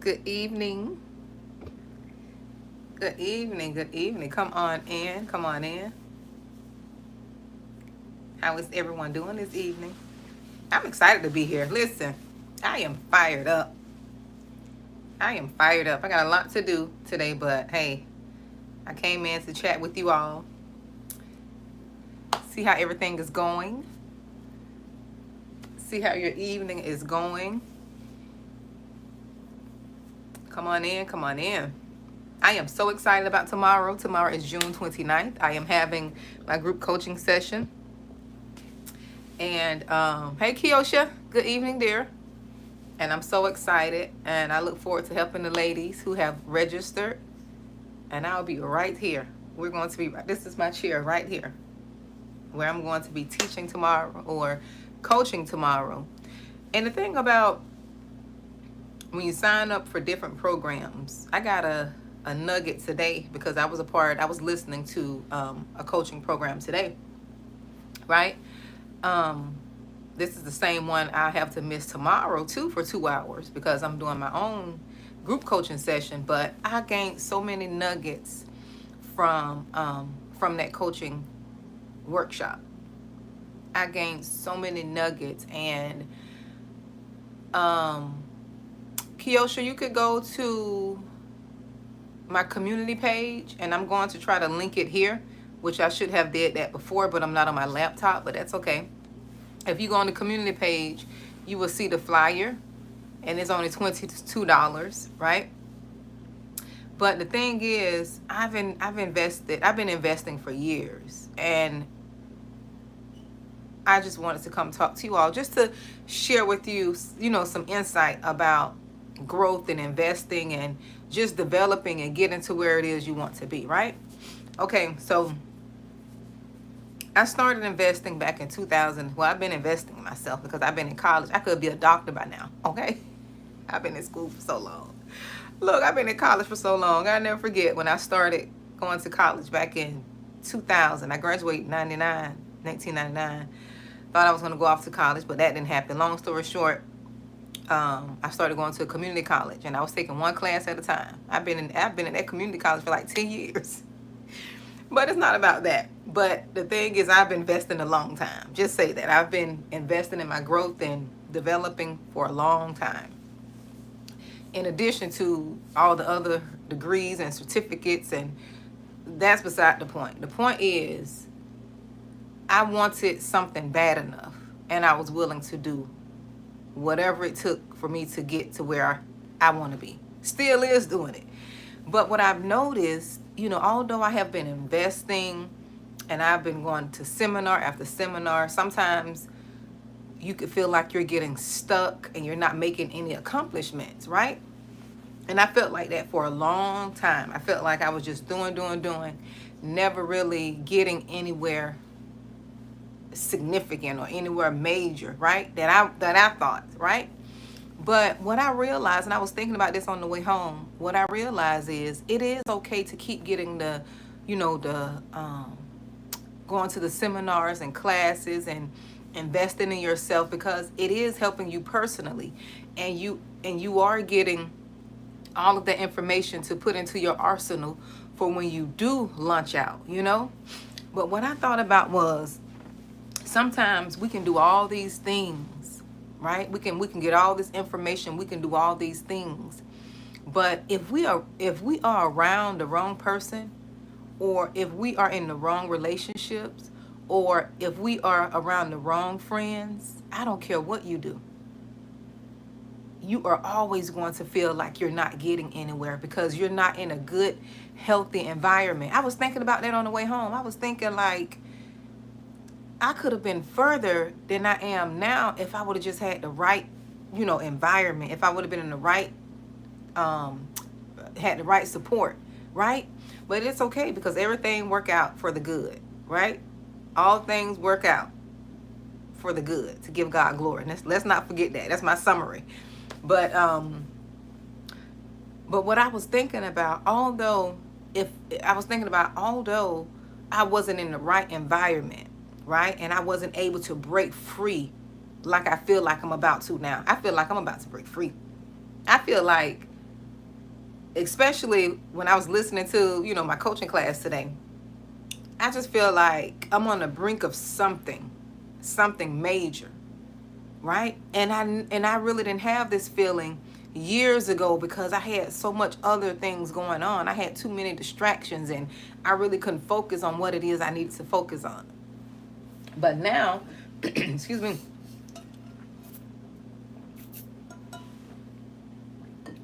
Good evening. Good evening. Good evening. Come on in. Come on in. How is everyone doing this evening? I'm excited to be here. Listen, I am fired up. I am fired up. I got a lot to do today, but hey, I came in to chat with you all, see how everything is going, see how your evening is going. Come on in. Come on in. I am so excited about tomorrow. Tomorrow is June 29th. I am having my group coaching session. And hey, Kiosha, good evening, dear. And I'm so excited, and I look forward to helping the ladies who have registered. And I'll be right here. We're going to be, this is my chair right here, where I'm going to be teaching tomorrow or coaching tomorrow. And the thing about when you sign up for different programs, I got a nugget today because I was listening to a coaching program today, right? This is the same one I have to miss tomorrow too for 2 hours because I'm doing my own group coaching session. But I gained so many nuggets from that coaching workshop. I gained so many nuggets. And Kiosha, you could go to my community page, and I'm going to try to link it here, which I should have did that before, but I'm not on my laptop, but that's okay. If you go on the community page, you will see the flyer, and it's only $22, right? But the thing is, I've been investing for years, and I just wanted to come talk to you all just to share with you, some insight about growth and investing and just developing and getting to where it is you want to be, right? Okay, so I started investing back in 2000. Well, I've been investing in myself because I've been in college. I could be a doctor by now, okay? I've been in school for so long. Look, I've been in college for so long. I'll never forget when I started going to college back in 2000. I graduated in 1999. Thought I was going to go off to college, but that didn't happen. Long story short, I started going to a community college, and I was taking one class at a time. I've been in that community college for like 10 years. But it's not about that. But the thing is, I've been investing a long time. Just say that. I've been investing in my growth and developing for a long time. In addition to all the other degrees and certificates, and that's beside the point. The point is, I wanted something bad enough, and I was willing to do whatever it took for me to get to where I want to be. Still is doing it. But what I've noticed, although I have been investing and I've been going to seminar after seminar, sometimes you could feel like you're getting stuck and you're not making any accomplishments, right? And I felt like that for a long time. I felt like I was just doing, never really getting anywhere significant or anywhere major, right? That I thought, right? But what I realized, and I was thinking about this on the way home, what I realized is it is okay to keep getting the going to the seminars and classes and investing in yourself, because it is helping you personally, and you are getting all of the information to put into your arsenal for when you do launch out, But what I thought about was, sometimes we can do all these things, right? We can get all this information, we can do all these things. But if we are around the wrong person, or if we are in the wrong relationships, or if we are around the wrong friends, I don't care what you do, you are always going to feel like you're not getting anywhere because you're not in a good, healthy environment. I was thinking about that on the way home. I was thinking like, I could have been further than I am now if I would have just had the right, environment. If I would have been in the right, had the right support, right? But it's okay because everything work out for the good, right? All things work out for the good, to give God glory. And let's not forget that. That's my summary. But what I was thinking about, although I wasn't in the right environment, right? And I wasn't able to break free like I feel like I'm about to now. I feel like I'm about to break free. I feel like especially when I was listening to, my coaching class today, I just feel like I'm on the brink of something major, right? And I really didn't have this feeling years ago because I had so much other things going on. I had too many distractions and I really couldn't focus on what it is I needed to focus on. But now, excuse me,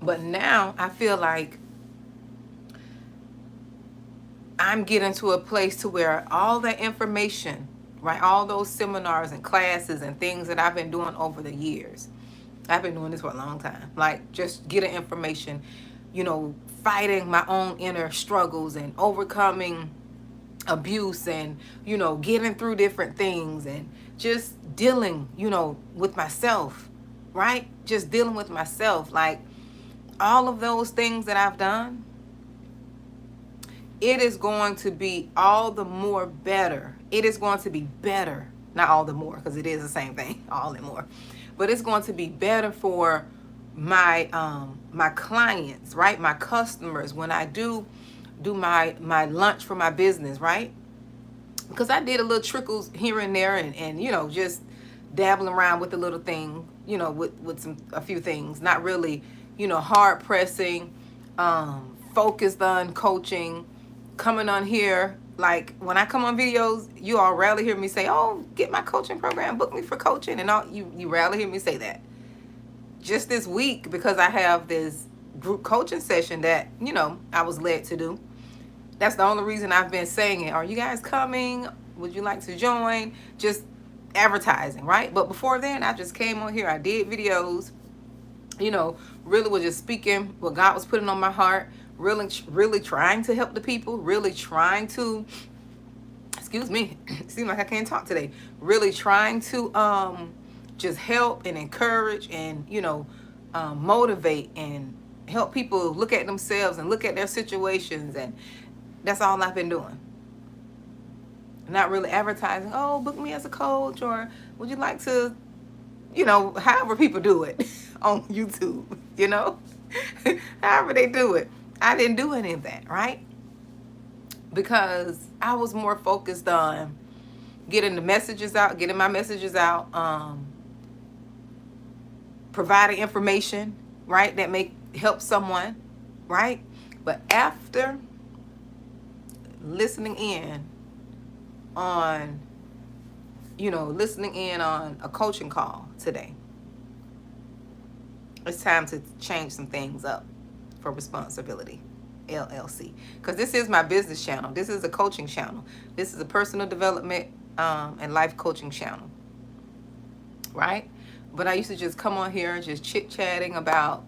but now I feel like I'm getting to a place to where all that information, right, all those seminars and classes and things that I've been doing over the years, I've been doing this for a long time, like just getting information, fighting my own inner struggles and overcoming abuse and, getting through different things and just dealing, with myself, right? Just dealing with myself. Like all of those things that I've done, it is going to be all the more better. It is going to be better. Not all the more, because it is the same thing, all and more. But it's going to be better for my my clients, right? My customers when I do my lunch for my business, right? Because I did a little trickles here and there and just dabbling around with a little thing, with a few things, not really, hard pressing, focused on coaching, coming on here. Like when I come on videos, you all rarely hear me say, oh, get my coaching program, book me for coaching. And all you rarely hear me say that. Just this week, because I have this group coaching session that, I was led to do. That's the only reason I've been saying it. Are you guys coming? Would you like to join? Just advertising, right? But before then, I just came on here. I did videos, really was just speaking what God was putting on my heart, really trying to help the people, really trying to, excuse me, seems like I can't talk today, really trying to just help and encourage and, motivate and help people look at themselves and look at their situations. And that's all I've been doing. Not really advertising, oh, book me as a coach, or would you like to, however people do it on YouTube, however they do it. I didn't do any of that, right? Because I was more focused on getting my messages out, providing information, right, that may help someone, right? But after listening in on a coaching call today, it's time to change some things up for Responsibility LLC, because this is my business channel. This is a coaching channel. This is a personal development and life coaching channel, right? But I used to just come on here and just chit-chatting about,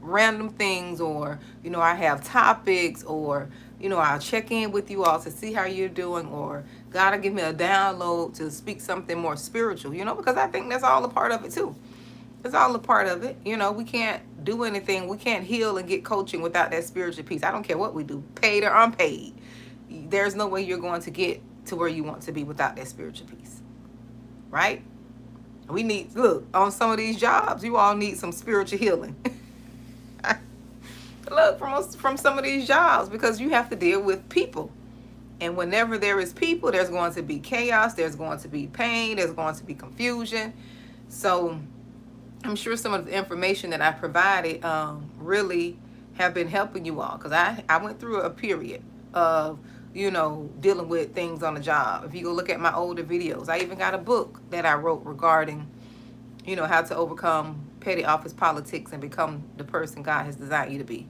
random things, or, I have topics, or, I'll check in with you all to see how you're doing, or God will give me a download to speak something more spiritual, because I think that's all a part of it too. It's all a part of it. We can't do anything. We can't heal and get coaching without that spiritual piece. I don't care what we do, paid or unpaid. There's no way you're going to get to where you want to be without that spiritual piece, right? We need, look, on some of these jobs, you all need some spiritual healing. Look, from some of these jobs, because you have to deal with people. And whenever there is people, there's going to be chaos, there's going to be pain, there's going to be confusion. So I'm sure some of the information that I provided really have been helping you all, because I went through a period of, dealing with things on the job. If you go look at my older videos, I even got a book that I wrote regarding, how to overcome petty office politics and become the person God has designed you to be.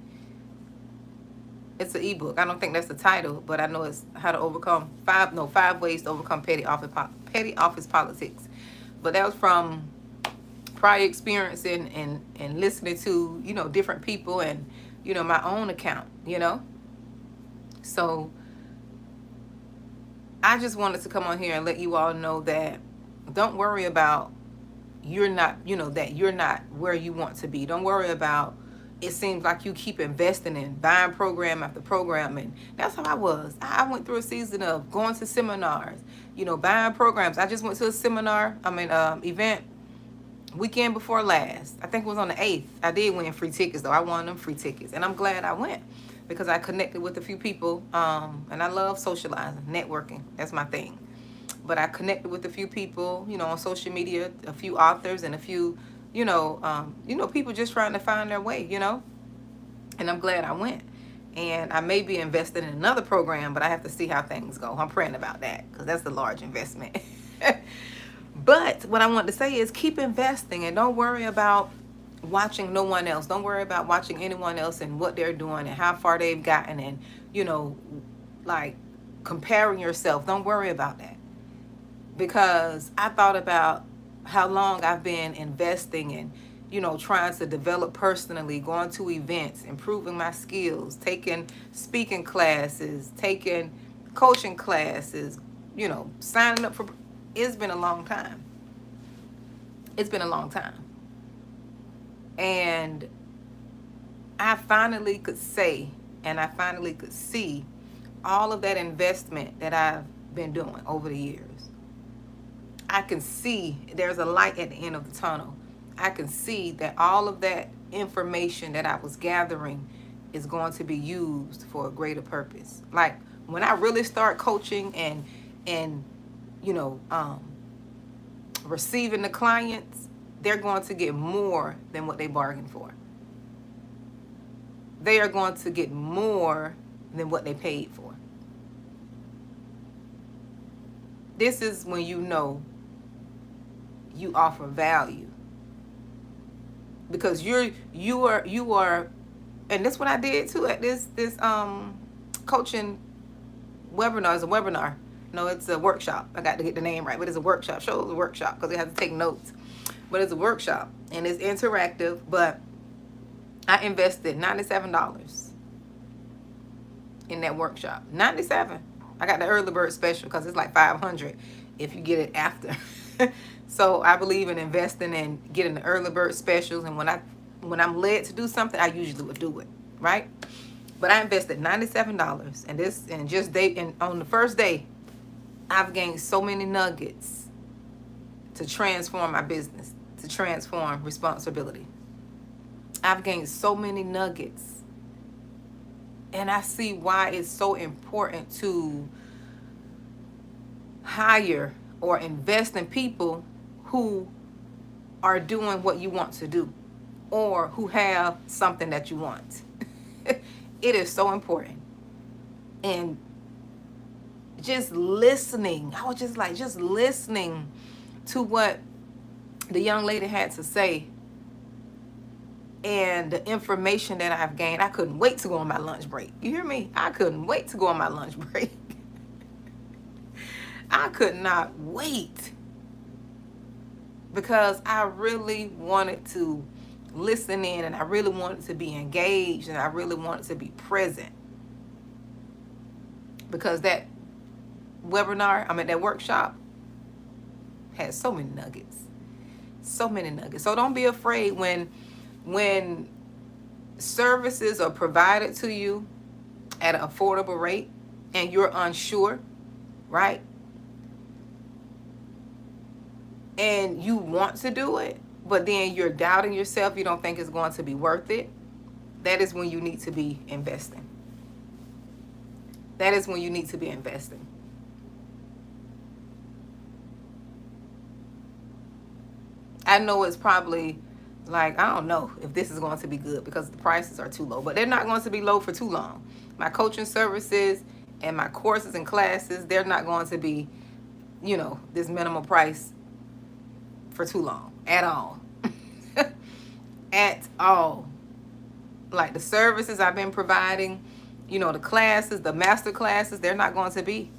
It's an ebook. I don't think that's the title, but I know it's how to overcome 5 ways to overcome petty office politics. But that was from prior experience and listening to, different people and, my own account, So I just wanted to come on here and let you all know that don't worry about that you're not where you want to be. Don't worry about it seems like you keep investing in buying program after program. And that's how I was. I went through a season of going to seminars, buying programs. I just went to a seminar, event weekend before last. I think it was on the 8th. I did win free tickets though. I won them free tickets, and I'm glad I went because I connected with a few people. And I love socializing, networking. That's my thing. But I connected with a few people, on social media, a few authors and a few, people just trying to find their way, And I'm glad I went. And I may be invested in another program, but I have to see how things go. I'm praying about that because that's a large investment. But what I want to say is keep investing and don't worry about watching no one else. Don't worry about watching anyone else and what they're doing and how far they've gotten and, like comparing yourself. Don't worry about that. Because I thought about how long I've been investing and, trying to develop personally, going to events, improving my skills, taking speaking classes, taking coaching classes, signing up for. It's been a long time. It's been a long time. And I finally could say, and I finally could see all of that investment that I've been doing over the years. I can see there's a light at the end of the tunnel. I can see that all of that information that I was gathering is going to be used for a greater purpose. Like when I really start coaching and receiving the clients, they're going to get more than what they bargained for. They are going to get more than what they paid for. This is when you offer value. Because you are, and that's what I did too at this coaching webinar. It's a webinar. No, it's a workshop. I got to get the name right, but it's a workshop. Show the workshop because they have to take notes. But it's a workshop and it's interactive. But I invested $97 in that workshop. $97. I got the early bird special because it's like $500 if you get it after. So I believe in investing and getting the early bird specials. And when I'm led to do something, I usually would do it, right? But I invested $97, and on the first day, I've gained so many nuggets to transform my business, to transform responsibility. I've gained so many nuggets. And I see why it's so important to hire or invest in people who are doing what you want to do or who have something that you want. It is so important. And just listening, I was just listening to what the young lady had to say and the information that I've gained. I couldn't wait to go on my lunch break. You hear me? I couldn't wait to go on my lunch break. I could not wait because I really wanted to listen in and I really wanted to be engaged and I really wanted to be present because that that workshop had so many nuggets. So many nuggets. So don't be afraid when services are provided to you at an affordable rate and you're unsure, right? And you want to do it, but then you're doubting yourself, you don't think it's going to be worth it. That is when you need to be investing. That is when you need to be investing. I know it's probably like, I don't know if this is going to be good because the prices are too low, but they're not going to be low for too long. My coaching services and my courses and classes, they're not going to be, this minimal price for too long at all. At all. Like the services I've been providing, the classes, the master classes, they're not going to be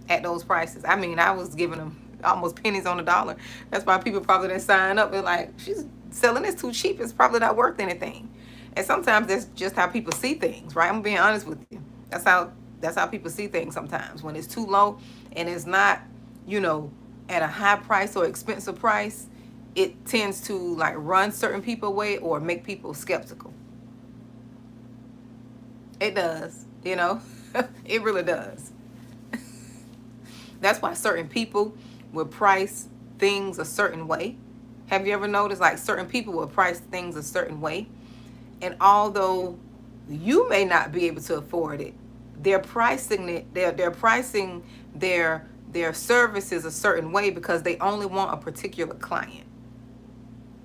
at those prices. I mean, I was giving them almost pennies on the dollar. That's why people probably didn't sign up. They're like, she's selling this too cheap. It's probably not worth anything. And sometimes that's just how people see things, right? I'm being honest with you. That's how people see things sometimes. When it's too low and it's not, at a high price or expensive price, it tends to like run certain people away or make people skeptical. It does, it really does. That's why certain people will price things a certain way. Have you ever noticed like certain people will price things a certain way, and although you may not be able to afford it, they're pricing it. They're pricing their services a certain way because they only want a particular client.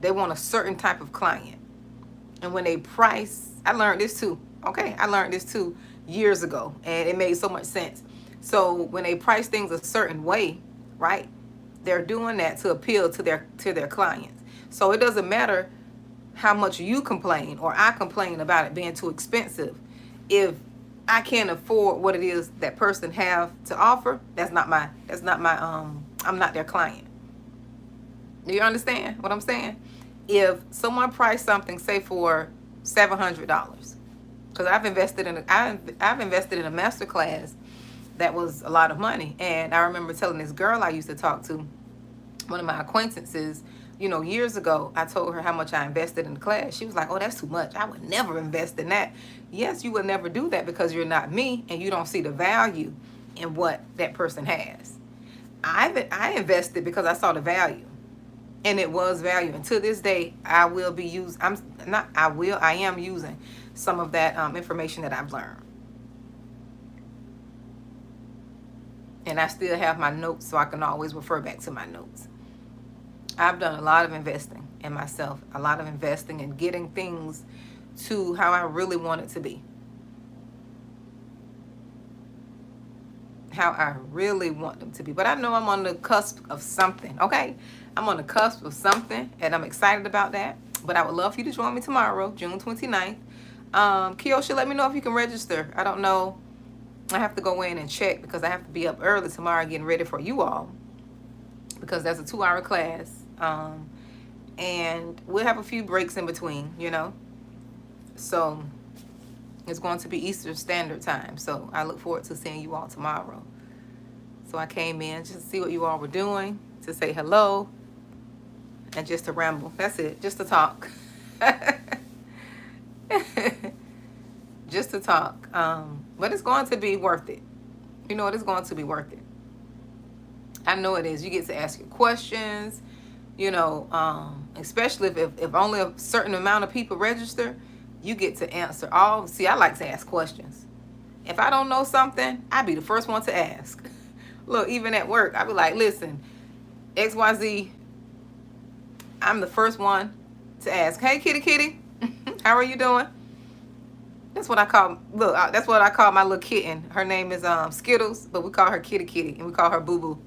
They want a certain type of client. And when they price, I learned this too. Okay, I learned this too years ago, and it made so much sense. So when they price things a certain way, right? They're doing that to appeal to their clients. So it doesn't matter how much you complain or I complain about it being too expensive. If I can't afford what it is that person have to offer, that's not my I'm not their client. Do you understand what I'm saying? If someone priced something, say for $700, because I've invested in a master class that was a lot of money, and I remember telling this girl I used to talk to, one of my acquaintances, years ago, I told her how much I invested in the class. She was like, "Oh, that's too much. I would never invest in that." Yes, you would never do that because you're not me and you don't see the value in what that person has. I invested because I saw the value, and it was value. And to this day, I am using some of that information that I've learned. And I still have my notes, so I can always refer back to my notes. I've done a lot of investing in myself, a lot of investing and getting things to how I really want it to be. How I really want them to be. But I know I'm on the cusp of something, okay? I'm on the cusp of something, and I'm excited about that. But I would love for you to join me tomorrow, June 29th. Kiosha, let me know if you can register. I don't know. I have to go in and check because I have to be up early tomorrow getting ready for you all, because that's a 2-hour class. And we'll have a few breaks in between, so it's going to be Eastern Standard Time. So I look forward to seeing you all tomorrow. So I came in just to see what you all were doing, to say hello, and just to ramble. That's it, just to talk. Just to talk. But it's going to be worth it. You know, it is going to be worth it. I know it is. You get to ask your questions, especially if only a certain amount of people register, you get to answer all. See, I like to ask questions. If I don't know something, I be the first one to ask. Look, even at work, I be like, listen, XYZ, I'm the first one to ask, "Hey, kitty, how are you doing?" That's what I call, that's what I call my little kitten. Her name is Skittles, but we call her kitty, and we call her Boo Boo.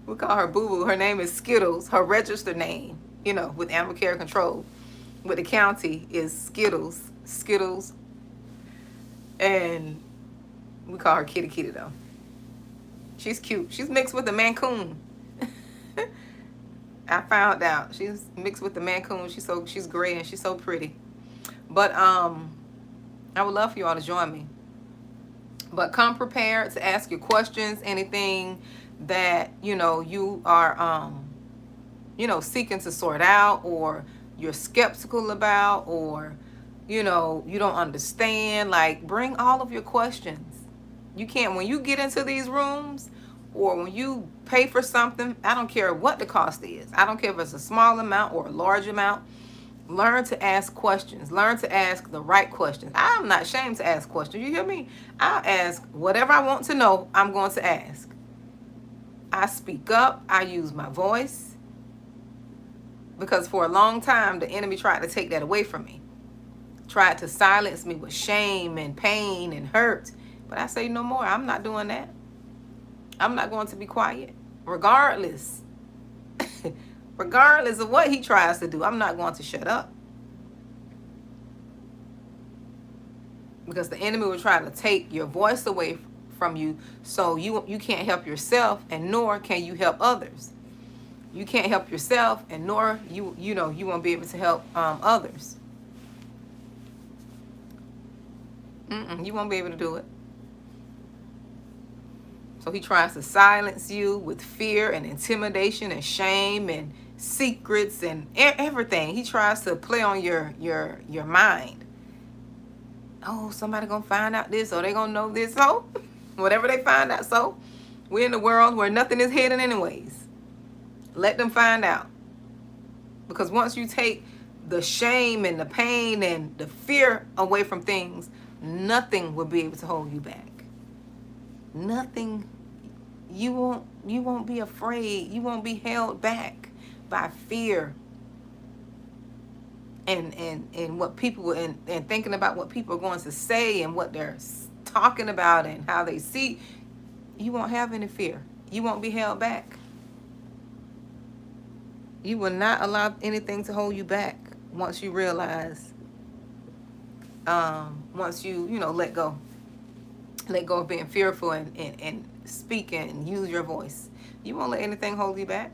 We call her Boo Boo. Her name is Skittles. Her registered name, with Animal Care Control, with the county, is Skittles. And we call her kitty though. She's cute. She's mixed with the Mancoon. I found out she's mixed with the Mancoon. She's gray and she's so pretty. But I would love for you all to join me. But come prepared to ask your questions, anything that, you are, seeking to sort out, or you're skeptical about, or, you don't understand. Like, bring all of your questions. You can't, when you get into these rooms, or when you pay for something, I don't care what the cost is. I don't care if it's a small amount or a large amount. Learn to ask questions. Learn to ask the right questions. I'm not ashamed to ask questions. You hear me? I'll ask whatever I want to know. I'm going to ask. I speak up. I use my voice. Because for a long time, the enemy tried to take that away from me. Tried to silence me with shame and pain and hurt. But I say no more. I'm not doing that. I'm not going to be quiet. Regardless. Regardless of what he tries to do, I'm not going to shut up. Because the enemy will try to take your voice away from you, so you can't help yourself, and nor can you help others. You can't help yourself, and nor you won't be able to help others. You won't be able to do it. So he tries to silence you with fear and intimidation and shame and secrets and everything. He tries to play on your mind. Oh, somebody gonna find out this, or they gonna know this. So whatever they find out. So we're in a world where nothing is hidden anyways. Let them find out. Because once you take the shame and the pain and the fear away from things, nothing will be able to hold you back. Nothing. You won't be afraid. You won't be held back by fear and what people and thinking about what people are going to say and what they're talking about and how they see. You won't have any fear. You won't be held back. You will not allow anything to hold you back once you realize, once you let go. Let go of being fearful and speak and use your voice. You won't let anything hold you back.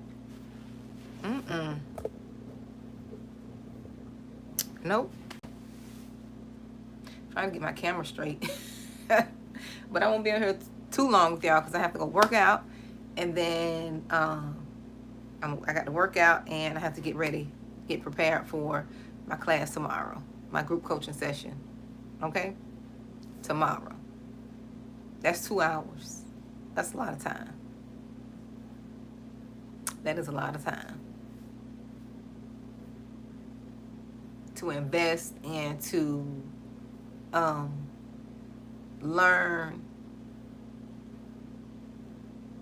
Nope. Trying to get my camera straight. But I won't be on here too long with y'all because I have to go work out. And then I got to work out and I have to get ready, get prepared for my class tomorrow, my group coaching session. Okay? Tomorrow. That's 2 hours. That's a lot of time. That is a lot of time to invest and to learn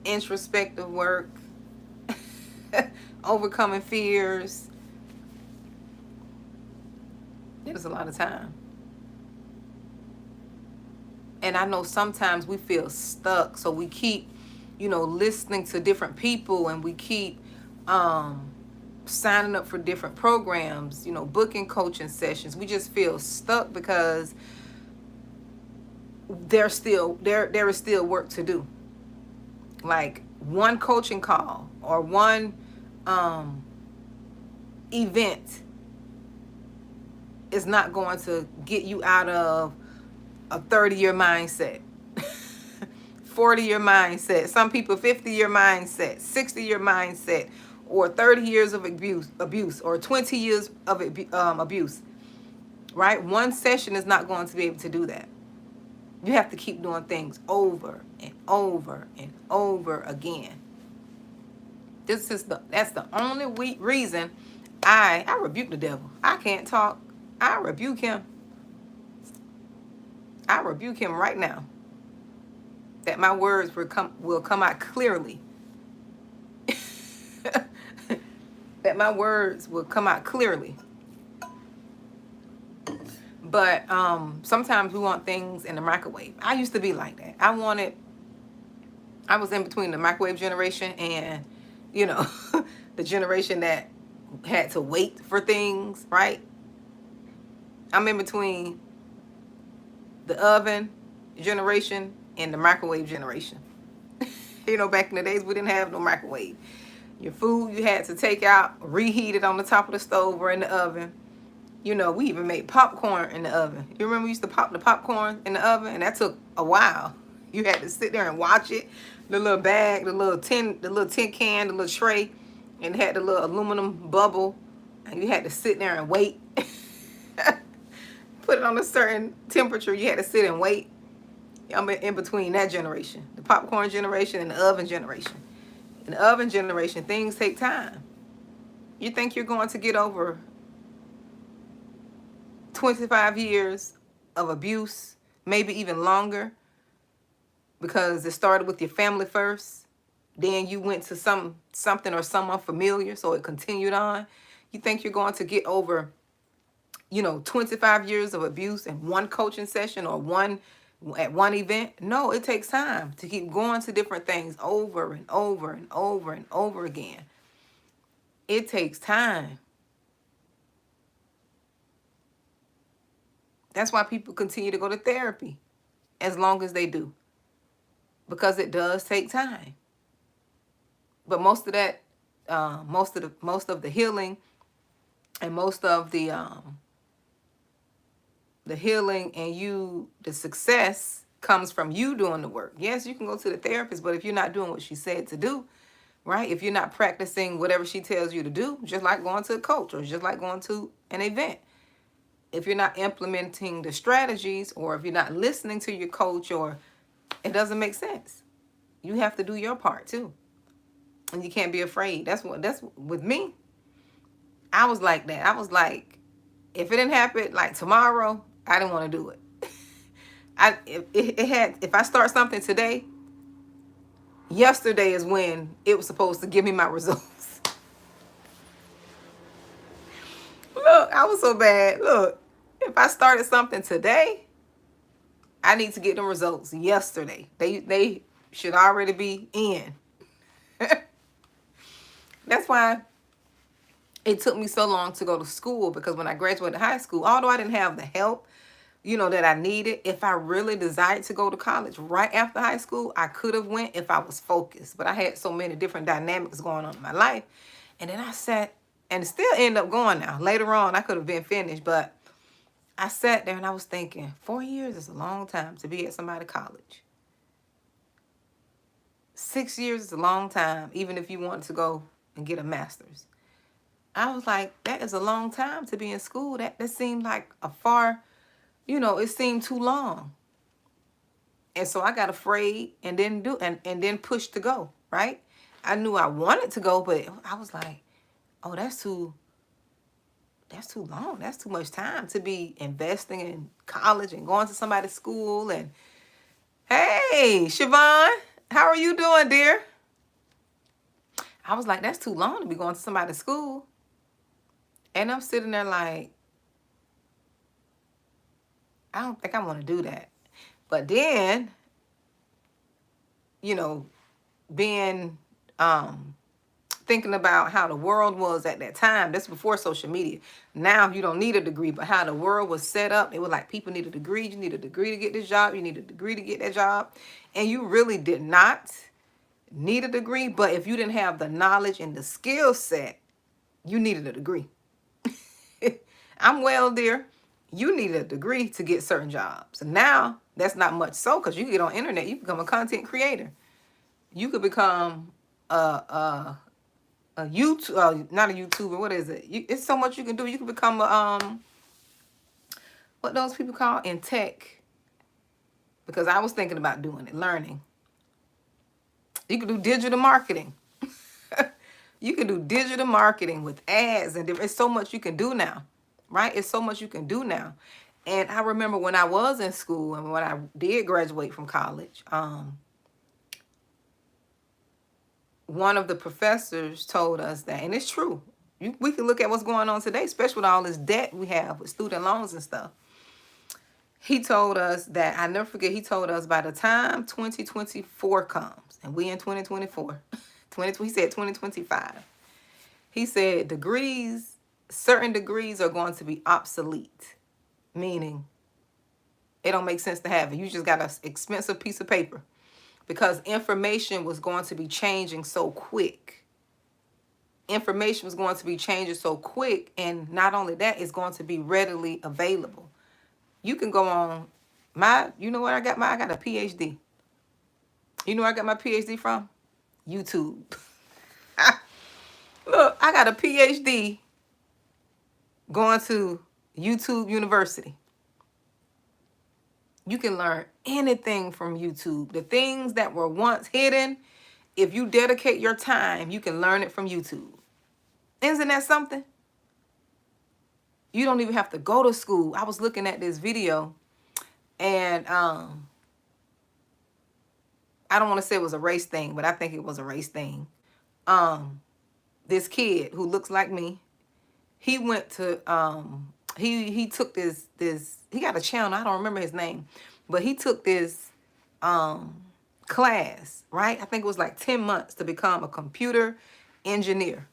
introspective work, overcoming fears. It is a lot of time. And I know sometimes we feel stuck, so we keep, listening to different people, and we keep signing up for different programs, booking coaching sessions. We just feel stuck because there is still work to do. Like one coaching call or one event is not going to get you out of a 30-year mindset, 40-year mindset, some people 50-year mindset, 60-year mindset, or 30 years of abuse, or 20 years of abuse, right? One session is not going to be able to do that. You have to keep doing things over and over and over again. That's the only reason I rebuke the devil. I can't talk. I rebuke him. I rebuke him right now. That my words will come out clearly. That my words will come out clearly. But sometimes we want things in the microwave. I used to be like that. I was in between the microwave generation and, the generation that had to wait for things, right? I'm in between the oven generation and the microwave generation. Back in the days, we didn't have no microwave. Your food you had to take out, reheat it on the top of the stove or in the oven. We even made popcorn in the oven. You remember we used to pop the popcorn in the oven? And that took a while. You had to sit there and watch it. The little bag, the little tin can, the little tray, and it had the little aluminum bubble. And you had to sit there and wait. Put it on a certain temperature. You had to sit and wait. I'm in between that generation. The popcorn generation and the oven generation. In the oven generation, things take time. You think you're going to get over 25 years of abuse, maybe even longer, because it started with your family first. Then you went to something or someone familiar, so it continued on. You think you're going to get over, 25 years of abuse in one coaching session or at one event? No, it takes time to keep going to different things over and over and over and over again. It takes time. That's why people continue to go to therapy as long as they do, because it does take time. But most of that, most of the healing, and most of the healing and the success comes from you doing the work. Yes, you can go to the therapist, but if you're not doing what she said to do, right? If you're not practicing whatever she tells you to do, just like going to a coach or just like going to an event, if you're not implementing the strategies, or if you're not listening to your coach, or it doesn't make sense. You have to do your part too. And you can't be afraid. That's with me. I was like that. I was like, if it didn't happen like tomorrow, I didn't want to do it. If I start something today, yesterday is when it was supposed to give me my results. Look, I was so bad. Look, if I started something today, I need to get them results yesterday. They should already be in. That's why it took me so long to go to school, because when I graduated high school, although I didn't have the help, that I needed, if I really desired to go to college right after high school, I could have went if I was focused. But I had so many different dynamics going on in my life. And then I sat and still end up going now. Later on, I could have been finished, but I sat there and I was thinking, 4 years is a long time to be at somebody's college. 6 years is a long time, even if you want to go and get a master's. I was like, that is a long time to be in school. That seemed like a far, it seemed too long. And so I got afraid and didn't do, and then pushed to go, right? I knew I wanted to go, but I was like, oh, that's too long. That's too much time to be investing in college and going to somebody's school. And hey, Siobhan, how are you doing, dear? I was like, that's too long to be going to somebody's school. And I'm sitting there like, I don't think I want to do that. But then, being thinking about how the world was at that time. That's before social media. Now you don't need a degree, but how the world was set up, it was like people need a degree. You need a degree to get this job. You need a degree to get that job. And you really did not need a degree. But if you didn't have the knowledge and the skill set, you needed a degree. I'm well, dear. You need a degree to get certain jobs. And now that's not much so, because you get on internet, you become a content creator. You could become a YouTube, not a YouTuber. What is it? It's so much you can do. You can become a what those people call in tech. Because I was thinking about doing it, learning. You can do digital marketing. You can do digital marketing with ads, and it's so much you can do now, right? It's so much you can do now. And I remember when I was in school and when I did graduate from college, one of the professors told us that, and it's true. We can look at what's going on today, especially with all this debt we have with student loans and stuff. He told us that, I never forget, he told us by the time 2024 comes, and we in 2024, he said 2025, he said certain degrees are going to be obsolete, meaning it don't make sense to have it. You just got an expensive piece of paper. Because information was going to be changing so quick. Information was going to be changing so quick. And not only that, it's going to be readily available. You can go on you know where I got a PhD. You know where I got my PhD from? YouTube. Look, I got a PhD going to YouTube University. You can learn anything from YouTube. The things that were once hidden, if you dedicate your time, you can learn it from YouTube. Isn't that something? You don't even have to go to school. I was looking at this video, and I don't want to say it was a race thing, but I think it was a race thing. This kid who looks like me, he went to he took this he got a channel, I don't remember his name, but he took this class, right? I think it was like 10 months to become a computer engineer.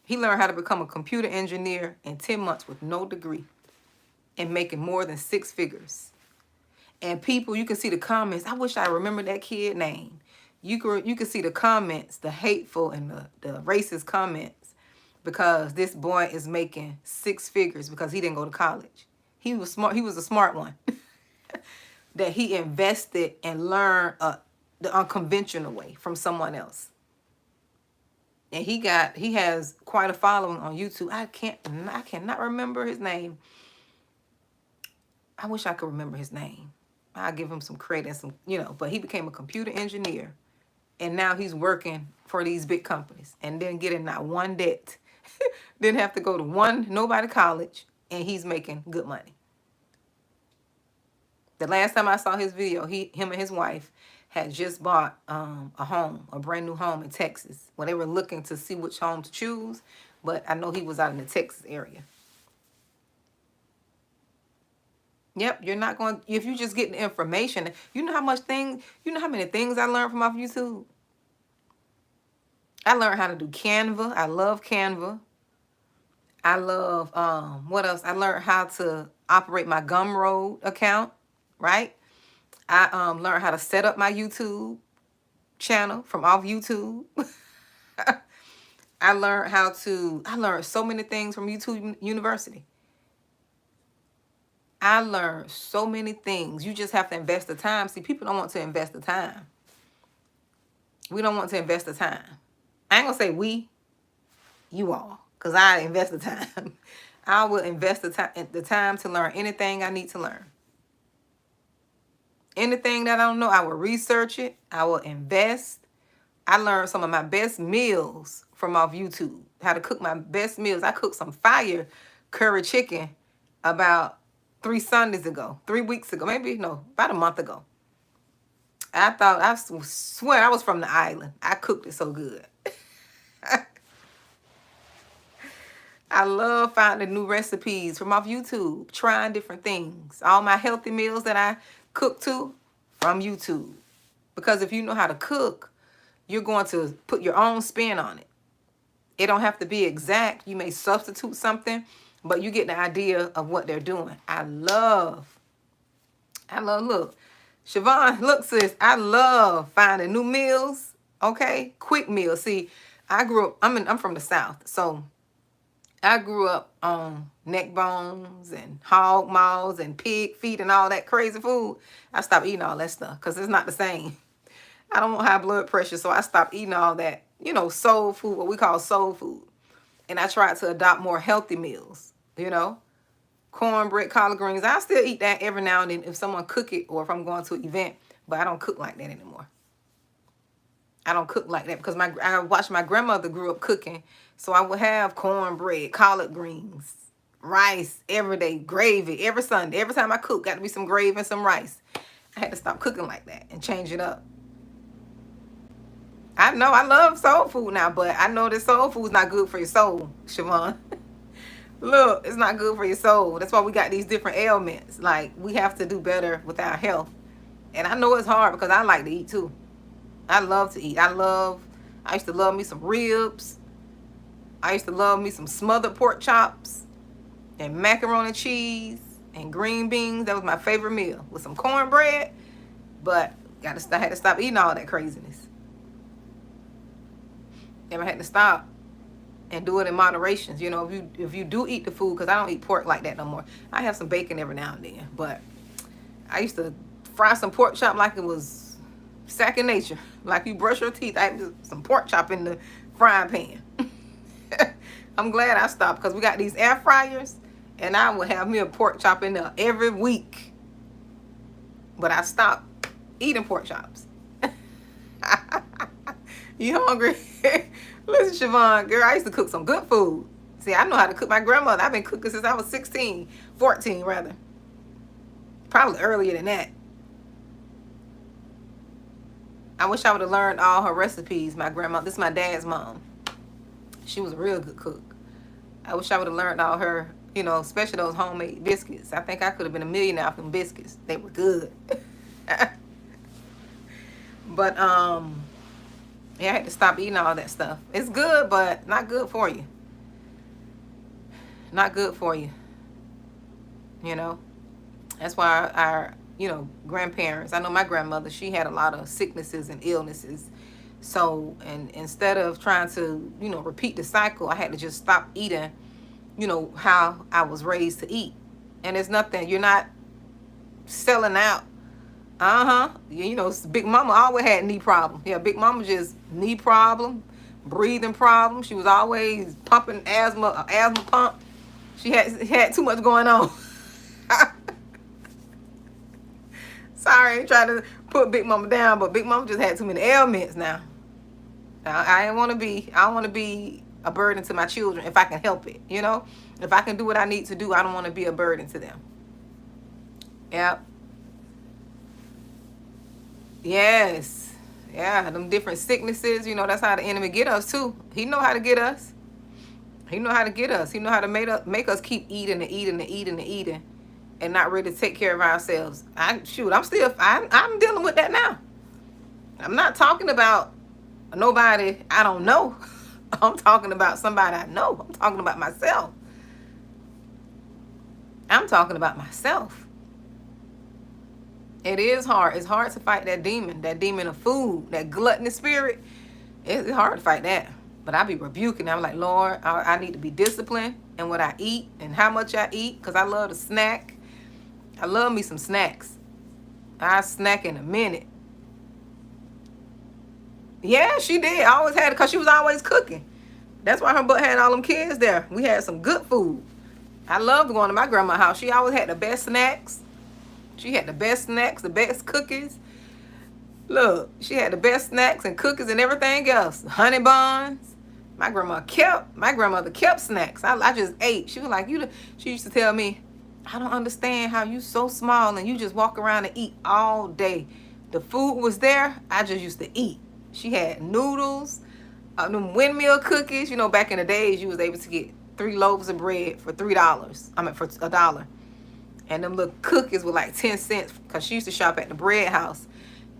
He learned how to become a computer engineer in 10 months with no degree and making more than 6 figures. And people, you can see the comments. I wish I remembered that kid's name. You can see the comments, the hateful and the racist comments, because this boy is making 6 figures because he didn't go to college. He was smart. He was a smart one. That he invested and learned the unconventional way from someone else. And he has quite a following on YouTube. I cannot remember his name. I wish I could remember his name. I'll give him some credit and some, but he became a computer engineer And now he's working for these big companies and then getting not one debt. Didn't have to go to nobody college, and he's making good money. The last time I saw his video, him and his wife had just bought a brand new home in Texas. Well, they were looking to see which home to choose, but I know he was out in the Texas area. Yep, you're not going, if you just get the information, you know how many things I learned from off YouTube? I learned how to do Canva. I love Canva. I love, what else? I learned how to operate my Gumroad account, right? I learned how to set up my YouTube channel from off YouTube. I learned so many things from YouTube University. I learned so many things. You just have to invest the time. See, people don't want to invest the time. We don't want to invest the time. I ain't gonna say we, you all, because I invest the time. I will invest the time to learn anything I need to learn. Anything that I don't know, I will research it. I will invest. I learned some of my best meals from off YouTube. How to cook my best meals. I cooked some fire curry chicken about 3 Sundays ago, 3 weeks ago, about a month ago. I swear I was from the island. I cooked it so good. I love finding new recipes from off YouTube, trying different things. All my healthy meals that I cook too, from YouTube. Because if you know how to cook, you're going to put your own spin on it. It don't have to be exact. You may substitute something, but you get the idea of what they're doing. I love, look, Siobhan, look, sis, I love finding new meals, okay? Quick meals. See, I grew up, I'm from the South, so I grew up on neck bones and hog maws and pig feet and all that crazy food. I stopped eating all that stuff because it's not the same. I don't want high blood pressure, so I stopped eating all that, soul food, what we call soul food. And I tried to adopt more healthy meals, cornbread, collard greens. I still eat that every now and then if someone cook it or if I'm going to an event, but I don't cook like that anymore. I don't cook like that because I watched my grandmother grew up cooking, so I would have cornbread, collard greens, rice every day, gravy every Sunday. Every time I cook, got to be some gravy and some rice. I had to stop cooking like that and change it up. I know I love soul food now, but I know that soul food is not good for your soul, Siobhan. Look, it's not good for your soul. That's why we got these different ailments. Like, we have to do better with our health. And I know it's hard because I like to eat too. I love to eat. I used to love me some ribs. I used to love me some smothered pork chops and macaroni and cheese and green beans. That was my favorite meal with some cornbread. But I had to stop eating all that craziness. And I had to stop and do it in moderation. If you do eat the food, because I don't eat pork like that no more. I have some bacon every now and then. But I used to fry some pork chop like it was second nature. Like you brush your teeth, I have some pork chop in the frying pan. I'm glad I stopped because we got these air fryers and I would have me a pork chop in there every week. But I stopped eating pork chops. You hungry? Listen, Siobhan, girl, I used to cook some good food. See, I know how to cook. My grandmother, I've been cooking since I was 14 rather. Probably earlier than that. I wish I would have learned all her recipes. My grandma, this is my dad's mom. She was a real good cook. I wish I would have learned all her, especially those homemade biscuits. I think I could have been a millionaire off them biscuits. They were good. But, yeah, I had to stop eating all that stuff. It's good, but not good for you. Not good for you. That's why our grandparents, I know my grandmother, she had a lot of sicknesses and illnesses. So, and instead of trying to, repeat the cycle, I had to just stop eating, how I was raised to eat. And it's nothing, you're not selling out. Big Mama always had knee problems. Yeah, Big Mama just knee problem, breathing problem. She was always pumping asthma pump. She had too much going on. Sorry, I ain't trying to put Big Mama down, but Big Mama just had too many ailments now. I don't want to be a burden to my children if I can help it, you know? If I can do what I need to do, I don't want to be a burden to them. Yep. Yes. Yeah, them different sicknesses, you know, that's how the enemy get us too. He know how to get us. He know how to get us. He know how to make us keep eating and eating and eating and eating and not really take care of ourselves. I'm dealing with that now. I'm not talking about nobody I don't know. I'm talking about somebody I know. I'm talking about myself. I'm talking about myself. It is hard. It's hard to fight that demon of food, that gluttonous spirit. It's hard to fight that. But I be rebuking. I'm like, Lord, I need to be disciplined in what I eat and how much I eat, because I love to snack. I love me some snacks. I snack in a minute. Yeah, she did. I always had it because she was always cooking. That's why her butt had all them kids there. We had some good food. I loved going to my grandma's house. She always had the best snacks. She had the best snacks, the best cookies. Look, she had the best snacks and cookies and everything else. Honey buns. My grandmother kept snacks. I just ate. She was like, she used to tell me, I don't understand how you so small and you just walk around and eat all day. The food was there. I just used to eat. She had noodles, them windmill cookies. You know, back in the days, you was able to get 3 loaves of bread for $3. I mean, for $1. And them little cookies were like 10 cents because she used to shop at the bread house.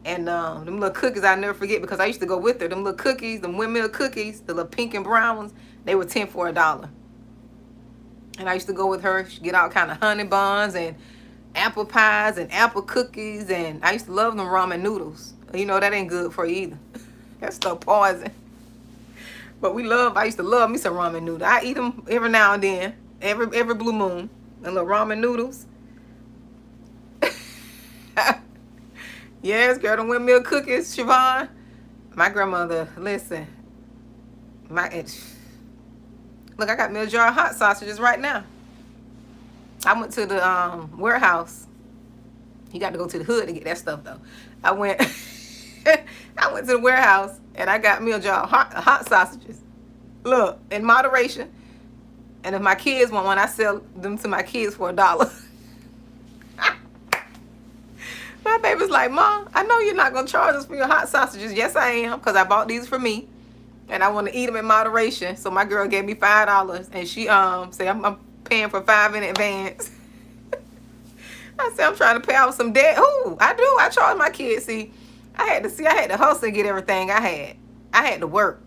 And them little cookies I'll never forget because I used to go with her. Them little cookies, them windmill cookies, the little pink and brown ones, they were 10 for $1. And I used to go with her. She'd get all kind of honey buns and apple pies and apple cookies. And I used to love them ramen noodles. You know, that ain't good for you either. That's stuff poison. But I used to love me some ramen noodles. I eat them every now and then, every blue moon. And little ramen noodles. Yes, girl, the windmill cookies, Siobhan. My grandmother, listen. Look, I got me a jar of hot sausages right now. I went to the warehouse. You got to go to the hood to get that stuff, though. I went to the warehouse, and I got me a jar of hot sausages. Look, in moderation. And if my kids want one, I sell them to my kids for $1. My baby's like, Mom, I know you're not going to charge us for your hot sausages. Yes, I am, because I bought these for me. And I want to eat them in moderation. So my girl gave me $5. And she said, I'm paying for 5 in advance. I said, I'm trying to pay off some debt. Ooh, I do. I charge my kids. I had to hustle and get everything I had. I had to work.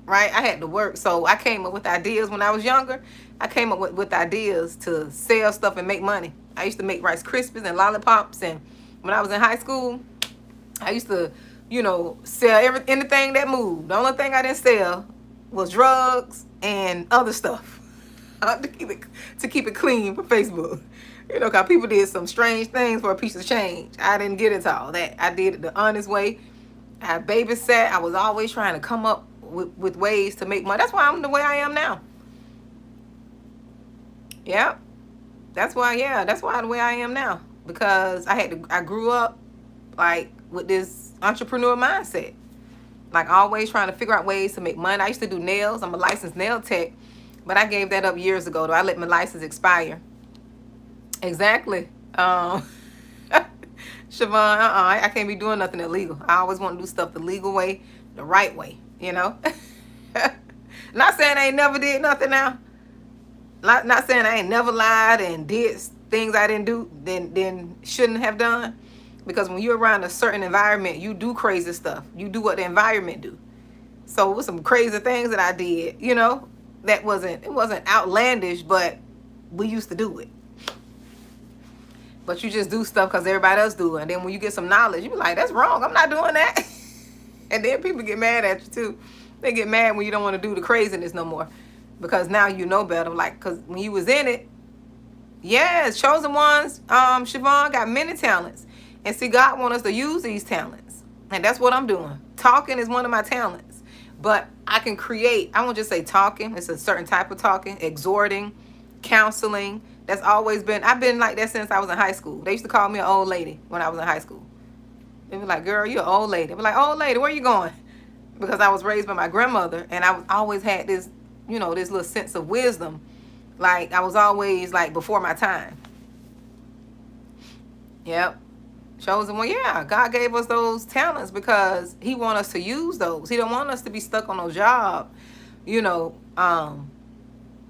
Right? I had to work. So I came up with ideas when I was younger. I came up with ideas to sell stuff and make money. I used to make Rice Krispies and lollipops. And when I was in high school, I used to, sell anything that moved. The only thing I didn't sell was drugs and other stuff to keep it clean for Facebook. Because people did some strange things for a piece of change. I didn't get into all that. I did it the honest way. I babysat. I was always trying to come up with ways to make money. That's why I'm the way I am now. Yeah. That's why the way I am now. Because I grew up like with this entrepreneur mindset. Like always trying to figure out ways to make money. I used to do nails. I'm a licensed nail tech. But I gave that up years ago, though. I let my license expire. Exactly. Siobhan, I can't be doing nothing illegal. I always want to do stuff the legal way, the right way, Not saying I ain't never did nothing now. Not saying I ain't never lied and did things I didn't do, then shouldn't have done. Because when you're around a certain environment, you do crazy stuff. You do what the environment do. So it was some crazy things that I did, that it wasn't outlandish, but we used to do it. But you just do stuff because everybody else do it. And then when you get some knowledge, you be like, that's wrong. I'm not doing that. And then people get mad at you too. They get mad when you don't want to do the craziness no more. Because now you know better. Like, because when you was in it, yes, chosen ones, Siobhan got many talents. And see, God wants us to use these talents. And that's what I'm doing. Talking is one of my talents. But I can create, I won't just say talking. It's a certain type of talking, exhorting, counseling. That's always been, I've been like that since I was in high school. They used to call me an old lady when I was in high school. They were like, girl, you're an old lady. They were like, old lady, where you going? because I was raised by my grandmother, and I always had this, this little sense of wisdom. Like, I was always like before my time. Yep. Chosen one. Yeah, God gave us those talents because he wants us to use those. He don't want us to be stuck on no job. Now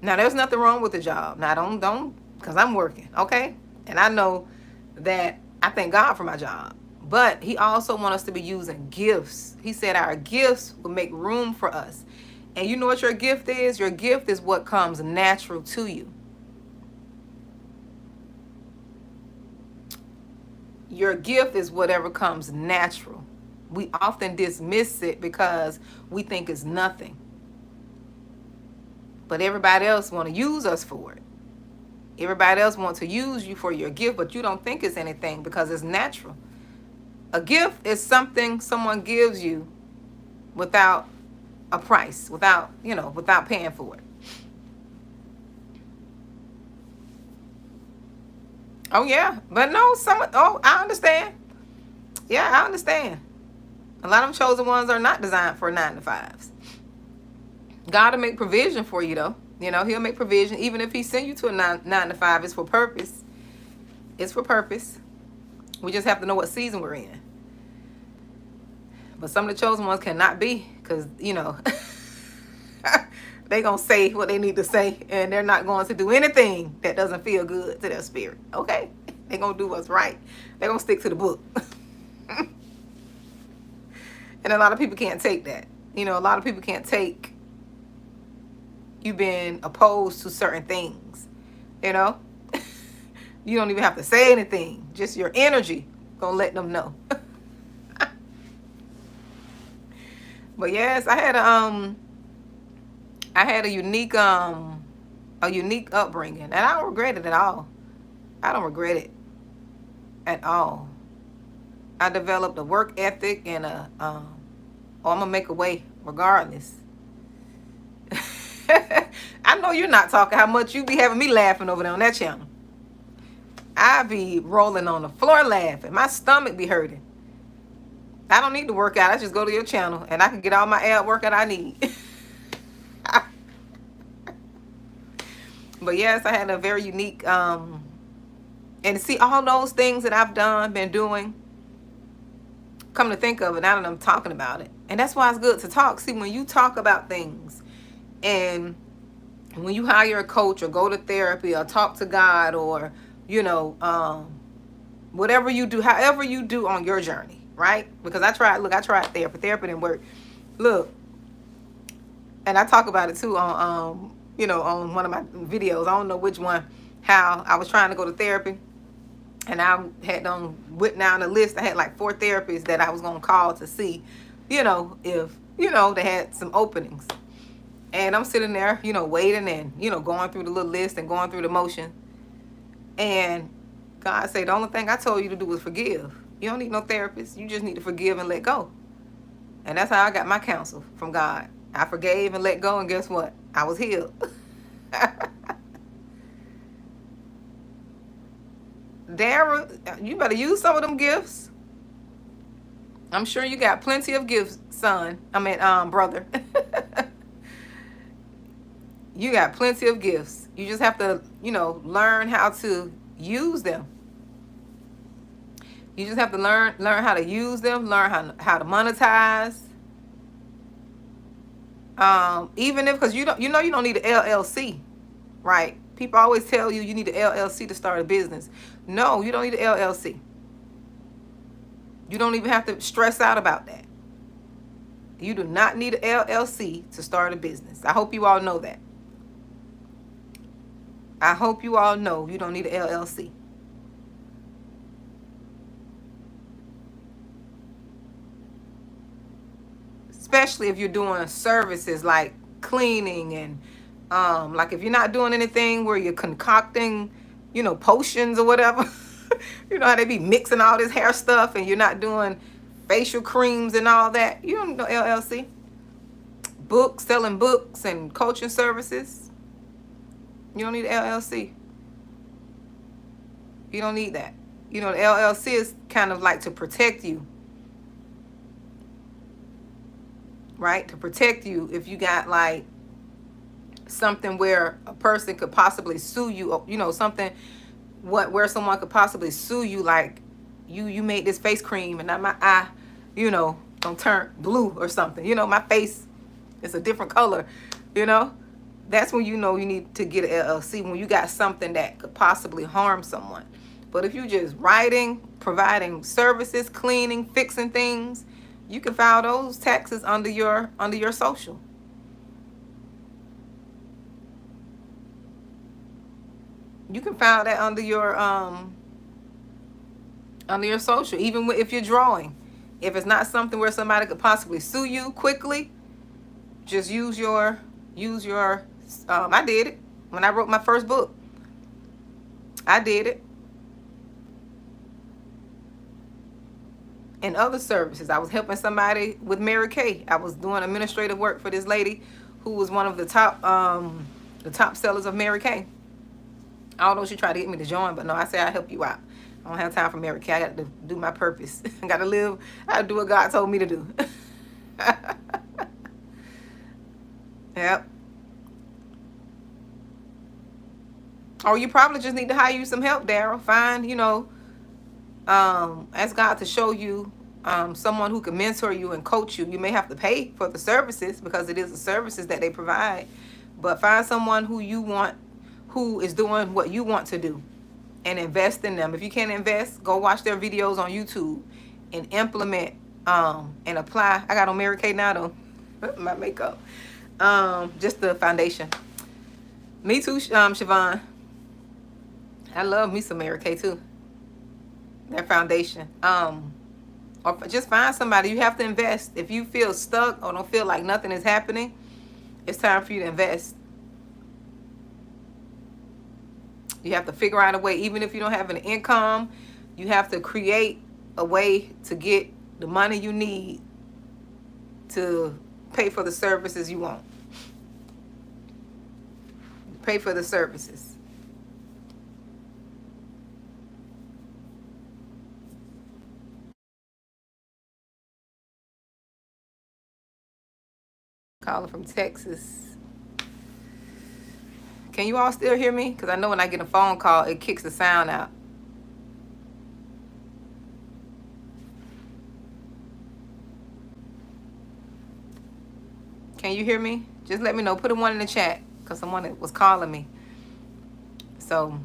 there's nothing wrong with the job. Now don't because I'm working, okay? And I know that I thank God for my job. But he also wants us to be using gifts. He said our gifts will make room for us. And you know what your gift is? Your gift is what comes natural to you. Your gift is whatever comes natural. We often dismiss it because we think it's nothing. But everybody else want to use us for it. Everybody else wants to use you for your gift, but you don't think it's anything because it's natural. A gift is something someone gives you without a price, without paying for it. Oh yeah, but no, I understand. Yeah, I understand. A lot of them chosen ones are not designed for 9 to 5s. God will make provision for you though. He'll make provision. Even if he send you to a 9 to 5, it's for purpose. It's for purpose. We just have to know what season we're in. But some of the chosen ones cannot be, because they gonna say what they need to say, and they're not going to do anything that doesn't feel good to their spirit. Okay? They're gonna do what's right. They're gonna stick to the book. And a lot of people can't take that. A lot of people can't take you being opposed to certain things. You don't even have to say anything. Just your energy gonna let them know. But yes, I had a unique upbringing, and I don't regret it at all. I don't regret it at all. I developed a work ethic and I'm gonna make a way regardless. I know you're not talking how much you be having me laughing over there on that channel. I be rolling on the floor laughing. My stomach be hurting. I don't need to work out. I just go to your channel and I can get all my ab workout I need. But yes, I had a very unique and see all those things that I've been doing. Come to think of it, now that I'm talking about it. And that's why it's good to talk. See, when you talk about things, and when you hire a coach or go to therapy or talk to God, or whatever you do, however you do on your journey, right? Because I tried therapy didn't work. Look, and I talk about it too on on one of my videos. I don't know which one. How I was trying to go to therapy, and I had went down the list. I had like 4 therapists that I was gonna call to see, if they had some openings. And I'm sitting there, waiting and going through the little list and going through the motion. And God said, the only thing I told you to do was forgive. You don't need no therapist. You just need to forgive and let go. And that's how I got my counsel from God. I forgave and let go, and guess what? I was healed. Dara, you better use some of them gifts. I'm sure you got plenty of gifts, brother. You got plenty of gifts. You just have to, learn how to use them. You just have to learn how to use them, learn how to monetize. Even if, because you don't need an LLC, right? People always tell you need an LLC to start a business. No, you don't need an LLC. You don't even have to stress out about that. You do not need an LLC to start a business. I hope you all know that. I hope you all know you don't need an LLC. Especially if you're doing services like cleaning and like if you're not doing anything where you're concocting, potions or whatever. You know how they be mixing all this hair stuff, and you're not doing facial creams and all that. You don't need no LLC. Books, selling books and coaching services. You don't need an LLC. You don't need that. The LLC is kind of like to protect you. right? To protect you if you got like something where a person could possibly sue you, you know, something where someone could possibly sue you, like you made this face cream and now my eye, you know, don't turn blue or something. You know, my face is a different color, you know. That's when you know you need to get an LLC, when you got something that could possibly harm someone. But if you just writing, providing services, cleaning, fixing things, you can file those taxes under your social. You can file that under your social, even if you're drawing. If it's not something where somebody could possibly sue you quickly, just use your I did it when I wrote my first book. I did it. And other services, I was helping somebody with Mary Kay. I was doing administrative work for this lady who was one of the top sellers of Mary Kay. Although she tried to get me to join, but no, I said I'll help you out. I don't have time for Mary Kay. I got to do my purpose. I got to live. I got to do what God told me to do. Yep. Or you probably just need to hire you some help, Daryl. Find, you know, ask God to show you someone who can mentor you and coach you. You may have to pay for the services because it is the services that they provide. But find someone who is doing what you want to do, and invest in them. If you can't invest, go watch their videos on YouTube and implement and apply. I got on Mary Kay now though, my makeup. Just the foundation. Me too, Siobhan. I love me some Mary Kay too. Their foundation. Or just find somebody. You have to invest. If you feel stuck or don't feel like nothing is happening, it's time for you to invest. You have to figure out a way, even if you don't have an income, you have to create a way to get the money you need to pay for the services you want. Pay for the services. Calling from Texas. Can you all still hear me? Because I know when I get a phone call, it kicks the sound out. Can you hear me? Just let me know. Put a 1 in the chat because someone was calling me. So,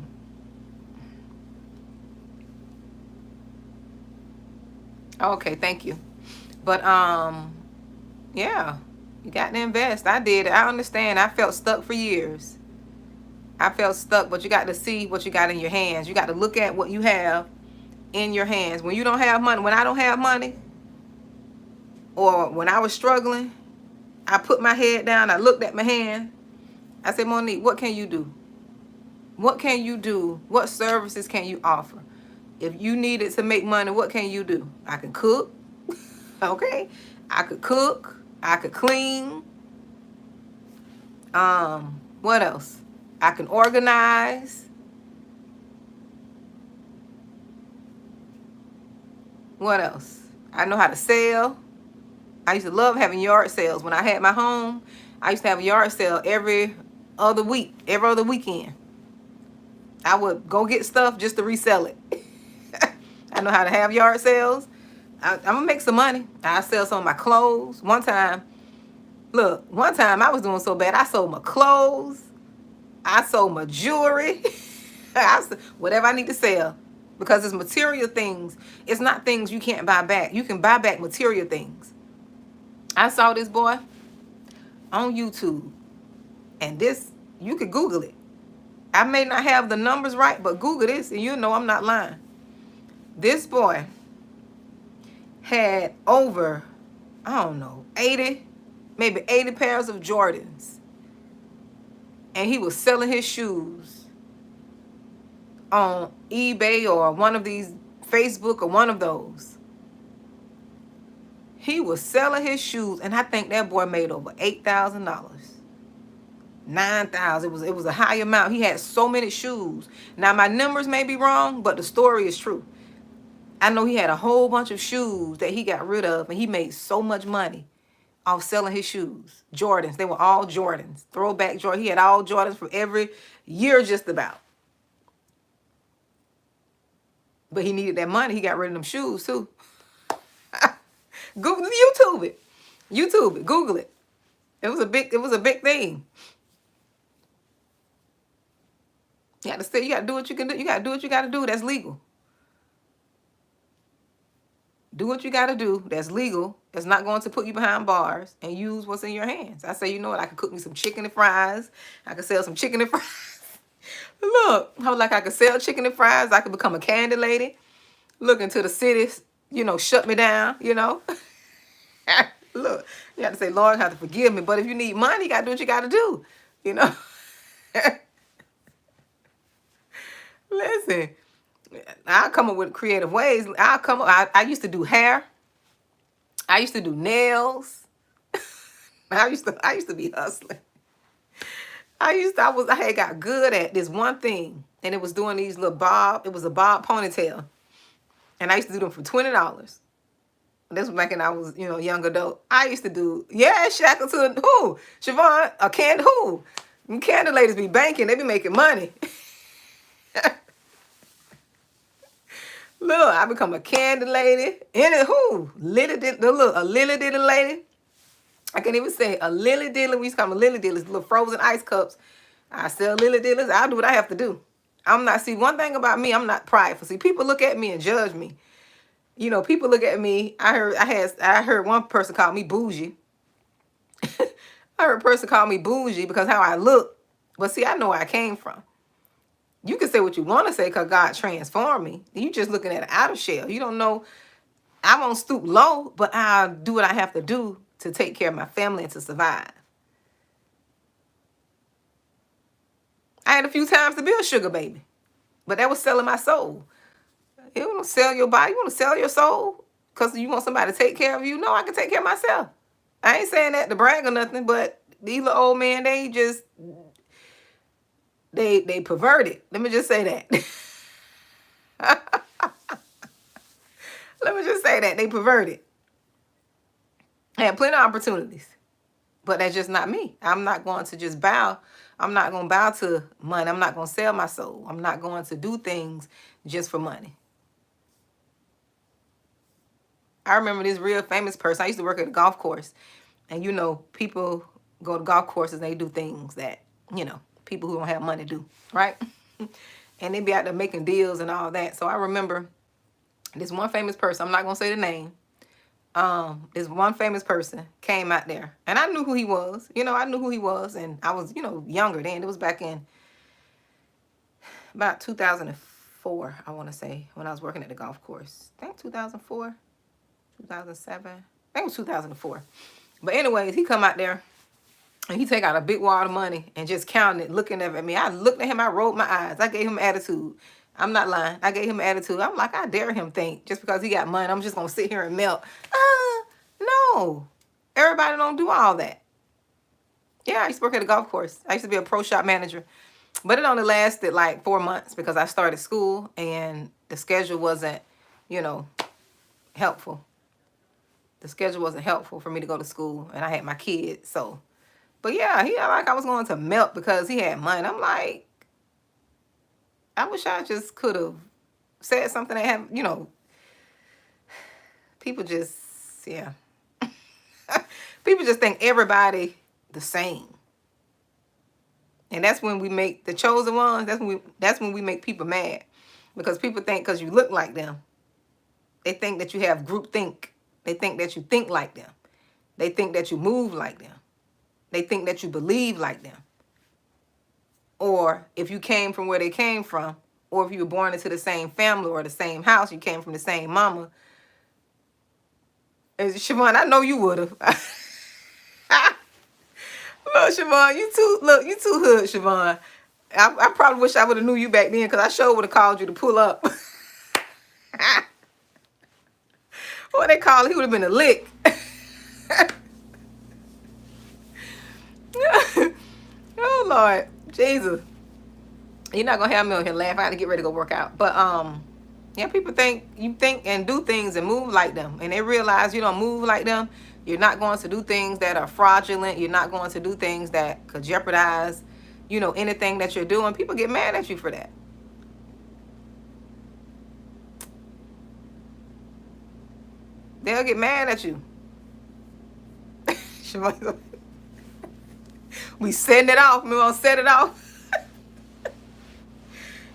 okay, thank you. But yeah, you got to invest. I did. I understand. I felt stuck for years. I felt stuck, but you got to see what you got in your hands. You got to look at what you have in your hands. When you don't have money, when I don't have money, or when I was struggling, I put my head down. I looked at my hand. I said, Monique, what can you do? What can you do? What services can you offer? If you needed to make money, what can you do? I can cook. Okay. I could cook. I could clean. What else? I can organize. What else? I know how to sell. I used to love having yard sales. When I had my home, I used to have a yard sale every other week, every other weekend. I would go get stuff just to resell it. I know how to have yard sales. I'm going to make some money. I sell some of my clothes. One time I was doing so bad, I sold my clothes. I sold my jewelry. Whatever I need to sell. Because it's material things. It's not things you can't buy back. You can buy back material things. I saw this boy on YouTube. And this, you could Google it. I may not have the numbers right, but Google this and you know I'm not lying. This boy had over, I don't know, 80, maybe 80 pairs of Jordans. And he was selling his shoes on eBay or one of these, Facebook or one of those. He was selling his shoes, and I think that boy made over $8,000. $9,000. It was a high amount. He had so many shoes. Now my numbers may be wrong, but the story is true. I know he had a whole bunch of shoes that he got rid of, and he made so much money off selling his shoes. Jordans. They were all Jordans. Throwback Jordan. He had all Jordans from every year just about. But he needed that money. He got rid of them shoes too. Google, YouTube it. YouTube it. Google it. It was a big thing. You got to say, you got to do what you can do. You got to do what you got to do. That's legal. Do what you got to do. That's legal. That's not going to put you behind bars, and use what's in your hands. I say, you know what? I could cook me some chicken and fries. I could sell some chicken and fries. Look, I was like, I could sell chicken and fries. I could become a candy lady. Look into the cities, shut me down, Look, you have to say, Lord, you have to forgive me. But if you need money, you got to do what you got to do, Listen, I'll come up with creative ways. I used to do hair. I used to do nails. I used to be hustling. I had got good at this one thing, and it was doing these little it was a bob ponytail. And I used to do them for $20. This was back when I was, young adult. I used to do, shackle to who? Siobhan, a candy who? Them candy ladies be banking, they be making money. Look, I become a candy lady. A lily dilly lady. I can't even say a lily dilly. We used to call them lily dillies, little frozen ice cups. I sell lily dillies. I'll do what I have to do. One thing about me, I'm not prideful. See, people look at me and judge me. People look at me. I heard one person call me Bougie. I heard a person call me Bougie because how I look. But see, I know where I came from. You can say what you want to say because God transformed me. You just looking at an outer shell. You don't know. I won't stoop low, but I'll do what I have to do to take care of my family and to survive. I had a few times to be a sugar baby, but that was selling my soul. You want to sell your body? You want to sell your soul because you want somebody to take care of you? No, I can take care of myself. I ain't saying that to brag or nothing, but these little old men, they just, they perverted. Let me just say that. Let me just say that. They perverted. I had plenty of opportunities, but that's just not me. I'm not going to just bow. I'm not going to bow to money. I'm not going to sell my soul. I'm not going to do things just for money. I remember this real famous person. I used to work at a golf course. And, people go to golf courses and they do things that, people who don't have money do, right? And they be out there making deals and all that. So I remember this one famous person. I'm not going to say the name. This one famous person came out there. And I knew who he was. I knew who he was. And I was, younger then. It was back in about 2004, I want to say, when I was working at the golf course. I think 2004. 2007. I think it was 2004. But anyways, he come out there and he take out a big wad of money and just counting it, looking at me. I looked at him, I rolled my eyes. I gave him attitude. I'm not lying. I gave him attitude. I'm like, I dare him think just because he got money, I'm just going to sit here and melt. No. Everybody don't do all that. Yeah, I used to work at a golf course. I used to be a pro shop manager. But it only lasted like 4 months because I started school and the schedule wasn't, helpful. The schedule wasn't helpful for me to go to school, and I had my kids. So, but yeah, he had like I was going to melt because he had money. I'm like, I wish I just could have said something that had, people just, yeah. People just think everybody the same. And that's when we make the chosen ones. That's when we make people mad, because people think because you look like them, they think that you have group think. They think that you think like them. They think that you move like them. They think that you believe like them. Or if you came from where they came from, or if you were born into the same family or the same house, you came from the same mama. And Siobhan, I know you would have. Look, Siobhan, you too hood, Siobhan. I probably wish I would have knew you back then, because I sure would have called you to pull up. What they call it, he would have been a lick. Oh, Lord. Jesus. You're not going to have me on here laughing. I got to get ready to go work out. But, yeah, people think you think and do things and move like them. And they realize you don't move like them. You're not going to do things that are fraudulent. You're not going to do things that could jeopardize, anything that you're doing. People get mad at you for that. They'll get mad at you. We setting it off. We gonna set it off.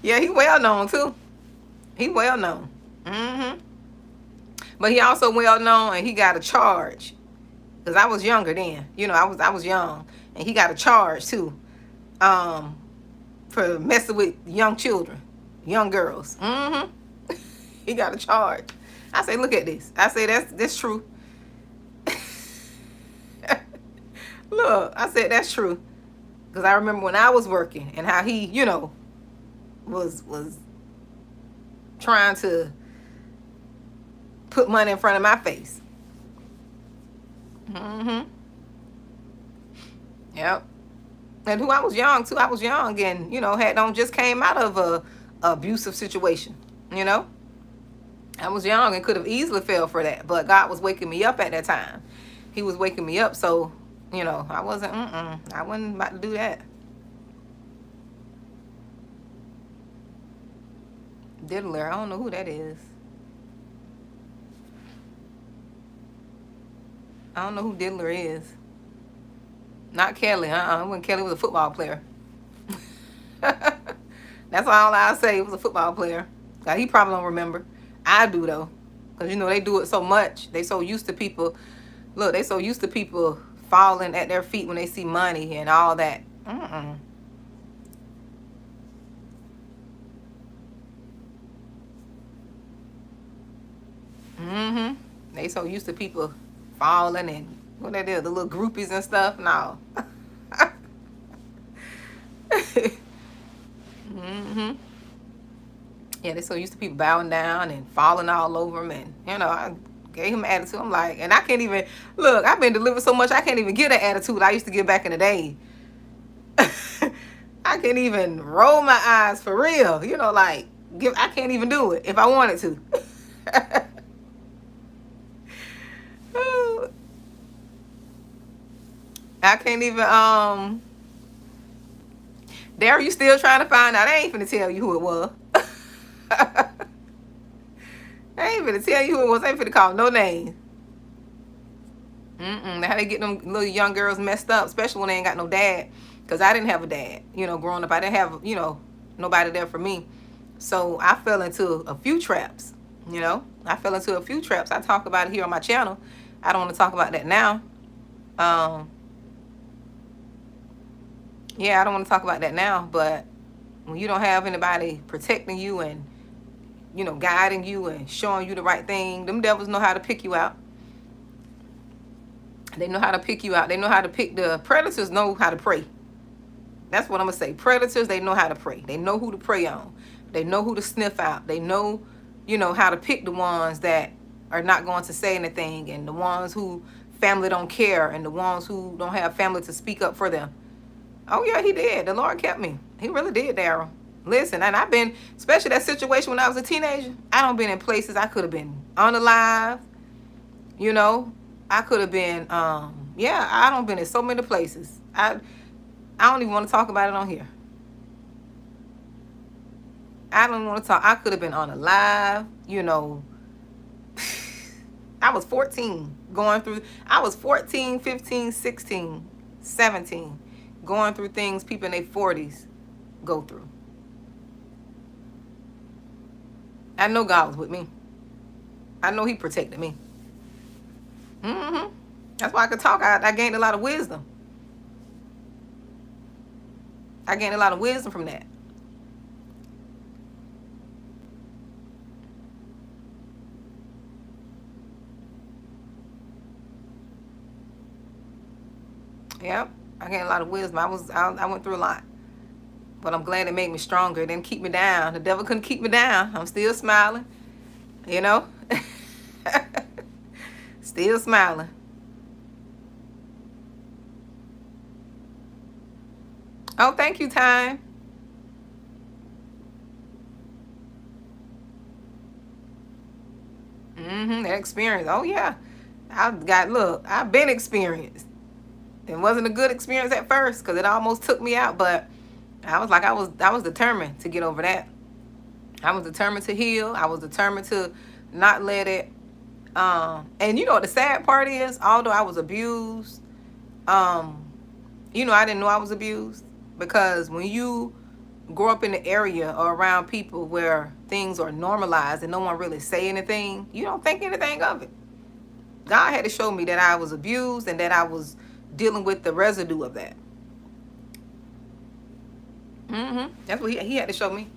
Yeah, he well known too. He well known. But he also well known, and he got a charge. Cause I was younger then. I was young, and he got a charge too, for messing with young children, young girls. He got a charge. I say, look at this. I say that's true. Look, I said that's true. Cause I remember when I was working and how he, was trying to put money in front of my face. Yep. And who I was young too. I was young and, just came out of a abusive situation, I was young and could have easily fell for that. But God was waking me up at that time. He was waking me up. So, I wasn't, I wasn't about to do that. Diddler, I don't know who that is. I don't know who Diddler is. Not Kelly, when Kelly was a football player. That's all I'll say. He was a football player. He probably don't remember. I do though. Because they do it so much. They so used to people. Look, they so used to people falling at their feet when they see money and all that. They so used to people falling and what they do, the little groupies and stuff. No. Yeah, they so used to people bowing down and falling all over them, and I gave him an attitude. I'm like, and I can't even look. I've been delivered so much, I can't even get an attitude I used to get back in the day. I can't even roll my eyes for real. I can't even do it if I wanted to. I can't even, There, you still trying to find out? I ain't finna tell you who it was. I ain't finna tell you who it was. I ain't finna call no names. How they get them little young girls messed up, especially when they ain't got no dad. Because I didn't have a dad, growing up. I didn't have, nobody there for me. So I fell into a few traps, I fell into a few traps. I talk about it here on my channel. I don't want to talk about that now. Yeah, I don't want to talk about that now, but when you don't have anybody protecting you and, guiding you and showing you the right thing, them devils know how to pick you out. They know how to pick you out. They know how to pick. The predators know how to prey. That's what I'm going to say. Predators, they know how to prey. They know who to prey on. They know who to sniff out. They know, how to pick the ones that are not going to say anything, and the ones who family don't care, and the ones who don't have family to speak up for them. Oh, yeah, he did. The Lord kept me. He really did, Daryl. Listen, and I've been, especially that situation when I was a teenager, I don't been in places I could have been unalive. I could have been, I don't been in so many places. I don't even want to talk about it on here. I don't want to talk. I could have been unalive, I was 14 going through, I was 14, 15, 16, 17. Going through things people in their 40s go through. I know God was with me. I know he protected me. That's why I could talk. I gained a lot of wisdom. I gained a lot of wisdom from that. Yep. I gained a lot of wisdom. I went through a lot. But I'm glad it made me stronger. It didn't keep me down. The devil couldn't keep me down. I'm still smiling. Still smiling. Oh, thank you, Time. That experience. Oh, yeah. I've been experienced. It wasn't a good experience at first because it almost took me out, but I was determined to get over that. I was determined to heal. I was determined to not let it. And you know what the sad part is? Although I was abused, I didn't know I was abused, because when you grow up in the area or around people where things are normalized and no one really say anything, you don't think anything of it. God had to show me that I was abused and that I was dealing with the residue of that. That's what he had to show me.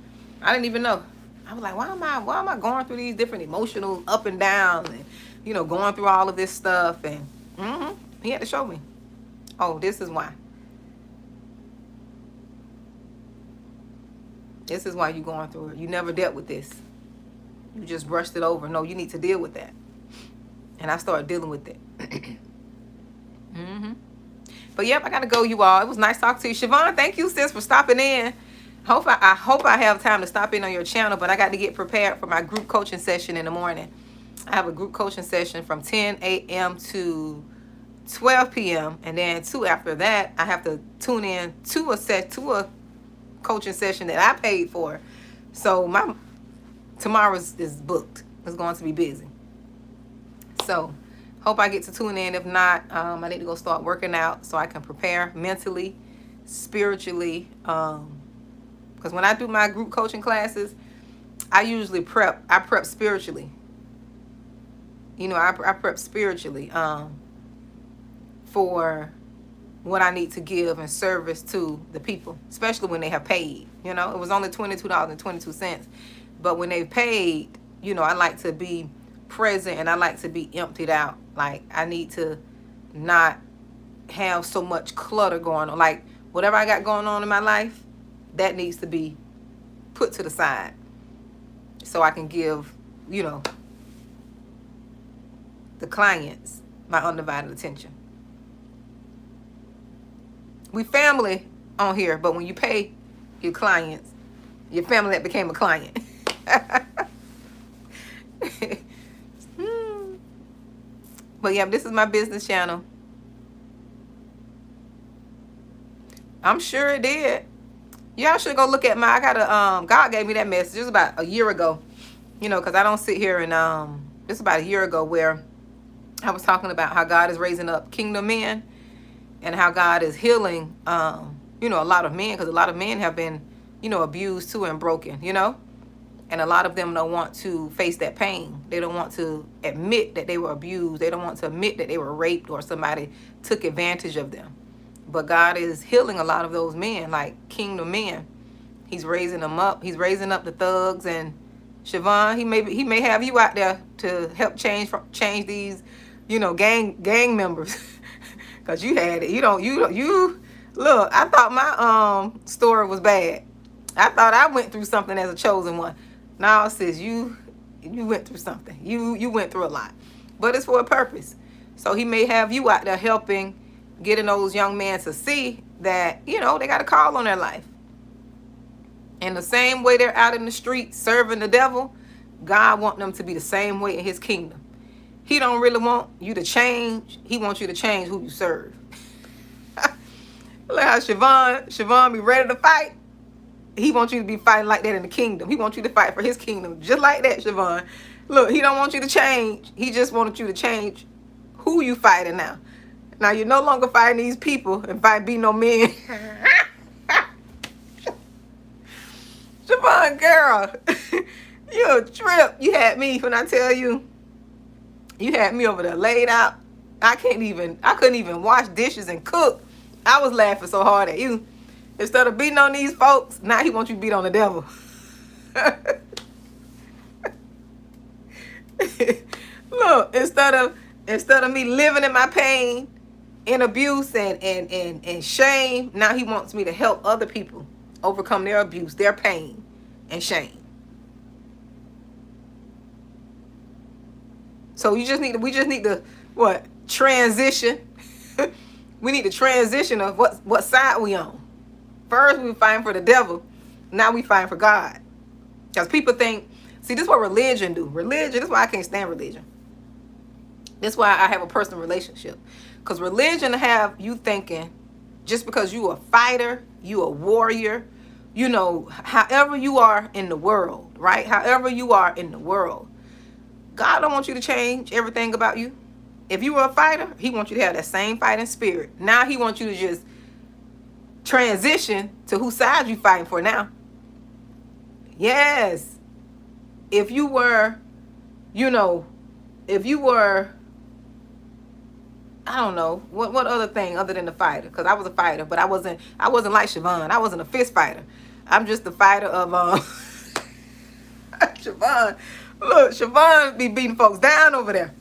I didn't even know. I was like, why am I going through these different emotional up and down, and going through all of this stuff, and he had to show me. Oh, this is why. This is why you're going through it. You never dealt with this. You just brushed it over. No, you need to deal with that. And I started dealing with it. But yep, I gotta go, you all. It was nice talking to you. Siobhan, thank you, sis, for stopping in. I hope I have time to stop in on your channel, but I got to get prepared for my group coaching session in the morning. I have a group coaching session from 10 a.m. to 12 p.m. and then after that, I have to tune in to a coaching session that I paid for. So my tomorrow is booked. It's going to be busy. So hope I get to tune in. If not, I need to go start working out so I can prepare mentally, spiritually. Because when I do my group coaching classes, I usually prep. I prep spiritually. I prep spiritually for what I need to give in service to the people, especially when they have paid. It was only $22.22. But when they paid, I like to be present and I like to be emptied out. Like, I need to not have so much clutter going on. Like, whatever I got going on in my life, that needs to be put to the side so I can give, the clients my undivided attention. We family on here, but when you pay your clients, your family that became a client. But yeah, this is my business channel. I'm sure it did. Y'all should go look at I got a, God gave me that message. It was about a year ago, because I don't sit here and, it's about a year ago where I was talking about how God is raising up kingdom men and how God is healing, a lot of men, because a lot of men have been, abused too and broken, and a lot of them don't want to face that pain. They don't want to admit that they were abused. They don't want to admit that they were raped or somebody took advantage of them. But God is healing a lot of those men, like kingdom men. He's raising them up. He's raising up the thugs. And Siobhan, he may have you out there to help change these, gang members. Cause you had it. You look. I thought my story was bad. I thought I went through something as a chosen one. Now it says you went through something. You went through a lot, but it's for a purpose. So he may have you out there helping, getting those young men to see that, they got a call on their life. And the same way they're out in the street serving the devil, God wants them to be the same way in his kingdom. He don't really want you to change. He wants you to change who you serve. Look how Siobhan be ready to fight. He wants you to be fighting like that in the kingdom. He wants you to fight for his kingdom. Just like that, Siobhan. Look, he don't want you to change. He just wanted you to change who you fighting now. Now you're no longer fighting these people and be no men. Siobhan, girl, you a trip. You had me when I tell you. You had me over there laid out. I couldn't even wash dishes and cook. I was laughing so hard at you. Instead of beating on these folks, now he wants you to beat on the devil. Look, instead of me living in my pain, in abuse and shame, now he wants me to help other people overcome their abuse, their pain, and shame. So we just need to what? Transition. We need to transition of what side we on. First we fighting for the devil. Now we fighting for God. Because people think, see, this is what religion do. Religion, this is why I can't stand religion. That's why I have a personal relationship. Because religion have you thinking just because you a fighter, you a warrior, you know, however you are in the world, right? However you are in the world. God don't want you to change everything about you. If you were a fighter, he wants you to have that same fighting spirit. Now he wants you to just transition to whose side you fighting for now. Yes. If you were, you know, if you were, I don't know, what other thing other than the fighter? Because I was a fighter, but I wasn't like Siobhan. I wasn't a fist fighter. I'm just the fighter of Siobhan. Look, Siobhan be beating folks down over there.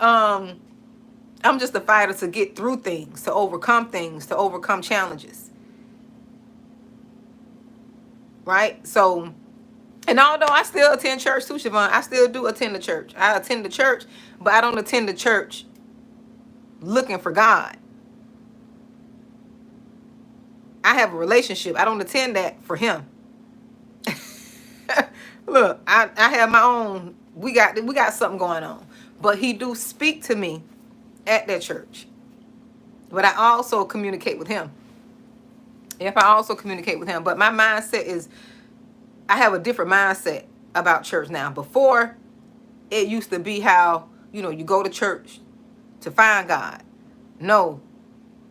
I'm just a fighter to get through things, to overcome challenges. Right? So, and although I still attend church too, Siobhan, I still do attend the church. I attend the church, but I don't attend the church looking for God. I have a relationship. I don't attend that for him. Look, I have my own. We got something going on, but he do speak to me at that church. But I also communicate with him. If I also communicate with him, but my mindset is, I have a different mindset about church now. Before, it used to be how, you know, you go to church to find God. No,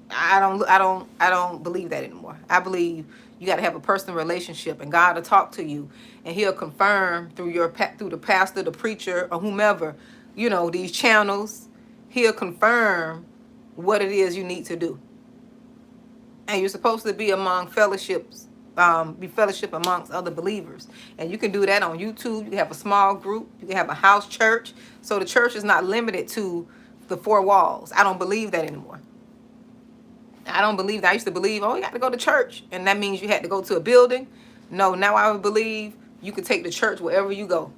I don't believe that anymore. I believe you got to have a personal relationship, and God will talk to you, and he'll confirm through the pastor, the preacher, or whomever, you know, these channels. He'll confirm what it is you need to do. And you're supposed to be among fellowships, be fellowship amongst other believers. And you can do that on YouTube. You can have a small group. You can have a house church. So the church is not limited to the four walls. I don't believe that anymore. I don't believe that. I used to believe, oh, you got to go to church, and that means you had to go to a building. No, now I would believe you can take the church wherever you go.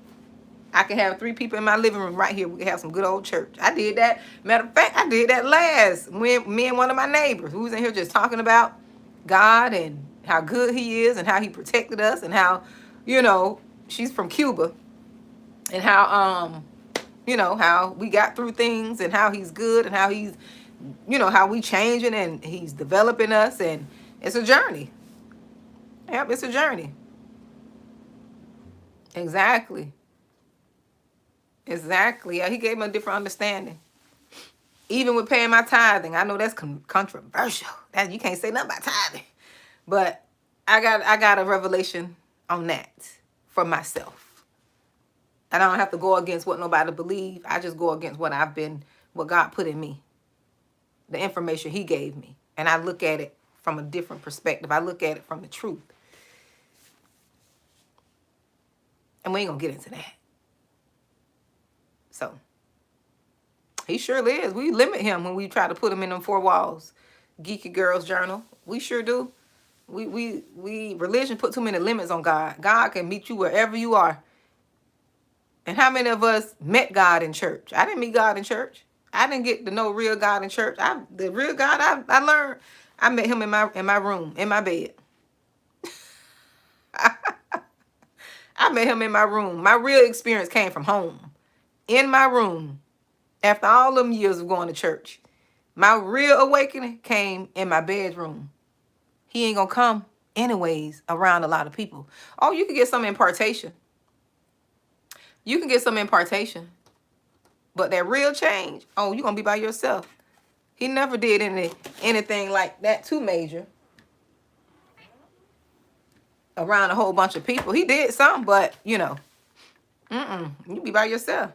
I can have 3 people in my living room right here. We can have some good old church. I did that. Matter of fact, I did that last when me and one of my neighbors, who was in here just talking about God and how good he is and how he protected us and how, you know, she's from Cuba, and how, you know, how we got through things and how he's good and how he's, you know, how we changing and he's developing us, and it's a journey. Yep, it's a journey. Exactly. Yeah, he gave me a different understanding. Even with paying my tithing, I know that's controversial. That you can't say nothing about tithing, but I got a revelation on that for myself, and I don't have to go against what nobody believe. I just go against what God put in me, the information he gave me, and I look at it from a different perspective. I look at it from the truth, and we ain't gonna get into that. So he surely is. We limit him when we try to put him in them 4 walls. Geeky Girls Journal. We sure do. We religion put too many limits on God. God can meet you wherever you are. And how many of us met God in church? I didn't meet God in church. I didn't get to know real God in church. The real God I learned, I met him in my room, in my bed. I met him in my room. My real experience came from home. In my room. After all them years of going to church, my real awakening came in my bedroom. He ain't gonna come anyways around a lot of people. Oh, you can get some impartation. You can get some impartation. But that real change, oh, you're gonna be by yourself. He never did anything like that too major around a whole bunch of people. He did some, but you know, you be by yourself.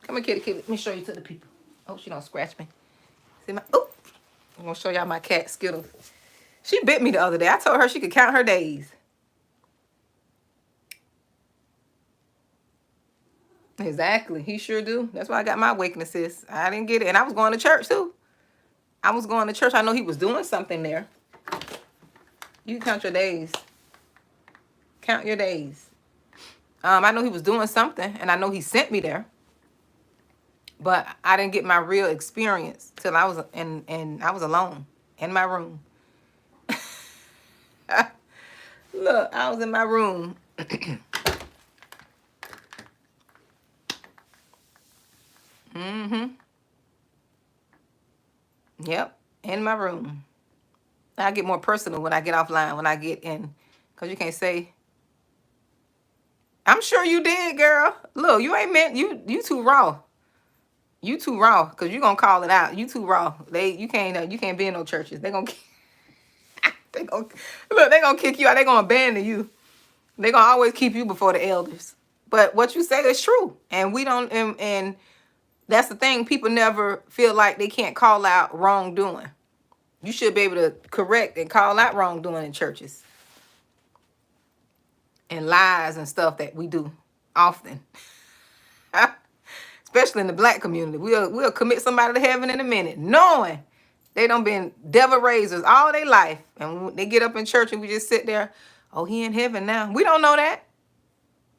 Come here, kitty. Let me show you to the people. Oh, she don't scratch me. See my, oh, I'm gonna show y'all my cat, Skittles. She bit me the other day. I told her she could count her days. Exactly. He sure do. That's why I got my weaknesses. I didn't get it. And I was going to church too. I was going to church. I know he was doing something there. You can count your days. Count your days. I know he was doing something, and I know he sent me there. But I didn't get my real experience till I was I was alone in my room. Look, I was in my room. Mm-hmm. Yep. In my room. I get more personal when I get offline, when I get in. Because you can't say, I'm sure you did, girl. Look, you ain't meant, you too raw. You too raw, because you going to call it out. You too raw. You can't be in no churches. They going to, they gonna, look, they going to kick you out. They going to abandon you. They going to always keep you before the elders. But what you say is true. And we don't, and that's the thing. People never feel like they can't call out wrongdoing. You should be able to correct and call out wrongdoing in churches and lies and stuff that we do often, especially in the black community. We'll commit somebody to heaven in a minute, knowing they done been devil raisers all their life, and when they get up in church and we just sit there, oh, he in heaven now. We don't know that.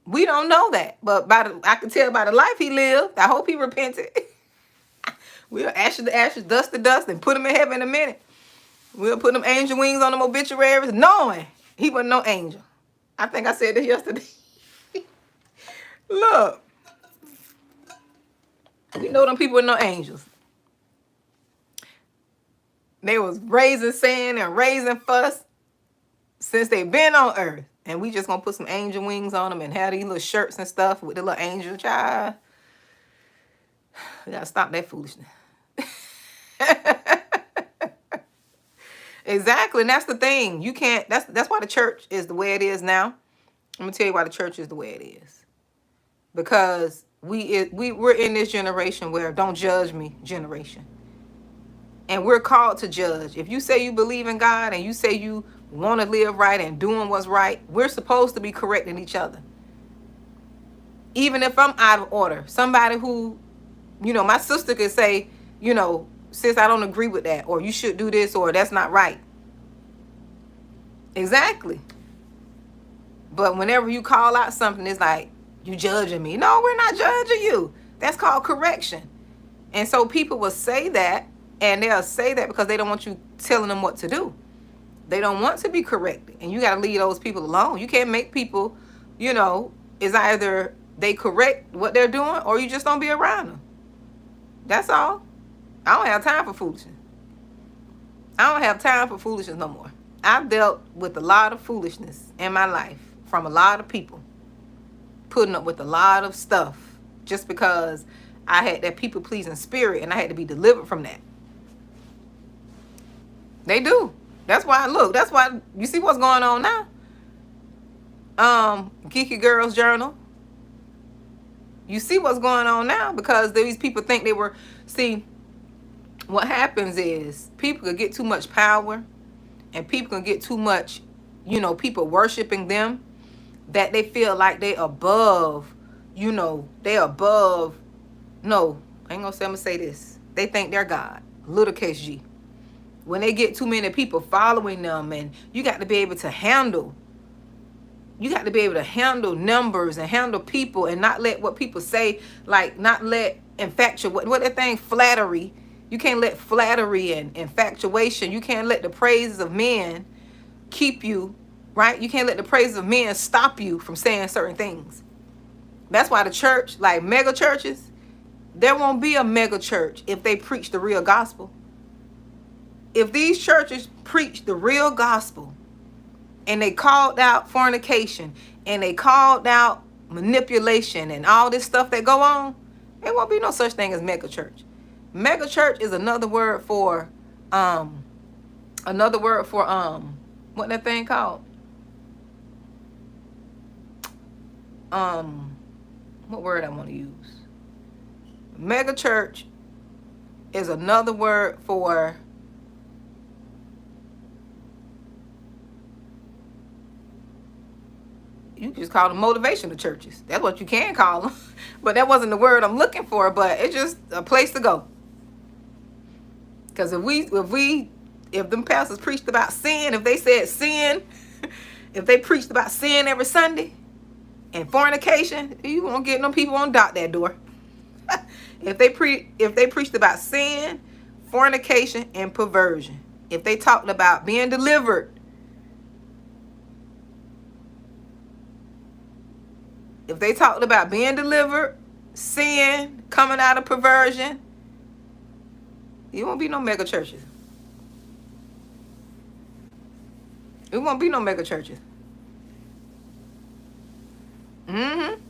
We don't know that, but I can tell by the life he lived. I hope he repented. We'll ashes to ashes, dust to dust, and put him in heaven in a minute. We'll put them angel wings on them obituaries, knowing he wasn't no angel. I think I said this yesterday. Look, we know them people were no angels. They was raising sin and raising fuss since they been on earth. And we just gonna put some angel wings on them and have these little shirts and stuff with the little angel child. We gotta stop that foolishness. Exactly, and that's the thing. You can't. That's why the church is the way it is now. I'm gonna tell you why the church is the way it is. Because we're in this generation where don't judge me generation, and we're called to judge. If you say you believe in God and you say you want to live right and doing what's right, we're supposed to be correcting each other. Even if I'm out of order, somebody who, my sister could say, sis, I don't agree with that, or you should do this, or that's not right. Exactly. But whenever you call out something, it's like, you judging me. No, we're not judging you. That's called correction. And so people will say that, and they'll say that because they don't want you telling them what to do. They don't want to be corrected. And you got to leave those people alone. You can't make people, it's either they correct what they're doing or you just don't be around them. That's all. I don't have time for foolishness. I don't have time for foolishness no more. I've dealt with a lot of foolishness in my life from a lot of people, putting up with a lot of stuff just because I had that people-pleasing spirit and I had to be delivered from that. They do. That's why, you see what's going on now? Geeky Girls Journal. You see what's going on now because these people think see, what happens is people could get too much power and people can get too much, people worshiping them, that they feel like they above, no, I ain't gonna say, I'm gonna say this. They think they're God, lowercase G. When they get too many people following them, and you got to be able to handle numbers and handle people and not let what people say, like not let what that thing, flattery. You can't let flattery and infatuation, you can't let the praises of men keep you, right? You can't let the praises of men stop you from saying certain things. That's why the church, like mega churches, there won't be a mega church if they preach the real gospel. If these churches preach the real gospel and they called out fornication and they called out manipulation and all this stuff that go on, there won't be no such thing as mega church. Mega church is another word for what that thing called? What word I want to use? Mega church is another word for you just call them motivational churches. That's what you can call them. But that wasn't the word I'm looking for, but it's just a place to go. Because if them pastors preached about sin, if they said sin, if they preached about sin every Sunday and fornication, you won't get no people on that door. If they preached about sin, fornication, and perversion, if they talked about being delivered, sin, coming out of perversion, it won't be no mega churches. It won't be no mega churches. Mm-hmm.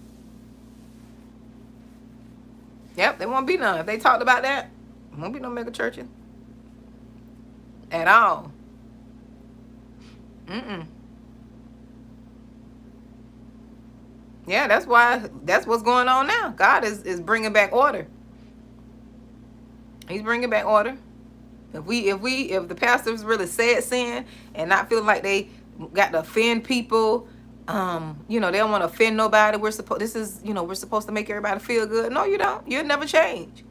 Yep, there won't be none. If they talked about that, there won't be no mega churches. At all. Mm-mm. Yeah, that's what's going on now. God is bringing back order. He's bringing back order. If the pastors really said sin and not feeling like they got to offend people, they don't want to offend nobody. We're supposed to make everybody feel good. No, you don't. You'll never change.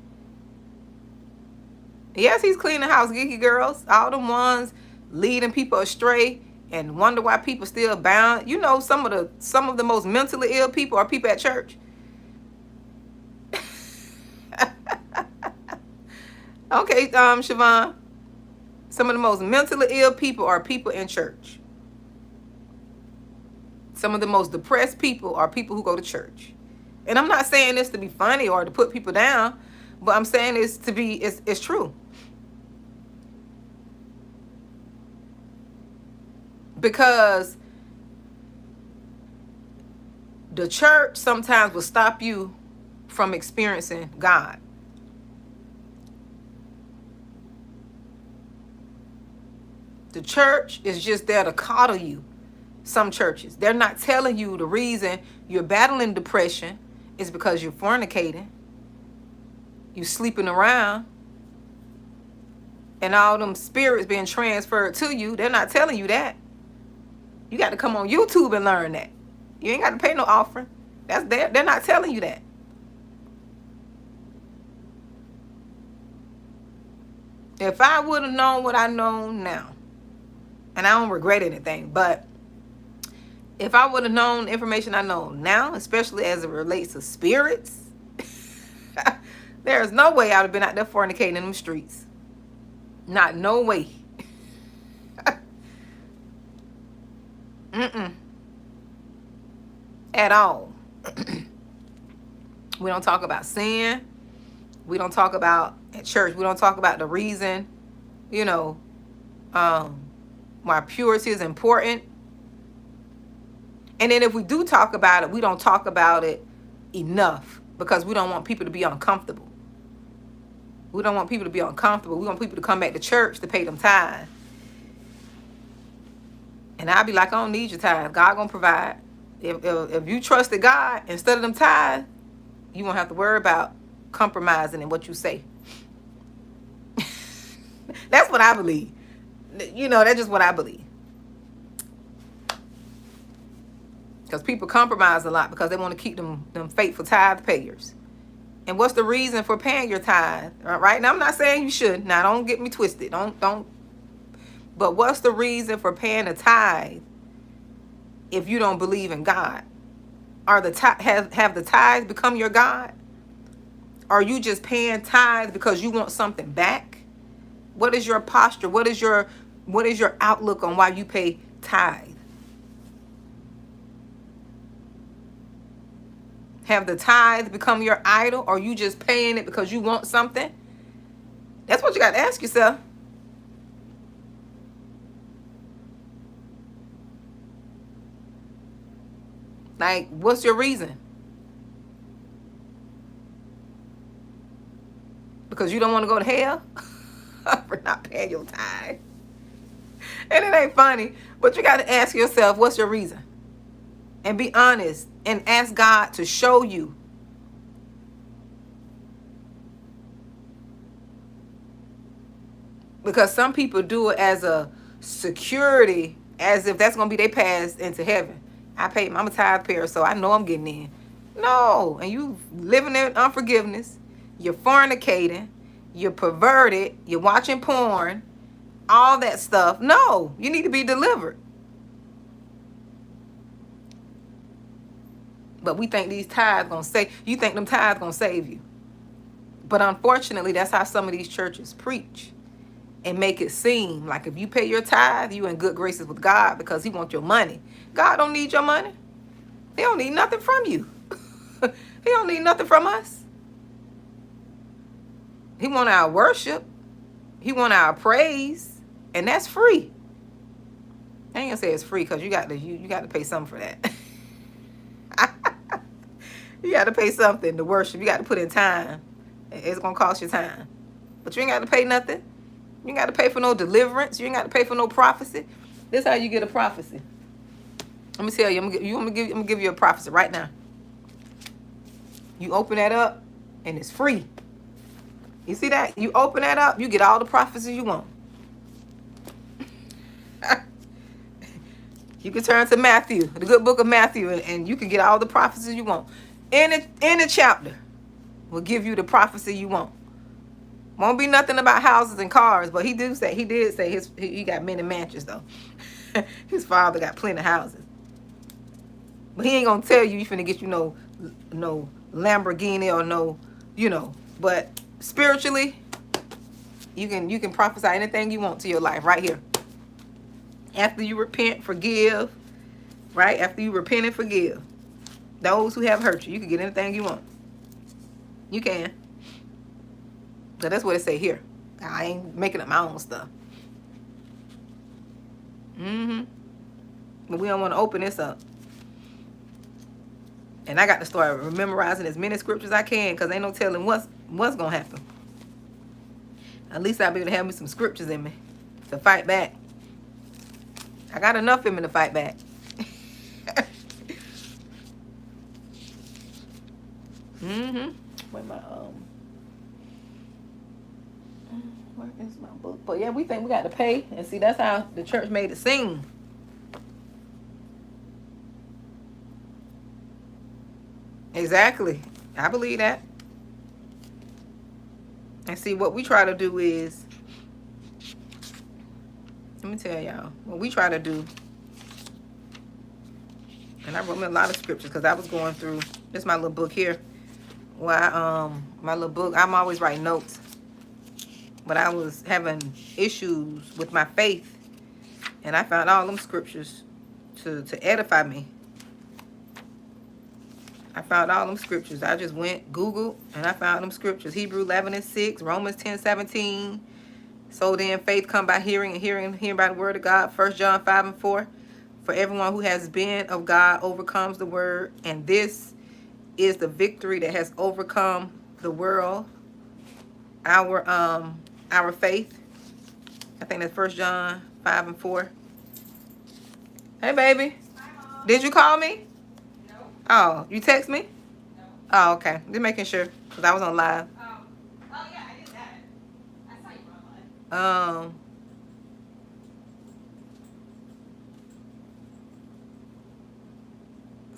Yes, he's cleaning house, geeky girls, all the ones leading people astray and wonder why people still bound. Some of the most mentally ill people are people at church. Okay, Siobhan. Some of the most mentally ill people are people in church. Some of the most depressed people are people who go to church. And I'm not saying this to be funny or to put people down, but I'm saying this to be, it's true. Because the church sometimes will stop you from experiencing God. The church is just there to coddle you. Some churches, they're not telling you the reason you're battling depression is because you're fornicating, you sleeping around, and all them spirits being transferred to you. They're not telling you that. You got to come on YouTube and learn that. You ain't got to pay no offering. They're not telling you that. If I would have known what I know now, and I don't regret anything, but if I would have known the information I know now, especially as it relates to spirits, there's no way I would have been out there fornicating in them streets. Not no way. At all. We don't talk about sin. We don't talk about at church. We don't talk about the reason, why purity is important. And then if we do talk about it, we don't talk about it enough because we don't want people to be uncomfortable. We don't want people to be uncomfortable. We want people to come back to church to pay them tithe. And I'll be like, I don't need your tithe. God gonna provide. If you trusted God instead of them tithe, you won't have to worry about compromising in what you say. That's what I believe. That's just what I believe. Because people compromise a lot because they want to keep them faithful tithe payers. And what's the reason for paying your tithe? Right? Now, I'm not saying you should. Now, don't get me twisted. Don't. But what's the reason for paying a tithe if you don't believe in God? Have the tithes become your God? Are you just paying tithes because you want something back? What is your posture? What is your outlook on why you pay tithe? Have the tithe become your idol, or are you just paying it because you want something? That's what you got to ask yourself. Like, what's your reason? Because you don't want to go to hell for not paying your tithe. And it ain't funny, but you got to ask yourself, what's your reason? And be honest and ask God to show you. Because some people do it as a security, as if that's going to be their pass into heaven. I'm a tithe payer, so I know I'm getting in. No, and you living in unforgiveness. You're fornicating. You're perverted. You're watching porn. All that stuff. No, you need to be delivered. But we think these tithes gonna save you. Think them tithes gonna save you. But unfortunately, that's how some of these churches preach and make it seem like if you pay your tithe, you in good graces with God because he wants your money. God don't need your money. He don't need nothing from you. He don't need nothing from us. He want our worship. He want our praise, and that's free. I ain't gonna say it's free because you got to pay something for that. You got to pay something to worship. You got to put in time. It's gonna cost you time, but you ain't got to pay nothing. You ain't got to pay for no deliverance. You ain't got to pay for no prophecy. This is how you get a prophecy. Let me tell you. I'm gonna give you a prophecy right now. You open that up, and it's free. You see that? You open that up, you get all the prophecies you want. You can turn to Matthew, the good book of Matthew, and you can get all the prophecies you want. Any chapter will give you the prophecy you want. Won't be nothing about houses and cars, but he did say he got many mansions though. His father got plenty of houses. But he ain't gonna tell you finna get you no Lamborghini or no, but spiritually, you can prophesy anything you want to your life right here. After you repent, forgive, right? After you repent and forgive those who have hurt you, you can get anything you want. You can. So that's what it say here. I ain't making up my own stuff. But we don't want to open this up. And I got to start memorizing as many scriptures as I can, because ain't no telling what's going to happen. At least I'll be able to have me some scriptures in me to fight back. I got enough in me to fight back. Where is my book? But yeah, we think we got to pay. And see, that's how the church made it seem. Exactly. I believe that. And see, what we try to do is, let me tell y'all, what we try to do, and I wrote me a lot of scriptures because I was going through, this my little book here, where my little book, I'm always writing notes, but I was having issues with my faith, and I found all them scriptures to edify me. I found all them scriptures. I just went, Googled, and I found them scriptures. Hebrews 11:6, Romans 10:17. So then faith come by hearing, and hearing by the word of God. 1 John 5:4. For everyone who has been of God overcomes the word, and this is the victory that has overcome the world. Our faith. I think that's 1 John 5:4. Hey, baby. Hi, Mom. Did you call me? No. Oh, you text me? No. Oh, okay. Just making sure, because I was on live. Oh, yeah, I did that. I saw you were on live.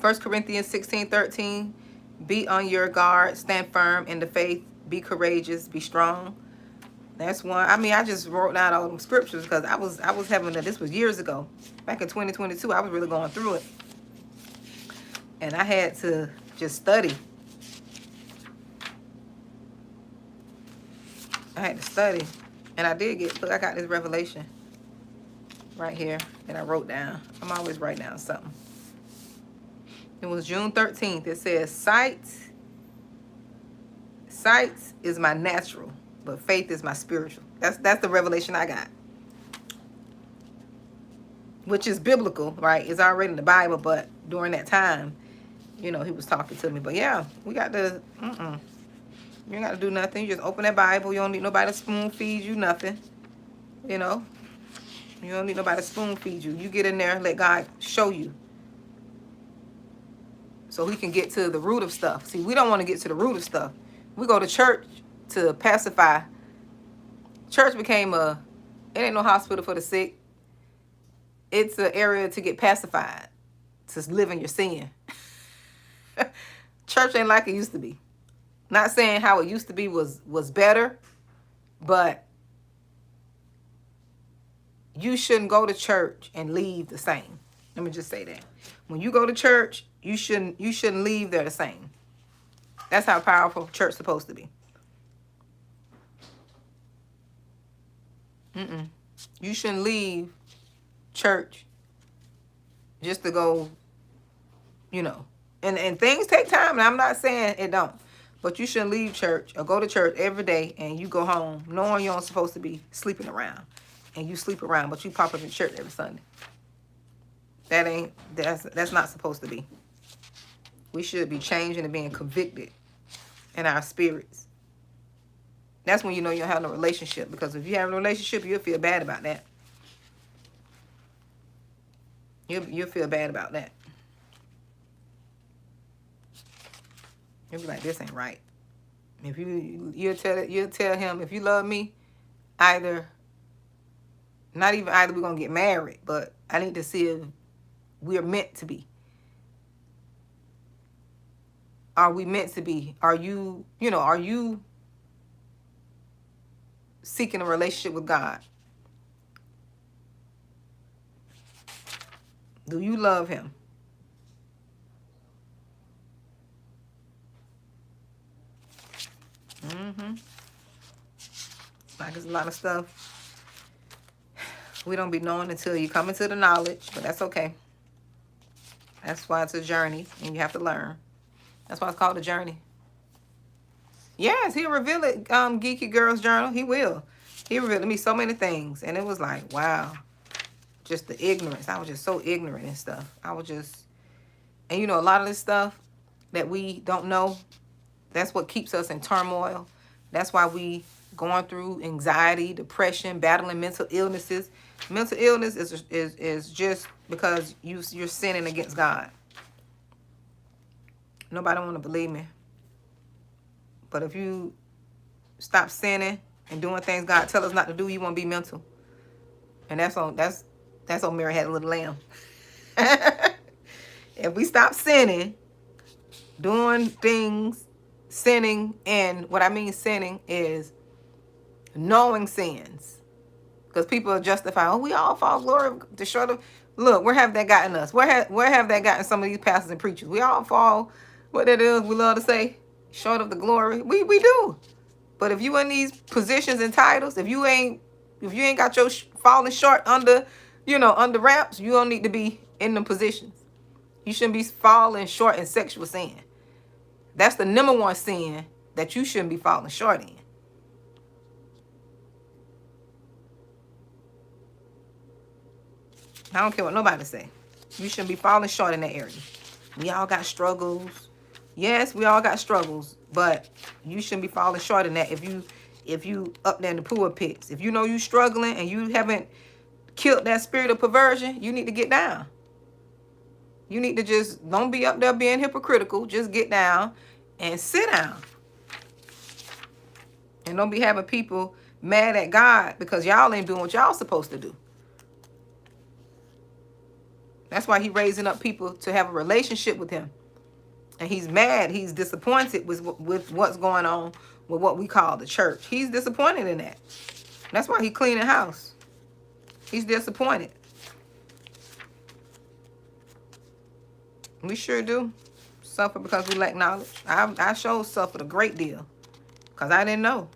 1 Corinthians 16:13. Be on your guard, stand firm in the faith, be courageous, be strong. That's one. I mean, I just wrote down all them scriptures because I was having this was years ago. Back in 2022, I was really going through it. And I had to just study. I had to study. And I did look, I got this revelation right here that I wrote down. I'm always writing down something. It was June 13th. It says, sight is my natural, but faith is my spiritual. That's the revelation I got. Which is biblical, right? It's already in the Bible, but during that time, he was talking to me. But yeah, we got to, you ain't got to do nothing. You just open that Bible. You don't need nobody to spoon feed you nothing. You don't need nobody to spoon feed you. You get in there, let God show you. So he can get to the root of stuff. See, we don't want to get to the root of stuff. We go to church to pacify. Church became it ain't no hospital for the sick. It's an area to get pacified, to live in your sin. Church ain't like it used to be. Not saying how it used to be was better, but you shouldn't go to church and leave the same. Let me just say that. When you go to church, you shouldn't leave there the same. That's how powerful church's supposed to be. You shouldn't leave church just to go, and things take time, and I'm not saying it don't. But you shouldn't leave church or go to church every day and you go home knowing you're not supposed to be sleeping around. And you sleep around, but you pop up in church every Sunday. That's not supposed to be. We should be changing and being convicted in our spirits. That's when you know you don't have no relationship. Because if you have a relationship, you'll feel bad about that. You'll feel bad about that. You'll be like, this ain't right. If you'll tell him, if you love me, not even either we're gonna get married, but I need to see if we're meant to be. Are we meant to be? Are you seeking a relationship with God? Do you love him? Like there's a lot of stuff we don't be knowing until you come into the knowledge, but that's okay. That's why it's a journey and you have to learn. That's why it's called a journey. Yes, he'll reveal it, Geeky Girls Journal. He will. He revealed to me so many things. And it was like, wow. Just the ignorance. I was just so ignorant and stuff. And a lot of this stuff that we don't know, that's what keeps us in turmoil. That's why we going through anxiety, depression, battling mental illnesses. Mental illness is just because you're sinning against God. Nobody want to believe me. But if you stop sinning and doing things God tell us not to do, you won't be mental. And that's on Mary Had a Little Lamb. If we stop sinning, doing things, sinning, and what I mean sinning is knowing sins. Because people are justifying, we all fall glory to short of. Look, where have that gotten us? Where have that gotten some of these pastors and preachers? We all fall, what that is, we love to say, short of the glory. We do. But if you in these positions and titles, if you ain't got your falling short under wraps, you don't need to be in them positions. You shouldn't be falling short in sexual sin. That's the number one sin that you shouldn't be falling short in. I don't care what nobody say. You shouldn't be falling short in that area. We all got struggles. Yes, we all got struggles, but you shouldn't be falling short in that if you up there in the poor pits. If you know you struggling and you haven't killed that spirit of perversion, you need to get down. You need to just don't be up there being hypocritical. Just get down and sit down. And don't be having people mad at God because y'all ain't doing what y'all supposed to do. That's why he's raising up people to have a relationship with him. And he's mad. He's disappointed with what's going on with what we call the church. He's disappointed in that. That's why he's cleaning house. He's disappointed. We sure do suffer because we lack knowledge. I sure suffered a great deal because I didn't know.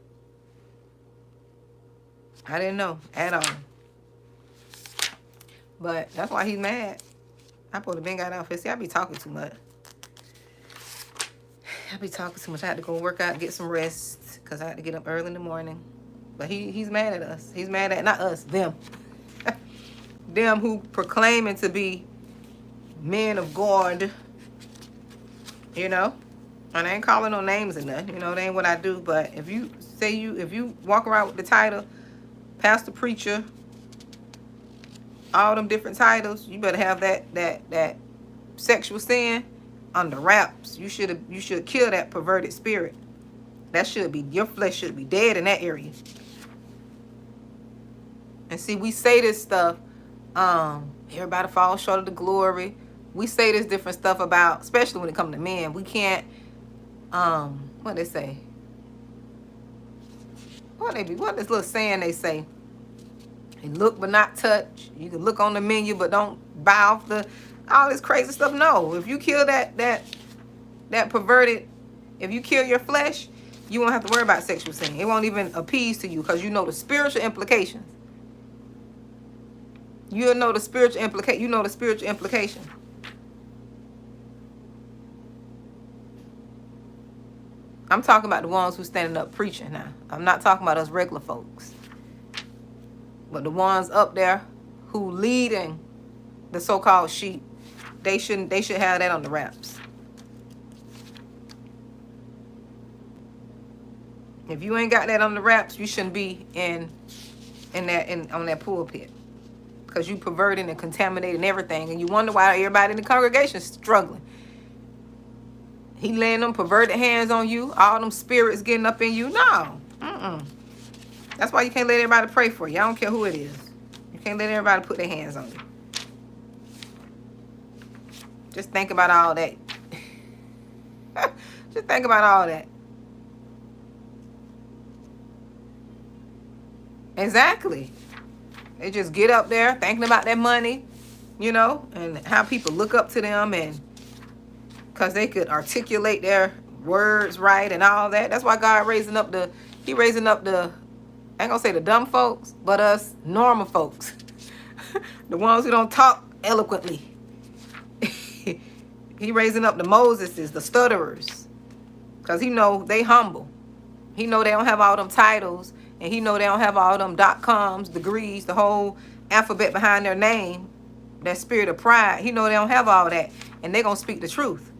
I didn't know at all. But that's why he's mad. I supposed to been got out here. See, I be talking too much. I had to go work out, get some rest because I had to get up early in the morning. But he's mad at us. He's mad at, not us, them. Them who proclaiming to be men of God. And I ain't calling no names in that. It ain't what I do. But if you walk around with the title, pastor, preacher, all them different titles, you better have that sexual sin under wraps. You should kill that perverted spirit. Your flesh should be dead in that area. And see, we say this stuff, everybody falls short of the glory. We say this different stuff about, especially when it comes to men. We can't, what they say? What this little saying they say? You look but not touch. You can look on the menu but don't buy off all this crazy stuff. No, if you kill that perverted, if you kill your flesh, you won't have to worry about sexual sin. It won't even appease to you because you know the spiritual implications. You know the spiritual implication. I'm talking about the ones who standing up preaching now. I'm not talking about us regular folks. But the ones up there who leading the so-called sheep, they should have that on the wraps. If you ain't got that on the wraps, you shouldn't be on that pulpit, because you perverting and contaminating everything, and you wonder why everybody in the congregation is struggling. He laying them perverted hands on you, all them spirits getting up in you. No, that's why you can't let everybody pray for you. I don't care who it is. You can't let everybody put their hands on you. Just think about all that. Just think about all that. Exactly. They just get up there thinking about their money, and how people look up to them, and because they could articulate their words right and all that. That's why God raising up the, I ain't gonna say the dumb folks, but us normal folks. The ones who don't talk eloquently. He raising up the Moseses, the stutterers, because he know they humble. He know they don't have all them titles, and he know they don't have all them .coms, degrees, the whole alphabet behind their name, that spirit of pride. He know they don't have all that, and they gonna speak the truth.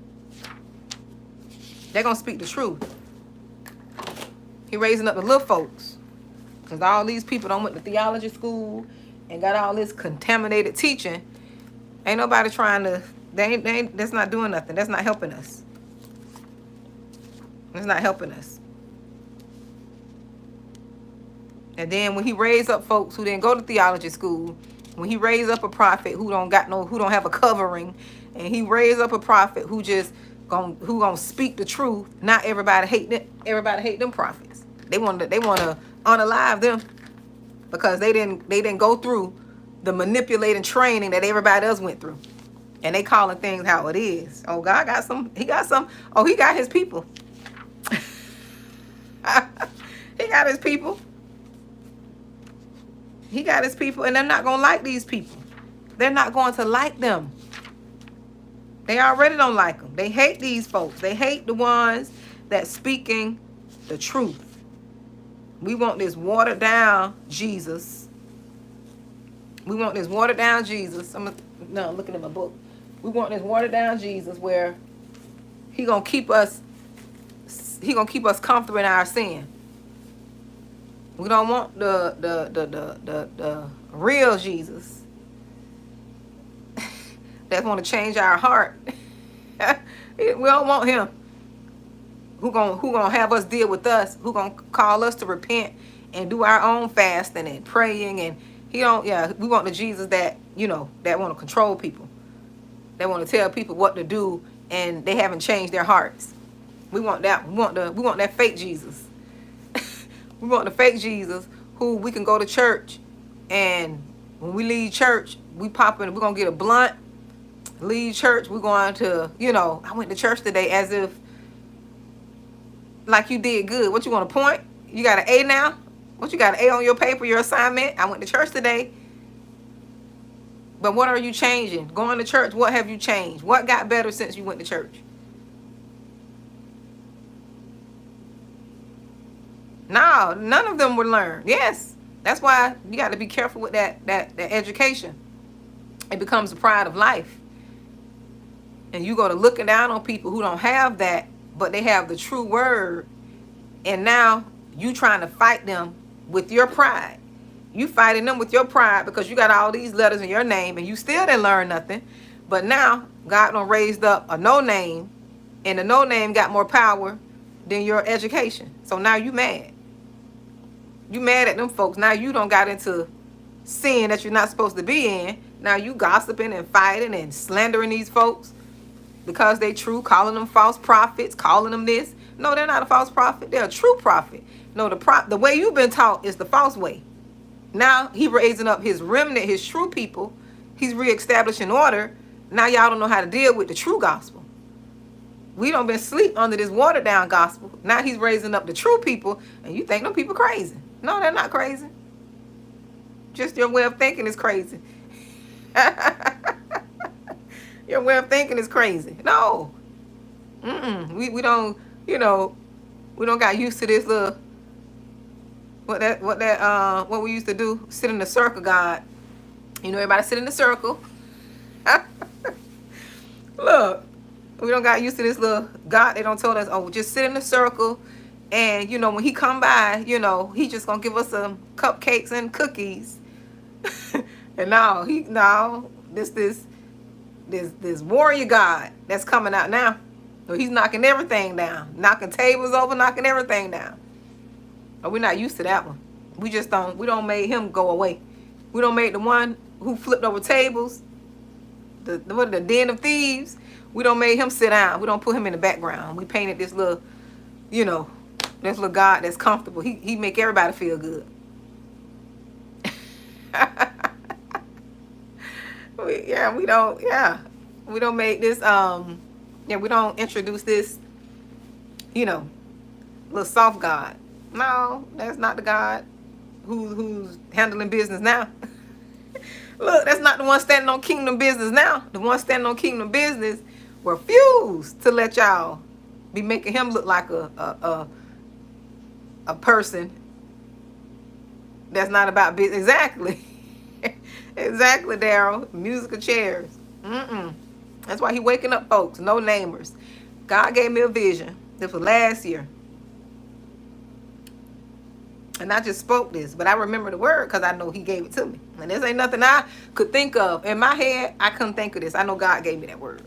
They're gonna speak the truth. He raising up the little folks, because all these people don't went to theology school and got all this contaminated teaching. Ain't nobody trying to. That's not doing nothing. That's not helping us. It's not helping us. And then when he raised up folks who didn't go to theology school, when he raised up a prophet who don't have a covering, and he raised up a prophet who gonna speak the truth, not everybody hate them. Everybody hate them prophets. They want to unalive them, because they didn't go through the manipulating training that everybody else went through. And they calling things how it is. Oh, God got some. He got some. Oh, he got his people. He got his people. He got his people, and they're not going to like these people. They're not going to like them. They already don't like them. They hate these folks. They hate the ones that speaking the truth. We want this watered down Jesus. We want this watered down Jesus. I'm looking at my book. We want this watered down Jesus where he gonna keep us comfortable in our sin. We don't want the real Jesus that want to change our heart. We don't want him who gonna have us deal with us, who gonna call us to repent and do our own fasting and praying. And we want the Jesus that that want to control people. They want to tell people what to do, and they haven't changed their hearts. We want that. We want that fake Jesus. We want the fake Jesus who we can go to church, and when we leave church, we pop in. We're gonna get a blunt. Leave church. We're going to, I went to church today, as if like you did good. What, you want a point? You got an A now? What, you got an A on your paper, your assignment? I went to church today. But what are you changing? Going to church, what have you changed? What got better since you went to church? No, none of them would learn. Yes, that's why you got to be careful with that education. It becomes a pride of life. And you go to looking down on people who don't have that, but they have the true word. And now you trying to fight them with your pride. You fighting them with your pride because you got all these letters in your name and you still didn't learn nothing. But now God done raised up a no name, and the no name got more power than your education. So now you mad. You mad at them folks. Now you done got into sin that you're not supposed to be in. Now you gossiping and fighting and slandering these folks because they true, calling them false prophets, calling them this. No, they're not a false prophet. They're a true prophet. No, the way you've been taught is the false way. Now he raising up his remnant, his true people. He's reestablishing order. Now y'all don't know how to deal with the true gospel. We don't been asleep under this watered down gospel. Now he's raising up the true people, and you think them people crazy. No, they're not crazy. Just your way of thinking is crazy. Your way of thinking is crazy. No. We don't, We don't got used to this little what we used to do, sit in the circle, God. You know, everybody sit in the circle. Look, we don't got used to this little God. They don't told us, oh, just sit in the circle, and you know when he come by, you know he just gonna give us some cupcakes and cookies. And no, this warrior God that's coming out now. So he's knocking everything down, knocking tables over, knocking everything down. But we're not used to that one. We don't make him go away. We don't make the one who flipped over tables, the den of thieves. We don't make him sit down. We don't put him in the background. We painted this little, you know, this little God that's comfortable. He make everybody feel good. We don't make this we don't introduce this, you know, little soft God. No, that's not the God who's handling business now. Look, that's not the one standing on kingdom business now. The one standing on kingdom business refused to let y'all be making him look like a person that's not about business. Exactly. Exactly, Daryl. Musical chairs. That's why he waking up folks. No namers. God gave me a vision. This was last year. And I just spoke this, but I remember the word because I know he gave it to me. And this ain't nothing I could think of. In my head, I couldn't think of this. I know God gave me that word.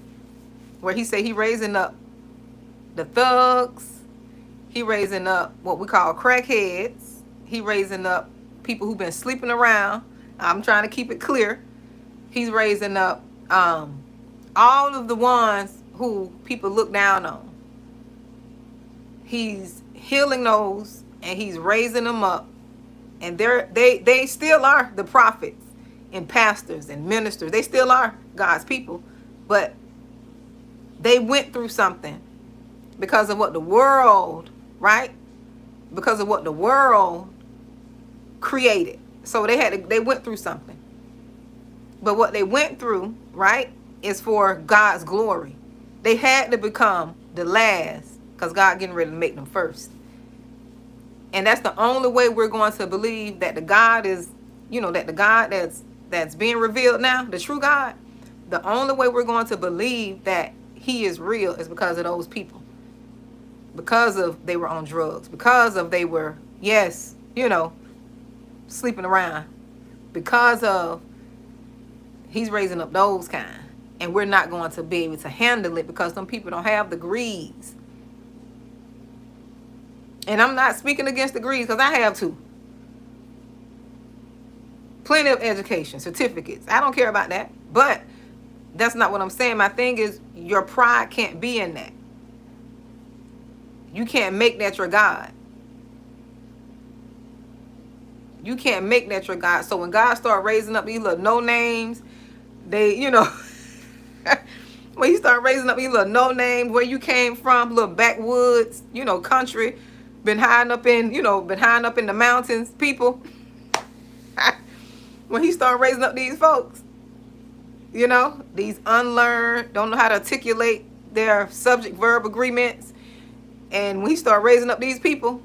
Where he said he raising up the thugs. He raising up what we call crackheads. He raising up people who've been sleeping around. I'm trying to keep it clear. He's raising up all of the ones who people look down on. He's healing those and he's raising them up. And they still are the prophets and pastors and ministers. They still are God's people. But they went through something because of what the world, right? Because of what the world created. So they went through something. But what they went through, right, is for God's glory. They had to become the last because God getting ready to make them first. And that's the only way we're going to believe that the God is, you know, that the God that's being revealed now, the true God, the only way we're going to believe that he is real is because of those people. Because of they were on drugs. Because of they were, yes, you know, sleeping around. Because of he's raising up those kind. And we're not going to be able to handle it because some people don't have degrees. And I'm not speaking against degrees because I have two. Plenty of education, certificates. I don't care about that. But that's not what I'm saying. My thing is your pride can't be in that. You can't make that your God. You can't make that your God. So when God started raising up these little no names, they, you know, when he started raising up these little no names, where you came from, little backwoods, you know, country, been hiding up in the mountains, people. When he started raising up these folks, you know, these unlearned, don't know how to articulate their subject verb agreements. And when he started raising up these people,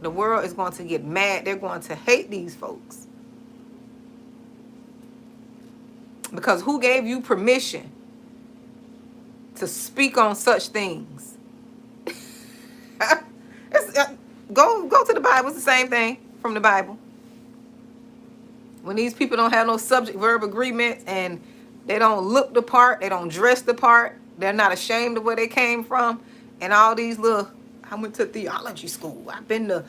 the world is going to get mad. They're going to hate these folks. Because who gave you permission to speak on such things? Go to the Bible. It's the same thing from the Bible. When these people don't have no subject verb agreements and they don't look the part, they don't dress the part, they're not ashamed of where they came from, and all these little, I went to theology school, I've been to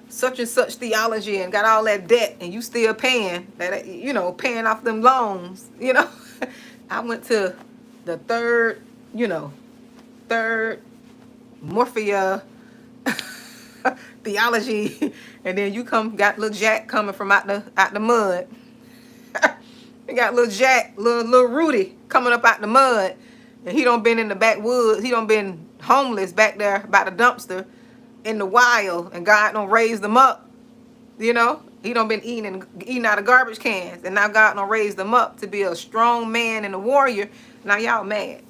such and such theology and got all that debt, and you still paying that, you know, paying off them loans, you know. I went to the third Morphia theology, and then you got little Jack coming from out the mud. You got little Jack, little Rudy coming up out the mud, and he done been in the backwoods. He done been homeless back there by the dumpster in the wild, and God done raised them up. You know, he done been eating out of garbage cans, and now God done raised them up to be a strong man and a warrior. Now y'all mad.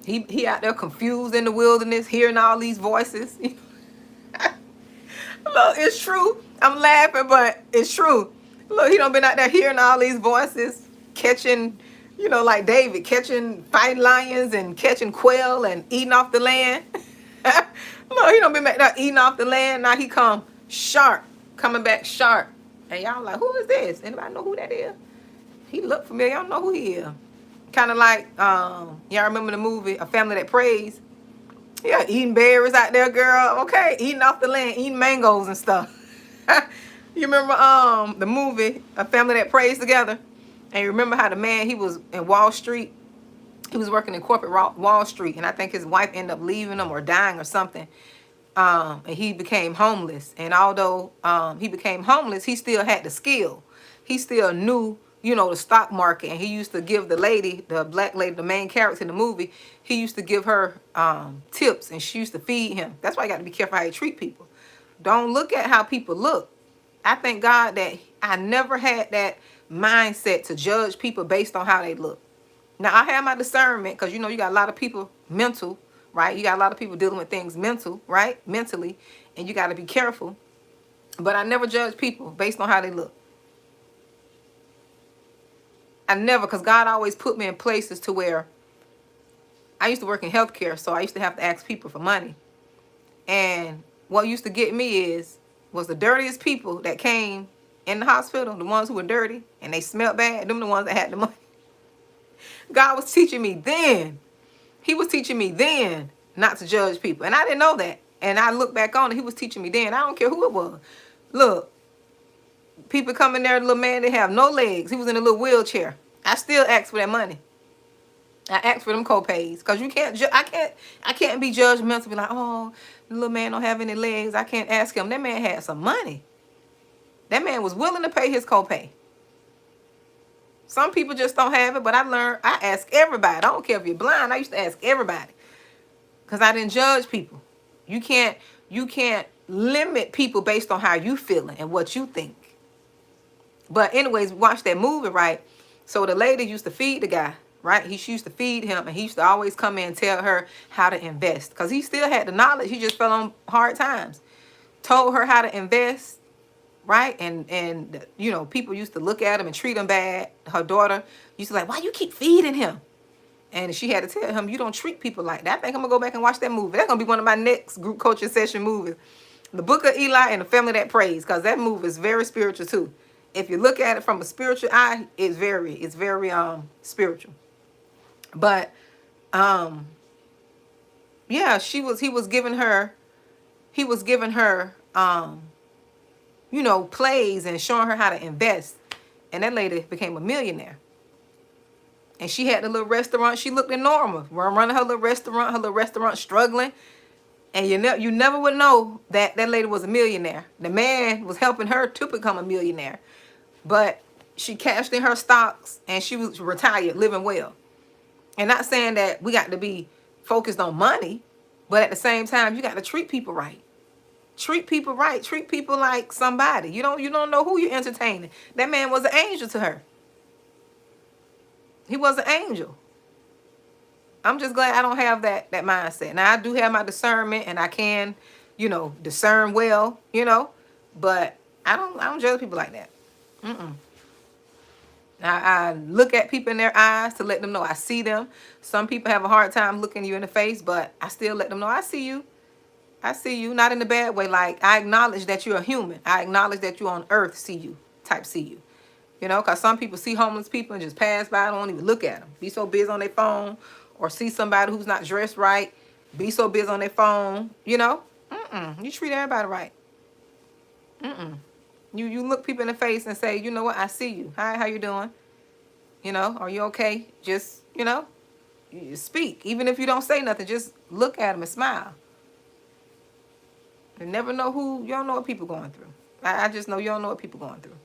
He out there confused in the wilderness, hearing all these voices. Look, it's true. I'm laughing, but it's true. Look, he done been out there hearing all these voices, catching, like David, catching fighting lions and catching quail and eating off the land. Look, he done been back there eating off the land. Now he come sharp, coming back sharp. And y'all like, who is this? Anybody know who that is? He look familiar. Y'all know who he is. Kind of like, y'all remember the movie A Family That Prays? Yeah, eating berries out there, girl. Okay, eating off the land, eating mangoes and stuff. You remember the movie A Family That Prays Together? And you remember how the man, he was in Wall Street. He was working in corporate Wall Street, and I think his wife ended up leaving him or dying or something. And he became homeless. And although he became homeless, he still had the skill. He still knew, the stock market. And he used to give the lady, the black lady, the main character in the movie, he used to give her tips, and she used to feed him. That's why you got to be careful how you treat people. Don't look at how people look. I thank God that I never had that mindset to judge people based on how they look. Now, I have my discernment because, you got a lot of people mental, right? You got a lot of people dealing with things mental, right? Mentally, and you got to be careful. But I never judge people based on how they look. I never, because God always put me in places to where I used to work in healthcare, so I used to have to ask people for money. And what used to get me was the dirtiest people that came in the hospital, the ones who were dirty and they smelled bad, them the ones that had the money. God was teaching me then. He was teaching me then not to judge people. And I didn't know that. And I look back on it, he was teaching me then. I don't care who it was. Look, people come in there, the little man, they have no legs. He was in a little wheelchair. I still asked for that money. I asked for them co-pays because you can't. I can't be judgmental. Be like, oh, the little man don't have any legs. I can't ask him. That man had some money. That man was willing to pay his co-pay. Some people just don't have it, but I learned. I ask everybody. I don't care if you're blind. I used to ask everybody because I didn't judge people. You can't limit people based on how you feeling and what you think. But anyways, watch that movie, right? So the lady used to feed the guy, right? She used to feed him, and he used to always come in and tell her how to invest because he still had the knowledge. He just fell on hard times. Told her how to invest, right? And people used to look at him and treat him bad. Her daughter used to like, why you keep feeding him? And she had to tell him, you don't treat people like that. I think I'm going to go back and watch that movie. That's going to be one of my next group coaching session movies. The Book of Eli and the Family That Prays, because that movie is very spiritual too. If you look at it from a spiritual eye, it's very spiritual. But yeah, he was giving her plays and showing her how to invest. And that lady became a millionaire. And she had the little restaurant. She looked normal. We're running her little restaurant struggling. And you never would know that lady was a millionaire. The man was helping her to become a millionaire. But she cashed in her stocks and she was retired, living well. And not saying that we got to be focused on money, but at the same time, you got to treat people right. Treat people right. Treat people like somebody. You don't know who you're entertaining. That man was an angel to her. He was an angel. I'm just glad I don't have that mindset. Now I do have my discernment and I can, discern well, but I don't judge people like that. I look at people in their eyes to let them know I see them. Some people have a hard time looking you in the face, but I still let them know I see you. I see you, not in a bad way. Like, I acknowledge that you're a human. I acknowledge that you're on earth, see you. Because some people see homeless people and just pass by, don't even look at them. Be so busy on their phone, or see somebody who's not dressed right, be so busy on their phone, You treat everybody right. You look people in the face and say, you know what, I see you. Hi, how you doing? Are you okay? Just, you speak. Even if you don't say nothing, just look at them and smile. You never know you don't know what people going through. I just know you don't know what people going through.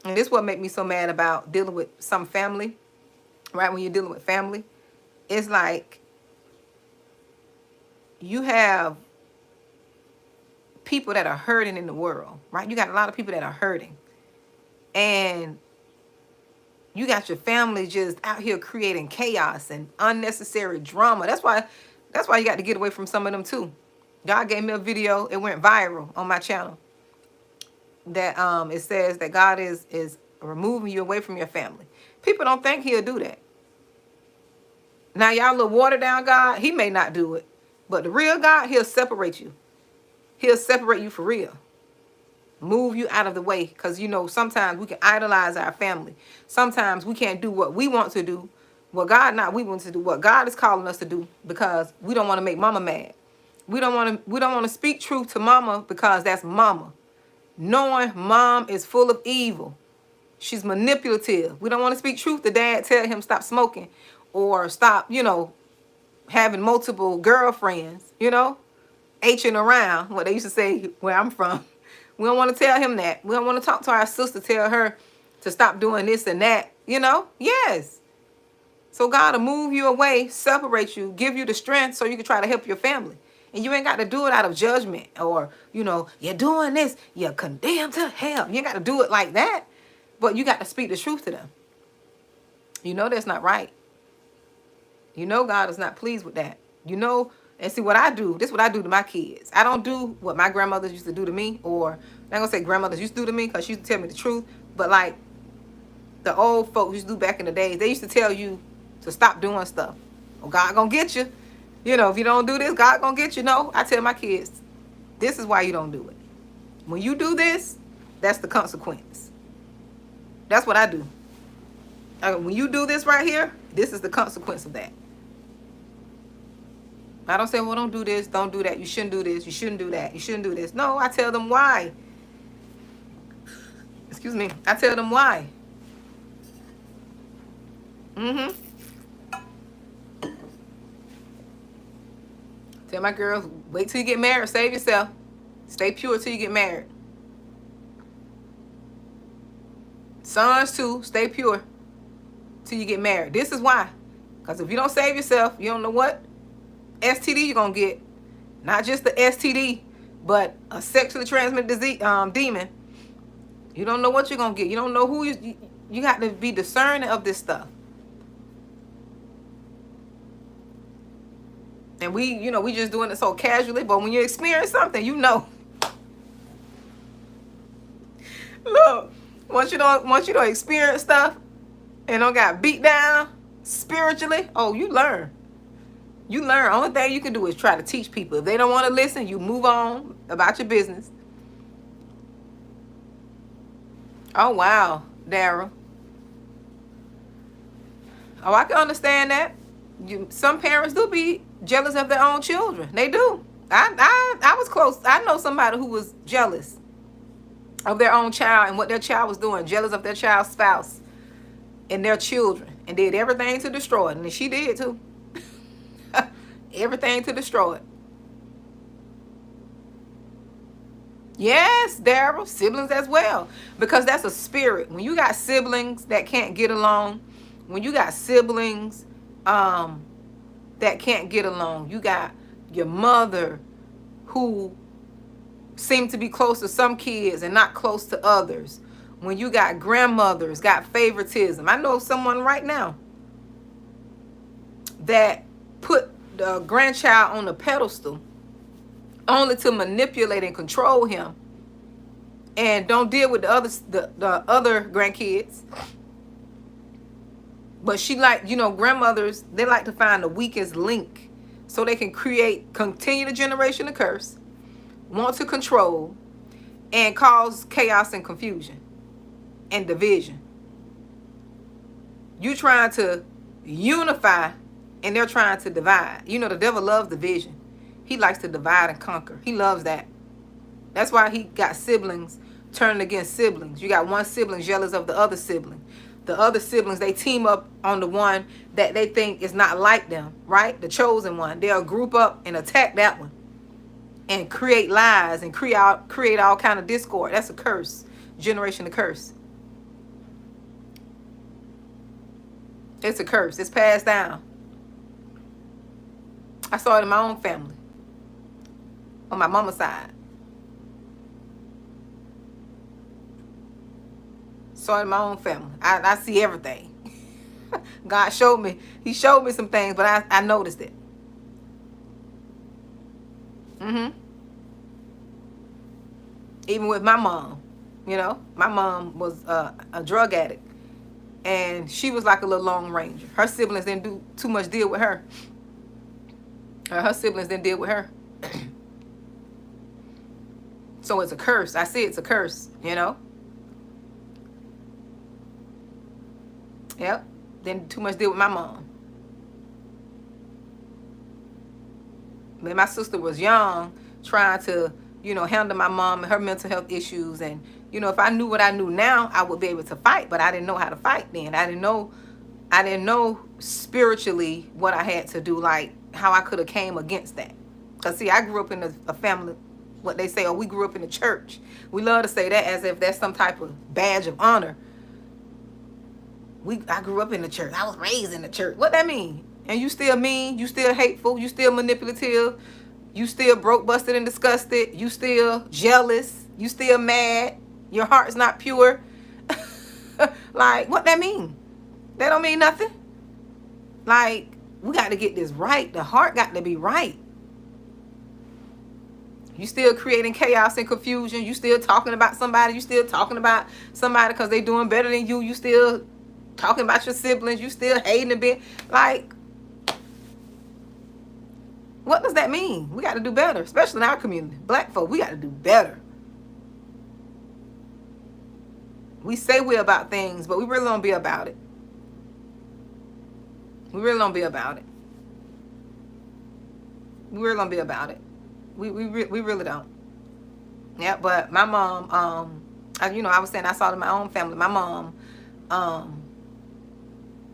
And this is what make me so mad about dealing with some family, right? When you're dealing with family, it's like you have people that are hurting in the world, right? You got a lot of people that are hurting. And You got your family just out here creating chaos and unnecessary drama. That's why you got to get away from some of them too. God gave me a video, it went viral on my channel. That it says that God is removing you away from your family. People don't think he'll do that. Now y'all little watered down God, he may not do it. But the real God, he'll separate you. He'll separate you for real. Move you out of the way. Because, you know, sometimes we can idolize our family. Sometimes we can't do what we want to do. What we want to do. What God is calling us to do. Because we don't want to make mama mad. We don't want to speak truth to mama because that's mama. Knowing mom is full of evil. She's manipulative. We don't want to speak truth to dad. Tell him stop smoking. Or stop, you know, having multiple girlfriends, you know. H'ing around. What they used to say where I'm from. We don't want to tell him that. We don't want to talk to our sister, tell her to stop doing this and that. You know? Yes. So God will move you away, separate you, give you the strength so you can try to help your family. And you ain't got to do it out of judgment or, you know, you're doing this, you're condemned to hell. You ain't got to do it like that. But you got to speak the truth to them. You know that's not right. You know God is not pleased with that. You know, and see what I do. This is what I do to my kids. I don't do what my grandmothers used to do to me, or I'm not gonna say grandmothers used to do to me because she used to tell me the truth. But like the old folks used to do back in the days, they used to tell you to stop doing stuff. Well, God gonna get you. You know, if you don't do this, God gonna get you. No, I tell my kids, this is why you don't do it. When you do this, that's the consequence. That's what I do. When you do this right here, this is the consequence of that. I don't say, well, don't do this, don't do that. You shouldn't do this. You shouldn't do that. You shouldn't do this. No, I tell them why. Excuse me. I tell them why. Tell my girls, wait till you get married. Save yourself. Stay pure till you get married. Sons too, stay pure till you get married. This is why. Because if you don't save yourself, you don't know what STD you're going to get. Not just the STD, but a sexually transmitted disease, demon. You don't know what you're going to get. You don't know who you got to be discerning of this stuff. And we just doing it so casually, but when you experience something, you know. Look, once you don't experience stuff and don't got beat down spiritually, oh, you learn. You learn. Only thing you can do is try to teach people. If they don't want to listen, you move on about your business. Oh, wow, Daryl. Oh, I can understand that. Some parents do be jealous of their own children. They do. I was close. I know somebody who was jealous of their own child and what their child was doing. Jealous of their child's spouse and their children. And did everything to destroy it. And she did too. Everything to destroy it. Yes, Daryl, siblings as well. Because that's a spirit. When you got siblings that can't get along, when you got siblings that can't get along, you got your mother who seem to be close to some kids and not close to others. When you got grandmothers, got favoritism. I know someone right now that put the grandchild on a pedestal only to manipulate and control him and don't deal with the other grandkids. But she grandmothers, they like to find the weakest link so they can continue the generation of curse, want to control, and cause chaos and confusion and division. You trying to unify and they're trying to divide. You know, the devil loves division. He likes to divide and conquer. He loves that. That's why he got siblings turning against siblings. You got one sibling jealous of the other sibling. The other siblings, they team up on the one that they think is not like them, right? The chosen one. They'll group up and attack that one and create lies and create all kind of discord. That's a curse. Generation of curse. It's a curse. It's passed down. I saw it in my own family. On my mama's side. Saw it in my own family. I see everything. God showed me. He showed me some things, but I noticed it. Even with my mom, my mom was a drug addict, and she was like a little Lone Ranger. Her siblings didn't do too much deal with her. Her siblings didn't deal with her. So it's a curse. I see it's a curse, Yep. Didn't too much deal with my mom. When my sister was young, trying to, handle my mom and her mental health issues. And, if I knew what I knew now, I would be able to fight. But I didn't know how to fight then. I didn't know spiritually what I had to do, like how I could have came against that. Because, see, I grew up in a family, what they say, we grew up in the church. We love to say that as if that's some type of badge of honor. I grew up in the church. I was raised in the church. What that mean? And you still mean, you still hateful, you still manipulative, you still broke, busted, and disgusted, you still jealous, you still mad, your heart's not pure. Like, what that mean? That don't mean nothing. Like, we got to get this right. The heart got to be right. You still creating chaos and confusion. You still talking about somebody. You still talking about somebody because they doing better than you. You still talking about your siblings. You still hating a bit. Like, what does that mean? We got to do better, especially in our community. Black folk, we got to do better. We say we're about things, but we really don't be about it. We really don't be about it. We really don't be about it. We really don't. Yeah, but my mom, I was saying I saw it in my own family. My mom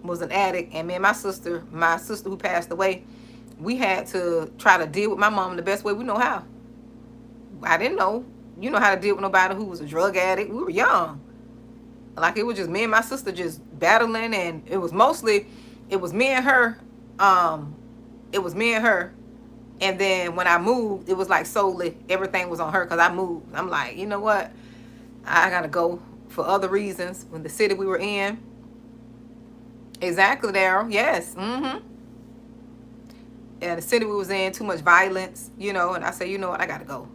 was an addict, and me and my sister who passed away, we had to try to deal with my mom the best way we know how. I didn't know, how to deal with nobody who was a drug addict. We were young. Like, it was just me and my sister just battling, and it was me and her. It was me and her. And then when I moved, it was like solely everything was on her because I moved. I'm like, you know what? I got to go for other reasons. When the city we were in. Exactly, Daryl. Yes. And the city we was in, too much violence, and I said, you know what? I got to go.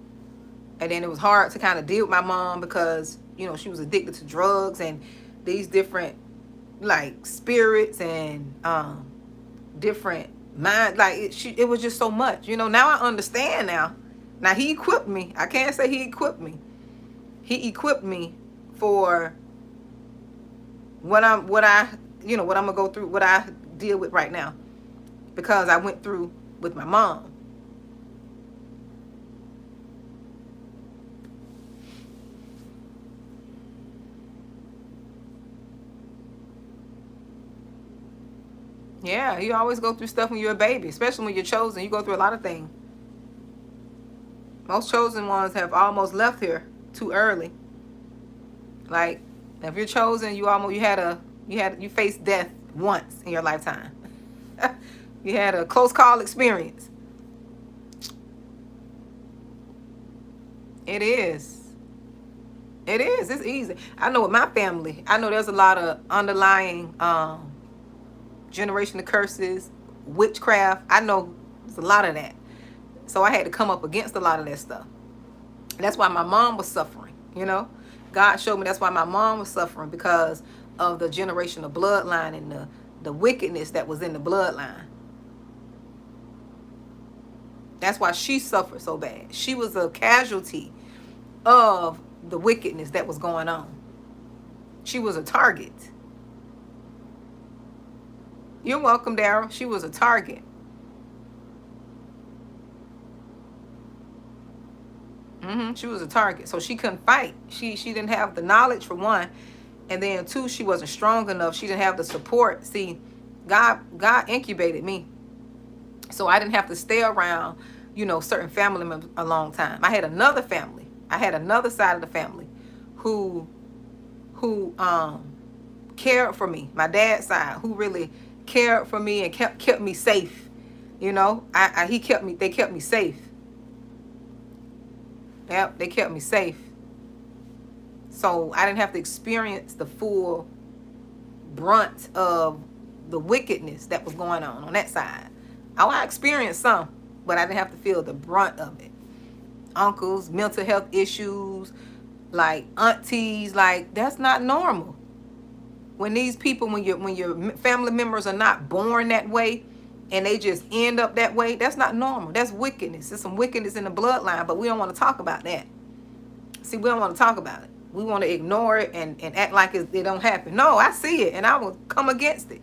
And then it was hard to kind of deal with my mom because, she was addicted to drugs and these different, like, spirits and different mind. Like, it was just so much. Now I understand now. Now, he equipped me. I can't say he equipped me. He equipped me for what I'm gonna go through, what I deal with right now, because I went through with my mom. Yeah, you always go through stuff when you're a baby, especially when you're chosen. You go through a lot of things. Most chosen ones have almost left here too early. Like, if you're chosen, you faced death once in your lifetime. You had a close call experience. It is. It's easy. I know with my family, I know there's a lot of underlying generational curses, witchcraft. I know there's a lot of that. So I had to come up against a lot of that stuff. That's why my mom was suffering, God showed me that's why my mom was suffering, because of the generational bloodline and the wickedness that was in the bloodline. That's why she suffered so bad. She was a casualty of the wickedness that was going on. She was a target. You're welcome, Daryl. She was a target. She was a target. So she couldn't fight. She didn't have the knowledge, for one. And then, two, she wasn't strong enough. She didn't have the support. See, God incubated me. So I didn't have to stay around, certain family members a long time. I had another family. I had another side of the family who cared for me. My dad's side, who really cared for me and kept me safe. They kept me safe. Yep, they kept me safe. So I didn't have to experience the full brunt of the wickedness that was going on that side. I experienced some, but I didn't have to feel the brunt of it. Uncles, mental health issues, like aunties, like that's not normal. When these people, when your family members are not born that way and they just end up that way, that's not normal. That's wickedness. There's some wickedness in the bloodline, but we don't want to talk about that. See, we don't want to talk about it. We want to ignore it and act like it don't happen. No, I see it and I will come against it.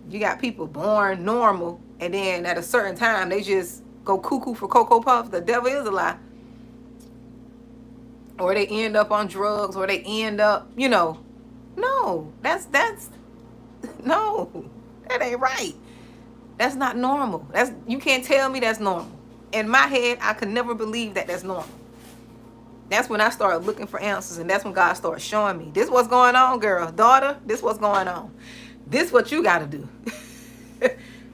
You got people born normal and then at a certain time they just go cuckoo for Cocoa Puffs. The devil is a lie. Or they end up on drugs, or they end up, no, that's no, that ain't right. That's not normal. You can't tell me that's normal. In my head, I could never believe that that's normal. That's when I started looking for answers, and that's when God started showing me, this what's going on, girl, daughter, this what's going on. This what you got to do.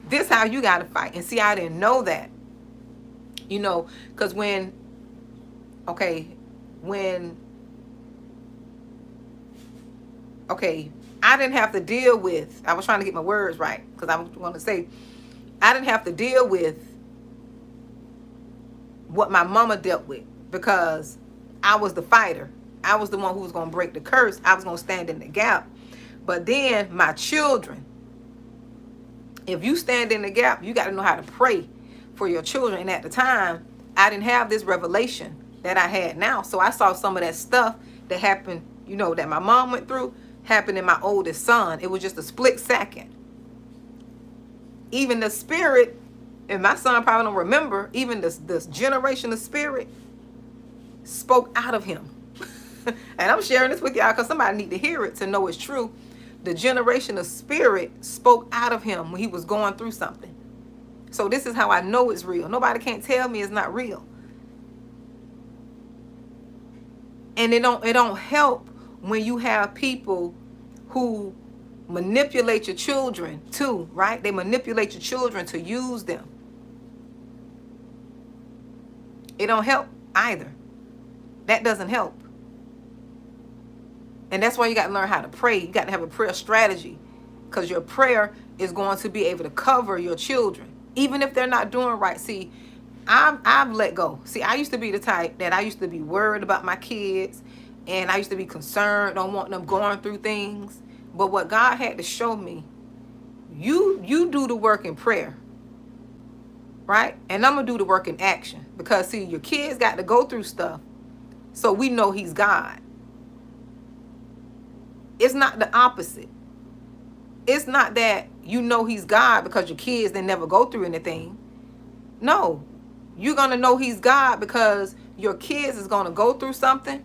This how you got to fight. And see, I didn't know that. Because I didn't have to deal with, I was trying to get my words right, because I was going to say, I didn't have to deal with what my mama dealt with, because I was the fighter. I was the one who was going to break the curse. I was going to stand in the gap. But then my children, if you stand in the gap, you got to know how to pray for your children. And at the time, I didn't have this revelation that I had now. So I saw some of that stuff that happened, that my mom went through, happened in my oldest son. It was just a split second. Even the spirit, and my son probably don't remember, even this generation of spirit spoke out of him. And I'm sharing this with y'all because somebody need to hear it to know it's true. The generation of spirit spoke out of him when he was going through something. So this is how I know it's real. Nobody can't tell me it's not real. And it don't help when you have people who manipulate your children too, right? They manipulate your children to use them. It don't help either. That doesn't help. And that's why you got to learn how to pray. You got to have a prayer strategy, because your prayer is going to be able to cover your children, even if they're not doing right. See, I've let go. See, I used to be the type that I used to be worried about my kids, and I used to be concerned on wanting them going through things. But what God had to show me, you do the work in prayer, right? And I'm going to do the work in action, because see, your kids got to go through stuff so we know he's God. It's not the opposite. It's not that he's God because your kids, they never go through anything. No, you're going to know he's God because your kids is going to go through something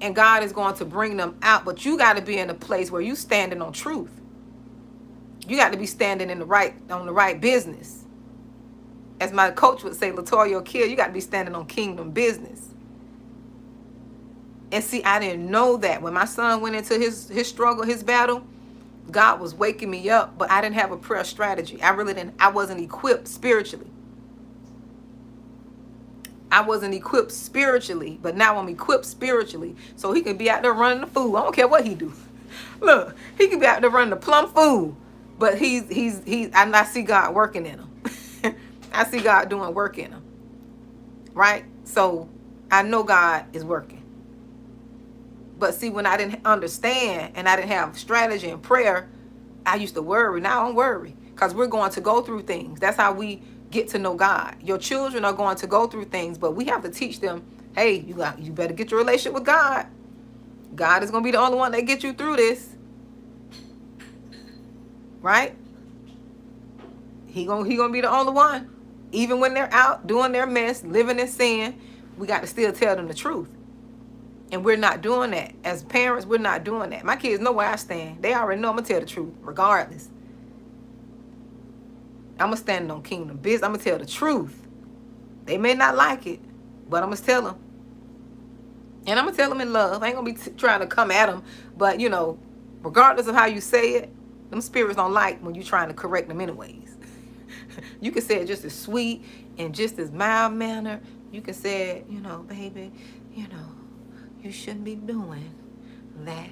and God is going to bring them out. But you got to be in a place where you standing on truth. You got to be standing on the right business. As my coach would say, Latoya Kill, you got to be standing on kingdom business. And see, I didn't know that. When my son went into his struggle, his battle, God was waking me up, but I didn't have a prayer strategy. I wasn't equipped spiritually. I wasn't equipped spiritually, but now I'm equipped spiritually. So he can be out there running the food. I don't care what he do. Look, he can be out there running the plum food, but I see God working in him. I see God doing work in him. Right? So I know God is working. But see, when I didn't understand and I didn't have strategy and prayer, I used to worry. Now I don't worry, because we're going to go through things. That's how we get to know God. Your children are going to go through things, but we have to teach them, hey, you better get your relationship with God. God is going to be the only one that gets you through this. Right? He gonna be the only one. Even when they're out doing their mess, living in sin, we got to still tell them the truth. And we're not doing that. As parents, we're not doing that. My kids know where I stand. They already know I'm going to tell the truth, regardless. I'm going to stand on kingdom business. I'm going to tell the truth. They may not like it, but I'm going to tell them. And I'm going to tell them in love. I ain't going to be trying to come at them. But, regardless of how you say it, them spirits don't like when you're trying to correct them anyways. You can say it just as sweet and just as mild manner. You can say it, baby, you shouldn't be doing that.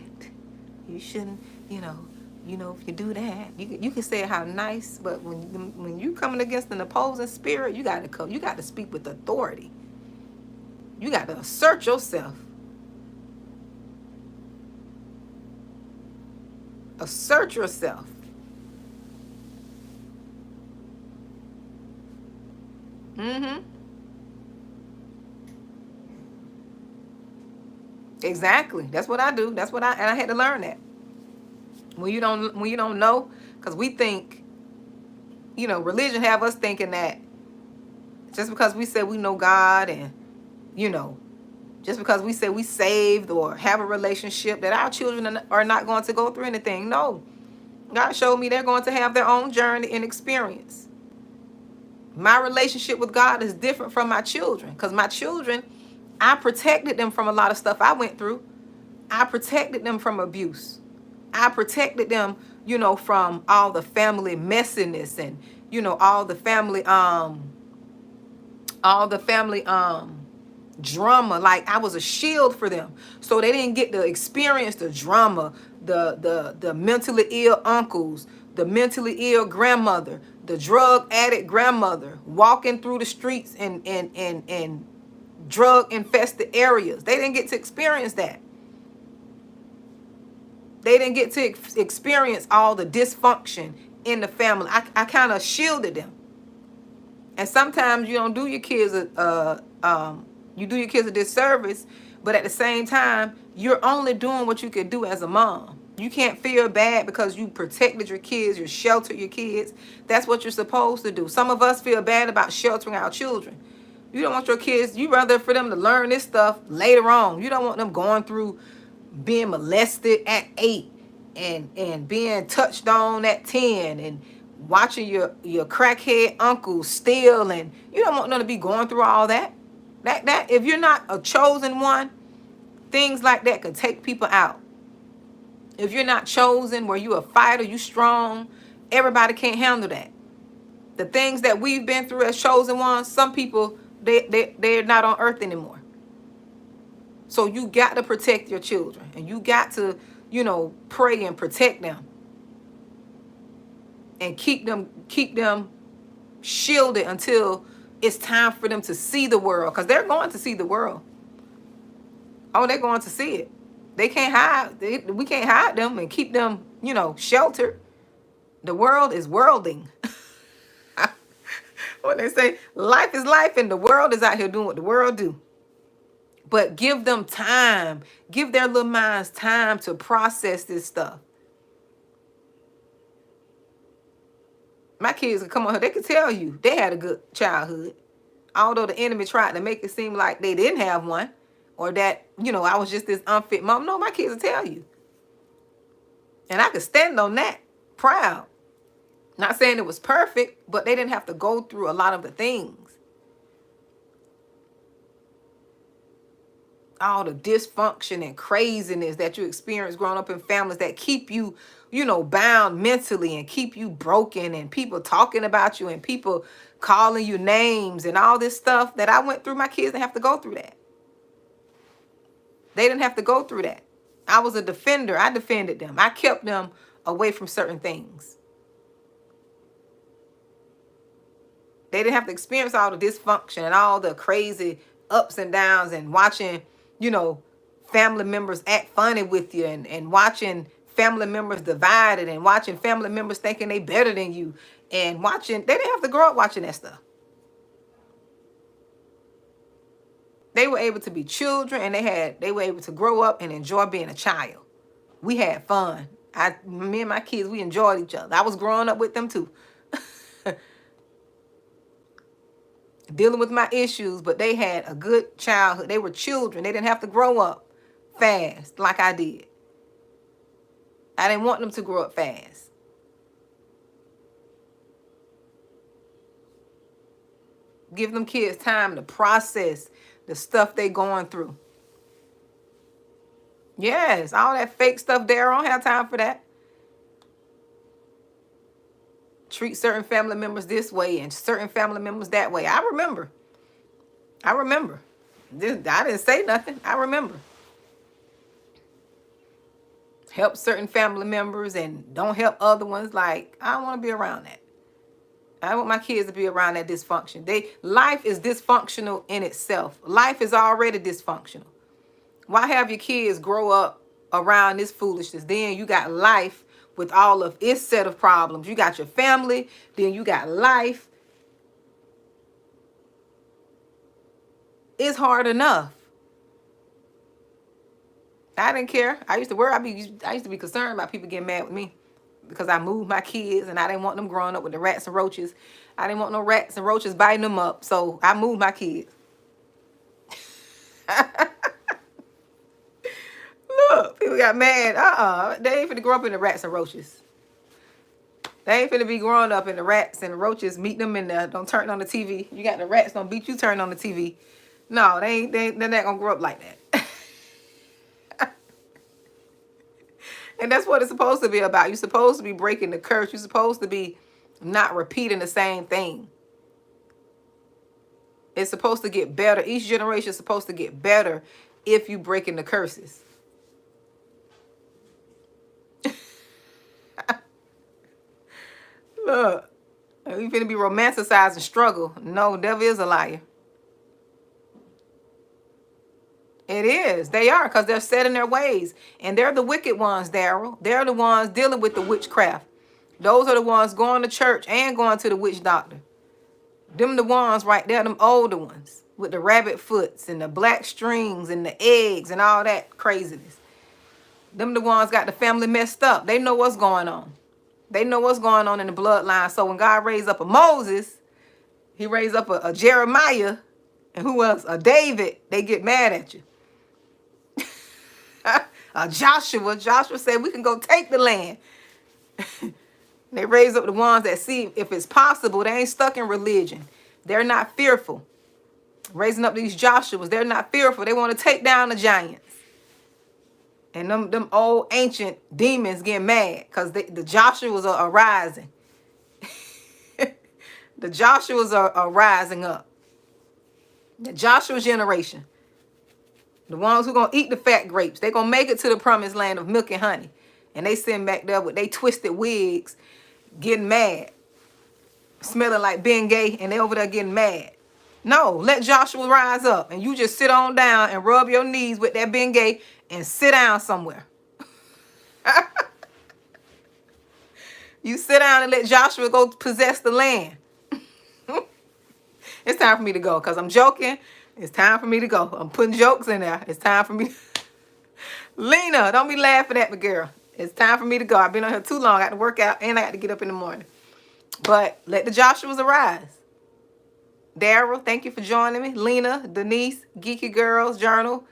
You shouldn't, you know, if you do that, you can say how nice, but when you coming against an opposing spirit, you got to speak with authority. You got to assert yourself. Assert yourself. Mm-hmm. Exactly. That's what I do. And I had to learn that. When you don't know, because we think, religion have us thinking that just because we say we know God and, just because we say we saved or have a relationship, that our children are not going to go through anything. No. God showed me they're going to have their own journey and experience. My relationship with God is different from my children, because my children, I protected them from a lot of stuff I went through. I protected them from abuse. I protected them, from all the family messiness and, all the family drama. Like, I was a shield for them, so they didn't get to experience the drama, the mentally ill uncles, the mentally ill grandmother, the drug addict grandmother walking through the streets and drug infested areas. They didn't get to experience that. They didn't get to experience all the dysfunction in the family. I kind of shielded them. And sometimes you don't do your kids you do your kids a disservice, but at the same time, you're only doing what you could do as a mom. You can't feel bad because you protected your kids, you sheltered your kids. That's what you're supposed to do. Some of us feel bad about sheltering our children. You don't want your kids, you rather for them to learn this stuff later on. You don't want them going through being molested at 8 and being touched on at 10 and watching your crackhead uncle steal, and you don't want them to be going through all that. That if you're not a chosen one, things like that could take people out. If you're not chosen, where you a fighter, you strong, everybody can't handle that. The things that we've been through as chosen ones, some people, they're not on earth anymore. So you got to protect your children, and you got to, pray and protect them, and keep them shielded until it's time for them to see the world, because they're going to see the world. Oh, they're going to see it. They can't hide. We can't hide them and keep them, sheltered. The world is worlding. What they say, life is life, and the world is out here doing what the world do. But give them time. Give their little minds time to process this stuff. My kids can come on here, they can tell you they had a good childhood. Although the enemy tried to make it seem like they didn't have one, or that, I was just this unfit mom. No, my kids will tell you. And I could stand on that, proud. Not saying it was perfect, but they didn't have to go through a lot of the things. All the dysfunction and craziness that you experience growing up in families that keep you, bound mentally and keep you broken, and people talking about you and people calling you names and all this stuff that I went through. My kids didn't have to go through that. They didn't have to go through that. I was a defender. I defended them. I kept them away from certain things. They didn't have to experience all the dysfunction and all the crazy ups and downs, and watching, family members act funny with you, and watching family members divided, and watching family members thinking they better than you, and they didn't have to grow up watching that stuff. They were able to be children, and they were able to grow up and enjoy being a child. We had fun. Me and my kids, we enjoyed each other. I was growing up with them too. Dealing with my issues, but they had a good childhood. They were children. They didn't have to grow up fast like I did. I didn't want them to grow up fast. Give them kids time to process the stuff they going through. Yes, all that fake stuff there, I don't have time for that. Treat certain family members this way and certain family members that way. I remember. I didn't say nothing. I remember. help certain family members and don't help other ones. Like, I don't want to be around that. I want my kids to be around that dysfunction. Life is dysfunctional in itself. Life is already dysfunctional. Why have your kids grow up around this foolishness? Then you got life with all of its set of problems. You got your family, then you got life. It's hard enough. I didn't care. I used to worry. I used to be concerned about people getting mad with me because I moved my kids and I didn't want them growing up with the rats and roaches. I didn't want no rats and roaches biting them up. So I moved my kids. Look, people got mad. They ain't finna grow up in the rats and roaches. They ain't finna be growing up in the rats and the roaches. Meet them in there. Don't turn on the TV. You got the rats. Don't beat you. Turn on the TV. No, they're not gonna grow up like that. And that's what it's supposed to be about. You're supposed to be breaking the curse. You're supposed to be not repeating the same thing. It's supposed to get better. Each generation is supposed to get better if you breaking the curses. Look, you finna be romanticizing struggle. No, devil is a liar. It is. They are, because they're set in their ways. And they're the wicked ones, Daryl. They're the ones dealing with the witchcraft. Those are the ones going to church and going to the witch doctor. Them the ones right there, them older ones with the rabbit foots and the black strings and the eggs and all that craziness. Them the ones got the family messed up. They know what's going on. They know what's going on in the bloodline. So when God raised up a Moses, he raised up a Jeremiah, and who else? A David, they get mad at you. Joshua said, we can go take the land. They raise up the ones that see if it's possible. They ain't stuck in religion. They're not fearful. Raising up these Joshuas, they're not fearful. They want to take down the giants. And them old ancient demons get mad because the Joshuas are rising. The Joshuas are rising up. The Joshua generation. The ones who going to eat the fat grapes. They going to make it to the promised land of milk and honey. And they sitting back there with they twisted wigs getting mad. Smelling like Ben Gay, and they over there getting mad. No, let Joshua rise up. And you just sit on down and rub your knees with that Ben Gay and sit down somewhere. You sit down and let Joshua go possess the land. It's time for me to go because I'm joking. It's time for me to go. I'm putting jokes in there. It's time for me. Lena, don't be laughing at me, girl. It's time for me to go. I've been on here too long. I got to work out and I got to get up in the morning. But let the Joshuas arise. Daryl, thank you for joining me. Lena, Denise, Geeky Girls Journal,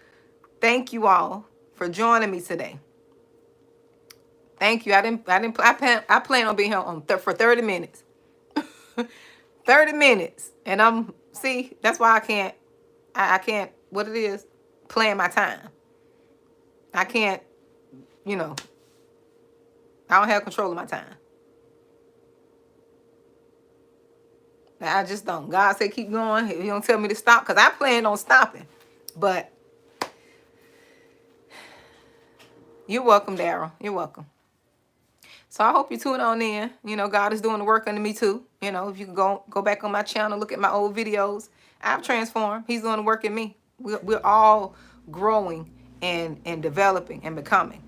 thank you all for joining me today. Thank you. I plan on being here for 30 minutes. 30 minutes. And that's why I can't, what it is, plan my time. I can't, I don't have control of my time. I just don't. God said keep going. He don't tell me to stop because I plan on stopping. But you're welcome, Daryl. You're welcome. So I hope you tune on in. God is doing the work under me too. If you can go back on my channel, look at my old videos. I've transformed. He's doing the work in me. We're all growing and developing and becoming.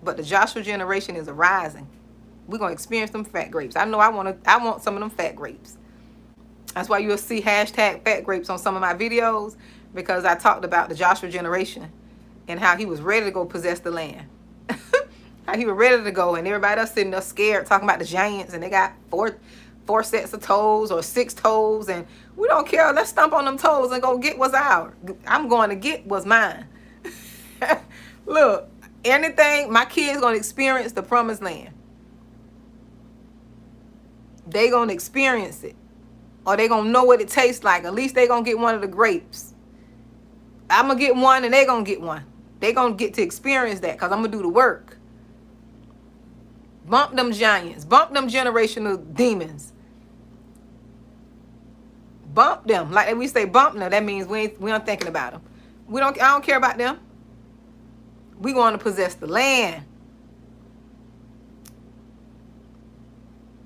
But the Joshua generation is arising. We're going to experience them fat grapes. I know I want some of them fat grapes. That's why you'll see hashtag fat grapes on some of my videos, because I talked about the Joshua generation and how he was ready to go possess the land. How he was ready to go, and everybody else sitting there scared talking about the giants, and they got four sets of toes or 6 toes, and we don't care. Let's stomp on them toes and go get what's ours. I'm going to get what's mine. Look, my kids going to experience the promised land. They going to experience it. Or they going to know what it tastes like. At least they going to get one of the grapes. I'm going to get one and they going to get one. They going to get to experience that because I'm going to do the work. Bump them giants. Bump them generational demons. Bump them. Like we say bump them. That means we aren't thinking about them. I don't care about them. We going to possess the land.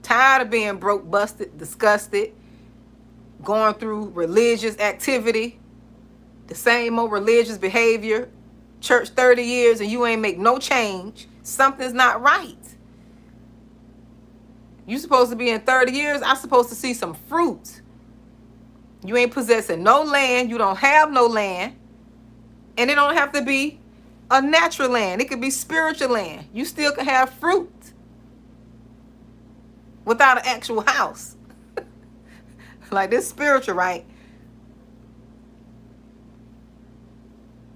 Tired of being broke, busted, disgusted, going through religious activity, the same old religious behavior, church 30 years and you ain't make no change. Something's not right. You supposed to be in 30 years, I'm supposed to see some fruit. You ain't possessing no land. You don't have no land. And it don't have to be a natural land. It could be spiritual land. You still can have fruit without an actual house. Like this spiritual, right?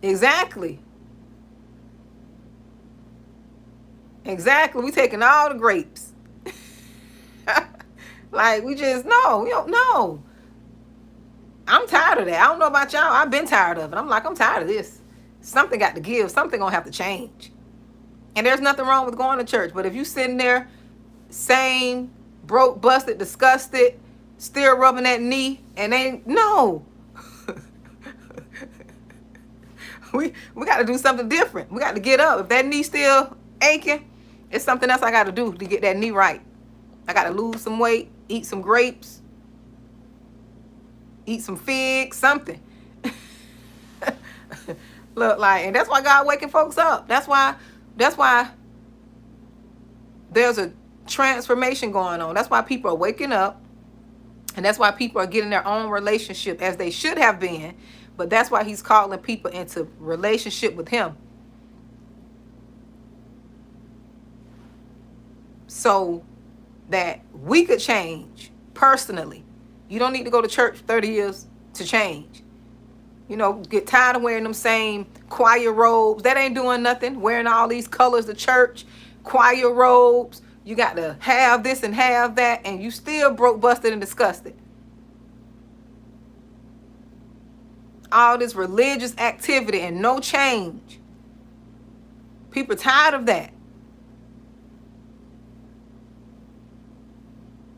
Exactly. Exactly. We taking all the grapes. Like we just, no, we don't know. I'm tired of that. I don't know about y'all. I've been tired of it. I'm tired of this. Something got to give. Something gonna have to change. And there's nothing wrong with going to church. But if you sitting there, same, broke, busted, disgusted, still rubbing that knee, and ain't, no. we got to do something different. We got to get up. If that knee still aching, it's something else I got to do to get that knee right. I got to lose some weight, eat some grapes, eat some figs, something. Look, like, and that's why God waking folks up. That's why there's a transformation going on. That's why people are waking up. And that's why people are getting their own relationship as they should have been. But that's why he's calling people into relationship with him. So that we could change personally. You don't need to go to church 30 years to change. You know, get tired of wearing them same choir robes. That ain't doing nothing. Wearing all these colors to church, choir robes. You got to have this and have that, and you still broke, busted, and disgusted. All this religious activity and no change. People are tired of that.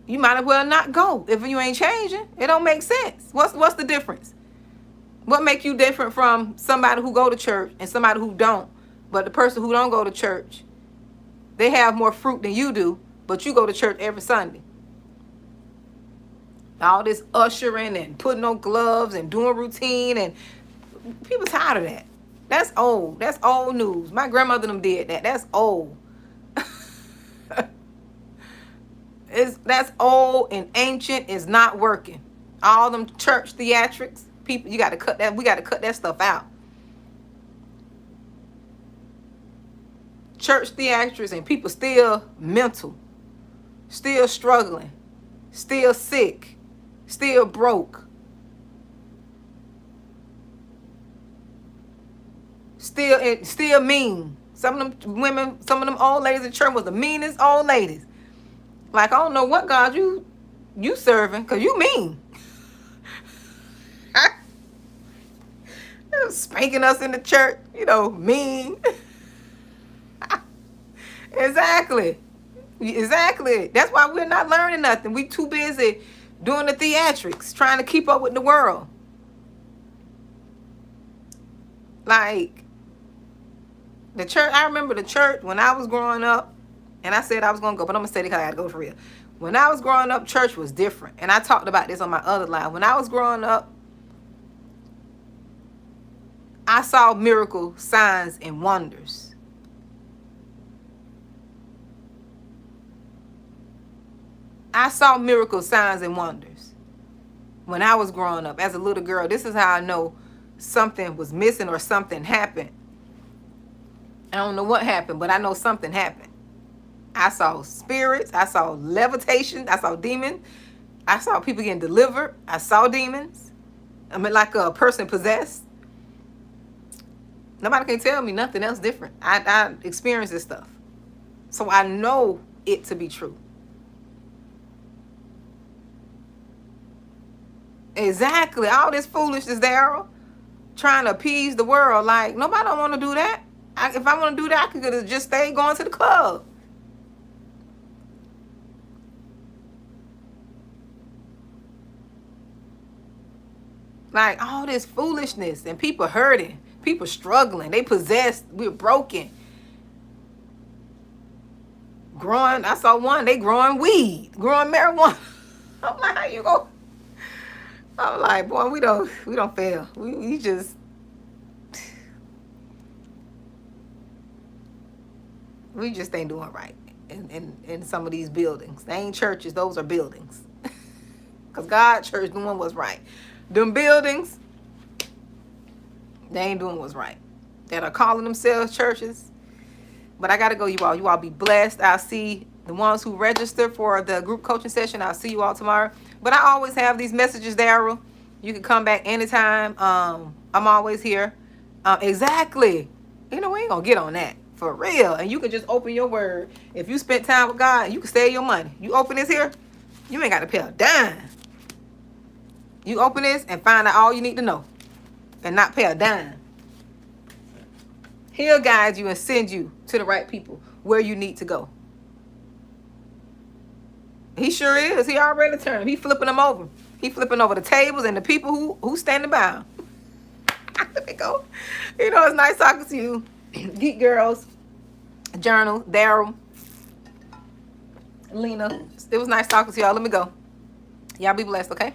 You might as well not go if you ain't changing. It don't make sense. What's the difference? What make you different from somebody who go to church and somebody who don't? But the person who don't go to church, they have more fruit than you do, but you go to church every Sunday. All this ushering and putting on gloves and doing routine, and people tired of that. That's old. That's old news. My grandmother them did that. That's old. That's old and ancient. Is not working. All them church theatrics, people, you got to cut that. We got to cut that stuff out. Church theatrics and people still mental, still struggling, still sick, still broke, still mean. Some of them women, some of them old ladies in church was the meanest old ladies. Like, I don't know what God you serving, because you mean. Spanking us in the church, you know, mean. Exactly. That's why we're not learning nothing. We too busy doing the theatrics, trying to keep up with the world. Like, the church, I remember the church when I was growing up, and I said I was going to go, but I'm going to say it because I got to go for real. When I was growing up, church was different. And I talked about this on my other live. When I was growing up, I saw miracle signs and wonders. I saw miracle signs and wonders when I was growing up as a little girl. This is how I know something was missing or something happened. I don't know what happened, but I know something happened. I saw spirits. I saw levitation. I saw demons. I saw people getting delivered. I saw demons. I mean, like a person possessed. Nobody can tell me nothing else different. I experienced this stuff. So I know it to be true. Exactly. All this foolishness, Daryl, trying to appease the world. Like, nobody don't want to do that. If I want to do that, I could have just stayed going to the club. Like, all this foolishness and people hurting. People struggling. They possessed. We're broken. Growing, I saw one, they growing weed, growing marijuana. I'm like, how you go? I'm like, boy, we don't fail. We just ain't doing right in some of these buildings. They ain't churches, those are buildings. Because God church doing what's right. Them buildings, they ain't doing what's right. That are calling themselves churches. But I gotta go, you all. You all be blessed. I'll see the ones who register for the group coaching session. I'll see you all tomorrow. But I always have these messages, Daryl. You can come back anytime. I'm always here. Exactly. You know, we ain't gonna get on that. For real. And you can just open your word. If you spent time with God, you can save your money. You open this here, you ain't got to pay a dime. You open this and find out all you need to know. And not pay a dime. He'll guide you and send you to the right people where you need to go. He sure is. He already turned. He flipping them over. He flipping over the tables and the people who standing by him. Let me go. You know, it's nice talking to you. Geek Girls, Journal, Daryl, Lena. It was nice talking to y'all. Let me go. Y'all be blessed, okay?